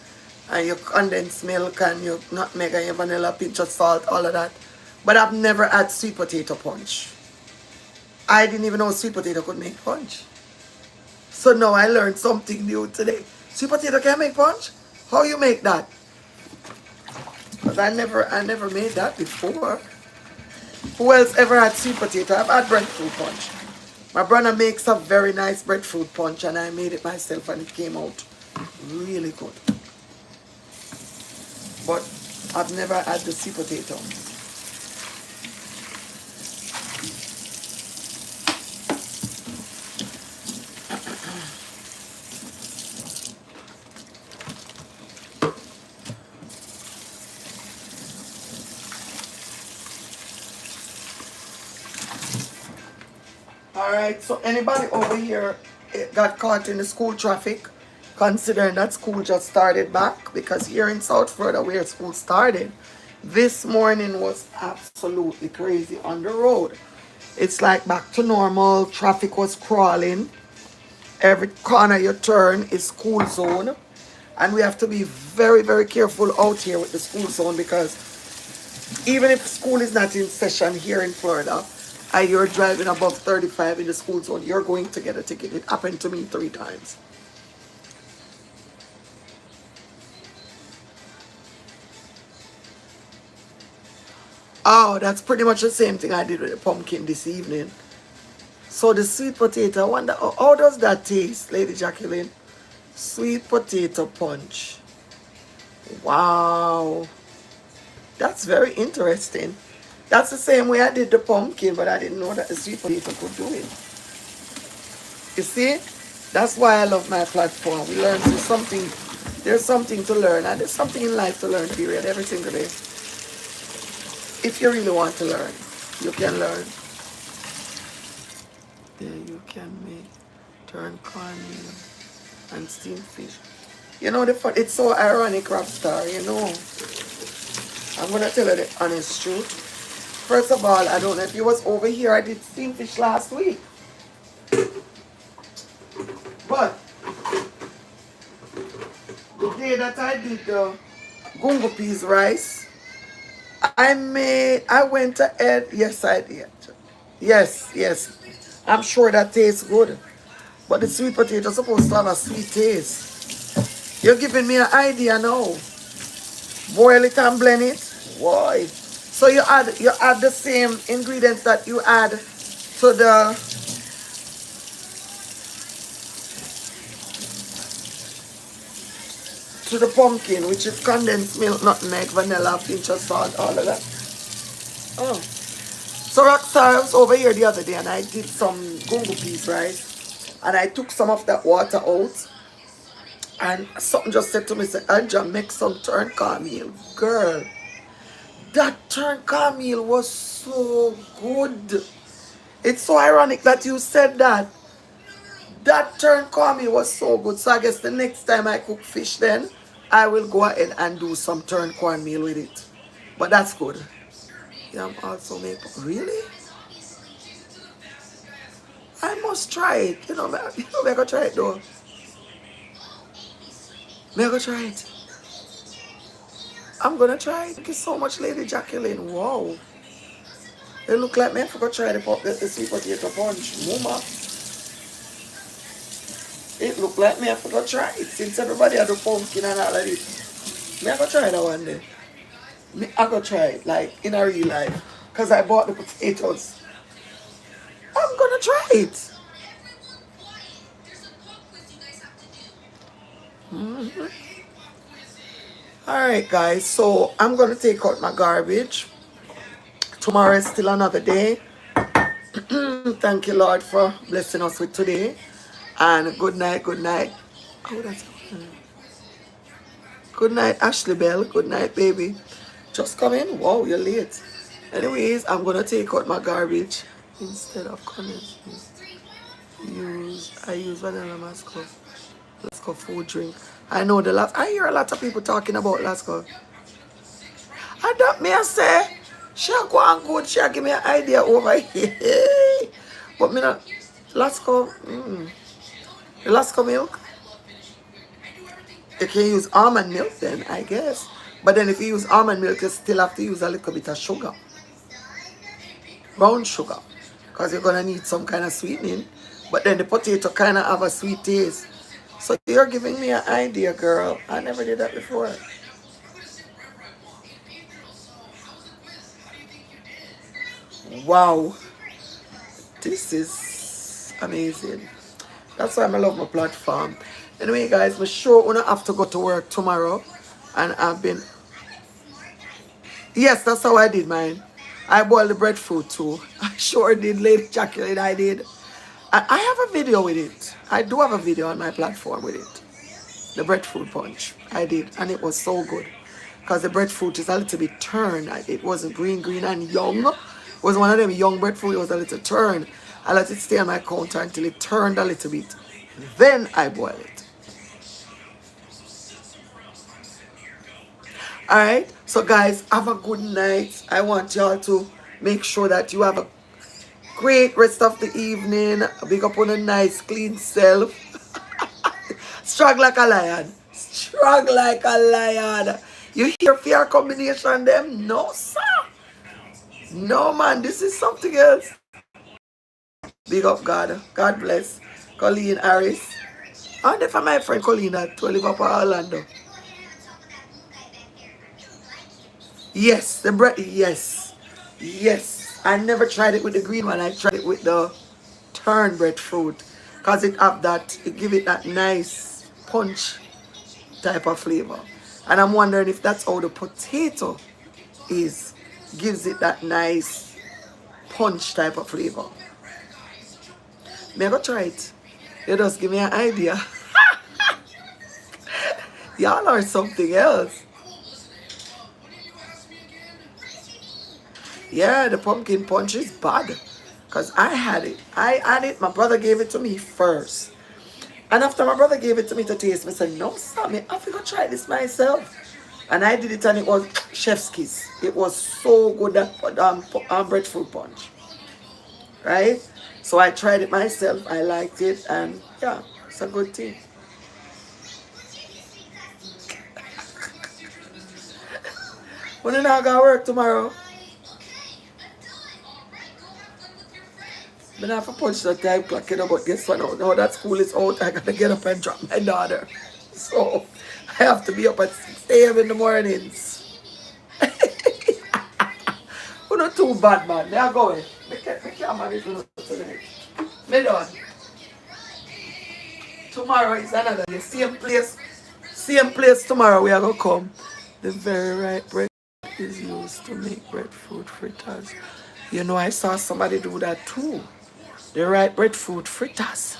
and your condensed milk and your nutmeg and your vanilla, pinch of salt, all of that. But I've never had sweet potato punch. I didn't even know sweet potato could make punch. So now I learned something new today. Sweet potato can make punch? How you make that? Because I never made that before. Who else ever had sweet potato? I've had breadfruit punch. My brother makes a very nice breadfruit punch and I made it myself and it came out really good. But I've never had the sweet potato. Alright, so anybody over here got caught in the school traffic, considering that school just started back? Because here in South Florida, where school started, this morning was absolutely crazy on the road. It's like back to normal. Traffic was crawling. Every corner you turn is school zone. And we have to be very, very careful out here with the school zone, because even if school is not in session here in Florida, and you're driving above 35 in the school zone, you're going to get a ticket. It happened to me 3 times. Oh, that's pretty much the same thing I did with the pumpkin this evening. So the sweet potato, I wonder, how does that taste, Lady Jacqueline? Sweet potato punch. Wow. That's very interesting. That's the same way I did the pumpkin, but I didn't know that the sweet potato could do it. You see? That's why I love my platform. We learn something. There's something to learn, and there's something in life to learn, period, every single day. If you really want to learn, you can learn. There you can make turn cornmeal and steamed fish. You know, it's so ironic, Rockstar, you know. I'm going to tell you the honest truth. First of all, I don't know if you was over here. I did steamed fish last week. But the day that I did the gungo peas rice, I went ahead. Yes, I did. Yes. I'm sure that tastes good. But the sweet potato is supposed to have a sweet taste. You're giving me an idea now. Boil it and blend it. Why? So you add the same ingredients that you add to the pumpkin, which is condensed milk, nutmeg, vanilla, pinch of salt, all of that. Oh. So Rockstar, I was over here the other day and I did some gungo peas rice. And I took some of that water out. And something just said to me, say, Anja, make some turn cornmeal. Girl, that turn cornmeal was so good. It's so ironic that you said that. That turn cornmeal was so good. So I guess the next time I cook fish then, I will go ahead and do some turn cornmeal with it. But that's good. Yeah, I'm also making... Really? I must try it. You know, I'm going to try it though. I'm going to try it. I'm going to try it. Thank you so much, Lady Jacqueline. Wow. It look like me. I forgot to try the sweet potato punch. Mama. It look like me. I forgot to try it. Since everybody had the pumpkin and all of this. Me I go try that one day. Me I go try it. Like in a real life. Because I bought the potatoes. I'm going to try it. Alright guys, so I'm going to take out my garbage. Tomorrow is still another day. Thank you Lord for blessing us with today. And good night. Oh, that's good night, Ashley Bell. Good night, baby. Just come in. Wow, you're late. Anyways, I'm going to take out my garbage. Instead of condensed I use vanilla masco. Lasco food drink. I know I hear a lot of people talking about Lasco. I don't me I say she go and good, she give me an idea over here. But me not Lasco, the Lasco milk. You can use almond milk then, I guess. But then if you use almond milk, you still have to use a little bit of sugar. Brown sugar. Because you're gonna need some kind of sweetening. But then the potato kind of have a sweet taste. So you're giving me an idea, girl. I never did that before. Wow. This is amazing. That's why I love my platform. Anyway, guys, I'm sure I have to go to work tomorrow. And I've been... Yes, that's how I did mine. I boiled the breadfruit too. I sure did, Lady Jacqueline, I did. I have a video with it. I do have a video on my platform with it. The breadfruit punch. I did. And it was so good. Because the breadfruit is a little bit turned. It wasn't green and young. It was one of them young breadfruit. It was a little turned. I let it stay on my counter until it turned a little bit. Then I boil it. Alright. So guys, have a good night. I want y'all to make sure that you have a great rest of the evening. Big up on a nice clean self. Strong like a lion. Strong like a lion. You hear fear combination them? No sir. No man, this is something else. Big up God. God bless. Colleen Harris. And if my friend Colleen at 12 up Orlando. Yes, the bread. Yes. I never tried it with the green one. I tried it with the turned breadfruit. Because it have that, it give it that nice punch type of flavor. And I'm wondering if that's how the potato is, gives it that nice punch type of flavor. May I go try it? You just give me an idea. Y'all are something else. Yeah, the pumpkin punch is bad. Because I had it. I had it. My brother gave it to me first. And after my brother gave it to me to taste, I said, no, Sammy, I have to go try this myself. And I did it and it was chef's kiss. It was so good, that breadfruit punch. Right? So I tried it myself. I liked it. And yeah, it's a good thing. When are not going to work tomorrow? I have to punch the time clock, you know, but guess what? Now that school is out, I gotta get up and drop my daughter. So I have to be up at 6 a.m. in the mornings. We're not too bad, man. They are going. We can't manage tonight. Me done. Tomorrow is another day. Same place tomorrow we are gonna come. The very right bread is used to make breadfruit fritters. You know, I saw somebody do that too. The right breadfruit fritters.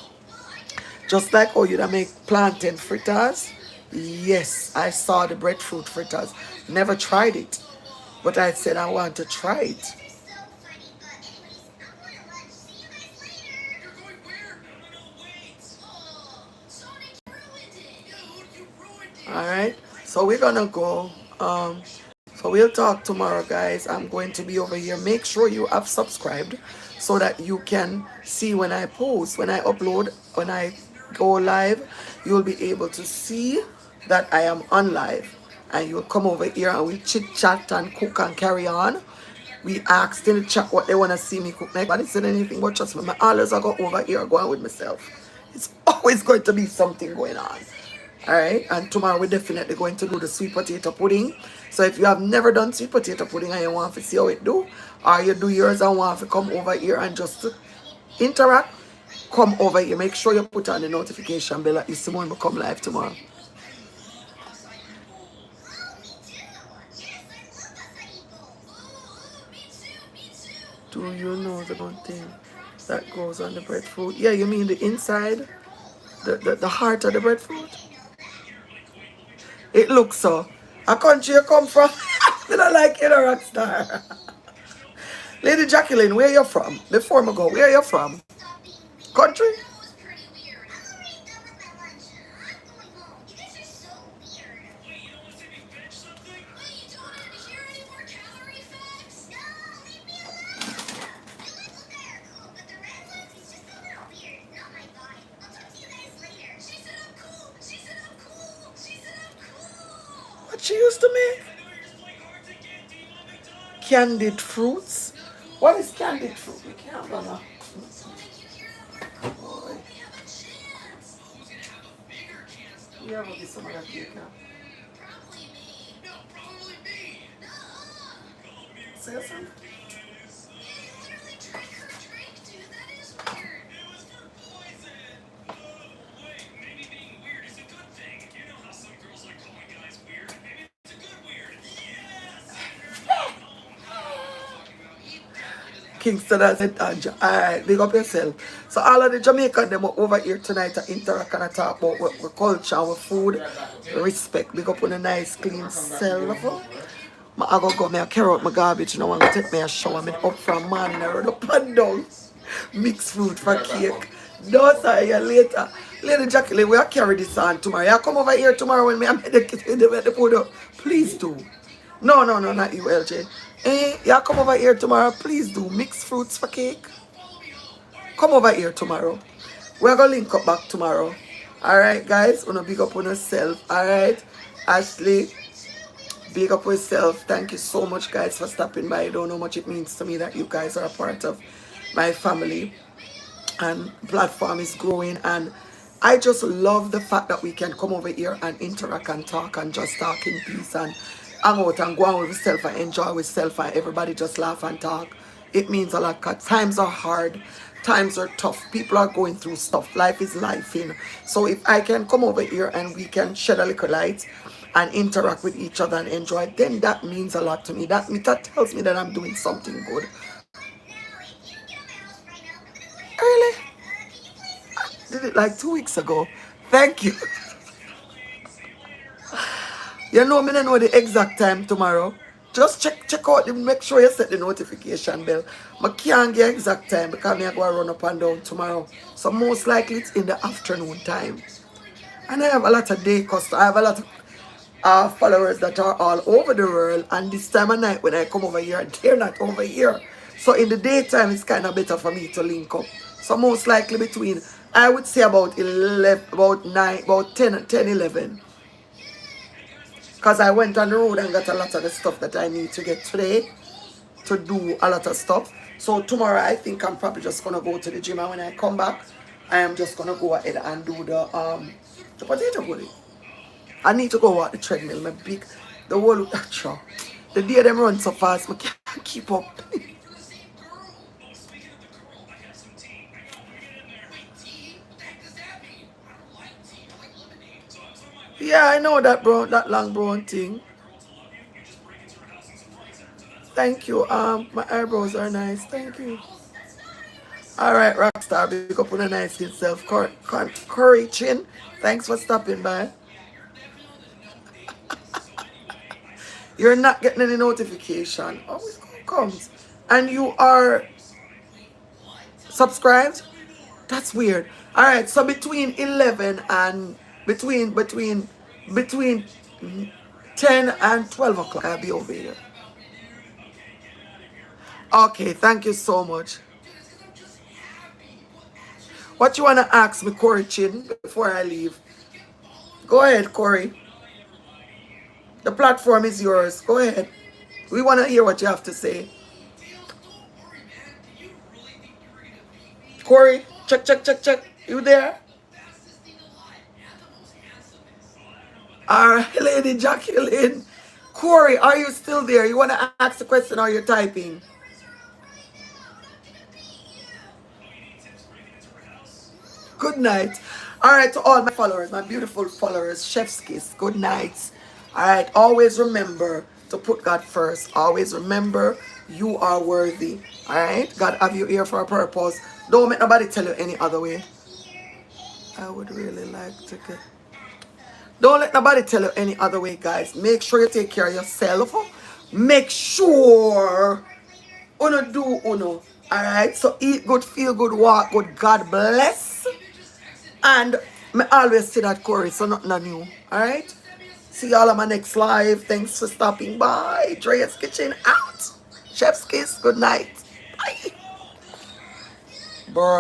Just like how you make plantain fritters. Yes, I saw the breadfruit fritters. Never tried it. But I said I want to try it. Alright. So we're gonna go. So we'll talk tomorrow, guys. I'm going to be over here. Make sure you have subscribed so that you can see when I post, when I upload, when I go live. You'll be able to see that I am on live. And you'll come over here and we'll chit chat and cook and carry on. We asked in the chat what they want to see me cook next. But it's not anything but trust me. My always I go over here going with myself. It's always going to be something going on. Alright, and tomorrow we're definitely going to do the sweet potato pudding. So if you have never done sweet potato pudding and you want to see how it do, or you do yours and want to come over here and just interact, come over here. Make sure you put on the notification bell that you see when we come live tomorrow. Do you know the one thing that goes on the breadfruit? Yeah, you mean the inside? The heart of the breadfruit? It looks so. A country you come from? I don't like you, a rock star. Lady Jacqueline, where you from? Before I go, where you from? Country? What she used to make? Candied fruits? What is candied fruit? We can't run out. Boy. Yeah, we'll get some of that cake now. Say something. Kingston has said, alright, big up yourself. So all of the Jamaicans them are over here tonight to interact and talk about our culture, our food, respect. Big up on a nice clean self. I go me carry out my garbage, you know, I'm going to take me a shower. I'm up from morning, I run up and down. Mix fruit for cake. No, sir, later. Lady Jacqueline, we'll carry this on tomorrow. You come over here tomorrow when I'm the food up. Please do. No, not you, LJ. You come over here tomorrow. Please do. Mix fruits for cake. Come over here tomorrow. We're going to link up back tomorrow. Alright, guys. Wanna big up on yourself. Alright. Ashley, big up on yourself. Thank you so much, guys, for stopping by. I don't know how much it means to me that you guys are a part of my family. And platform is growing. And I just love the fact that we can come over here and interact and talk and just talk in peace and hang out and go on with yourself and enjoy with yourself and everybody just laugh and talk. It means a lot because times are hard. times are tough. People are going through stuff. Life is life in. So if I can come over here and we can shed a little light and interact with each other and enjoy it, then that means a lot to me. That tells me that I'm doing something good. Really? Did it like 2 weeks ago. Thank you. You know me don't know the exact time tomorrow. Just check out make sure you set the notification bell. I can't get exact time because I go run up and down tomorrow. So most likely it's in the afternoon time. And I have a lot of day customers. I have a lot of followers that are all over the world, and this time of night when I come over here, they're not over here. So in the daytime, it's kind of better for me to link up. So most likely between, I would say about 11, about 9, about 10, 10, 11. Because I went on the road and got a lot of the stuff that I need to get today to do a lot of stuff. So tomorrow, I think I'm probably just going to go to the gym, and when I come back, I am just going to go ahead and do the potato pudding. I need to go walk the treadmill. My big, the whole, the day them run so fast, I can't keep up. Yeah, I know that brown, that long brown thing. Thank you. My eyebrows are nice. Thank you. All right, Rockstar, big up on a nice self. Curry Chin, thanks for stopping by. You're not getting any notification. Always comes. And you are subscribed? That's weird. Alright, so between 11 and between 10 and 12 o'clock, I'll be over here. Okay, thank you so much. What you want to ask me, Corey Chin, before I leave? Go ahead, Corey. The platform is yours. Go ahead. We want to hear what you have to say. Corey, check. You there? Alright, Lady Jacqueline. Corey, are you still there? You want to ask the question or you're typing? Good night. Alright, to all my followers, my beautiful followers, chef's kiss. Good night. Alright, always remember to put God first. Always remember you are worthy. Alright, God have you here for a purpose. Don't make nobody tell you any other way. I would really like to get... Don't let nobody tell you any other way, guys. Make sure you take care of yourself. Make sure uno do uno. Alright, so eat good, feel good, walk good. God bless. And I always say that, Corey, so nothing new. Alright? See y'all on my next live. Thanks for stopping by. Drea's Kitchen out. Chef's kiss. Good night. Bye. Bye.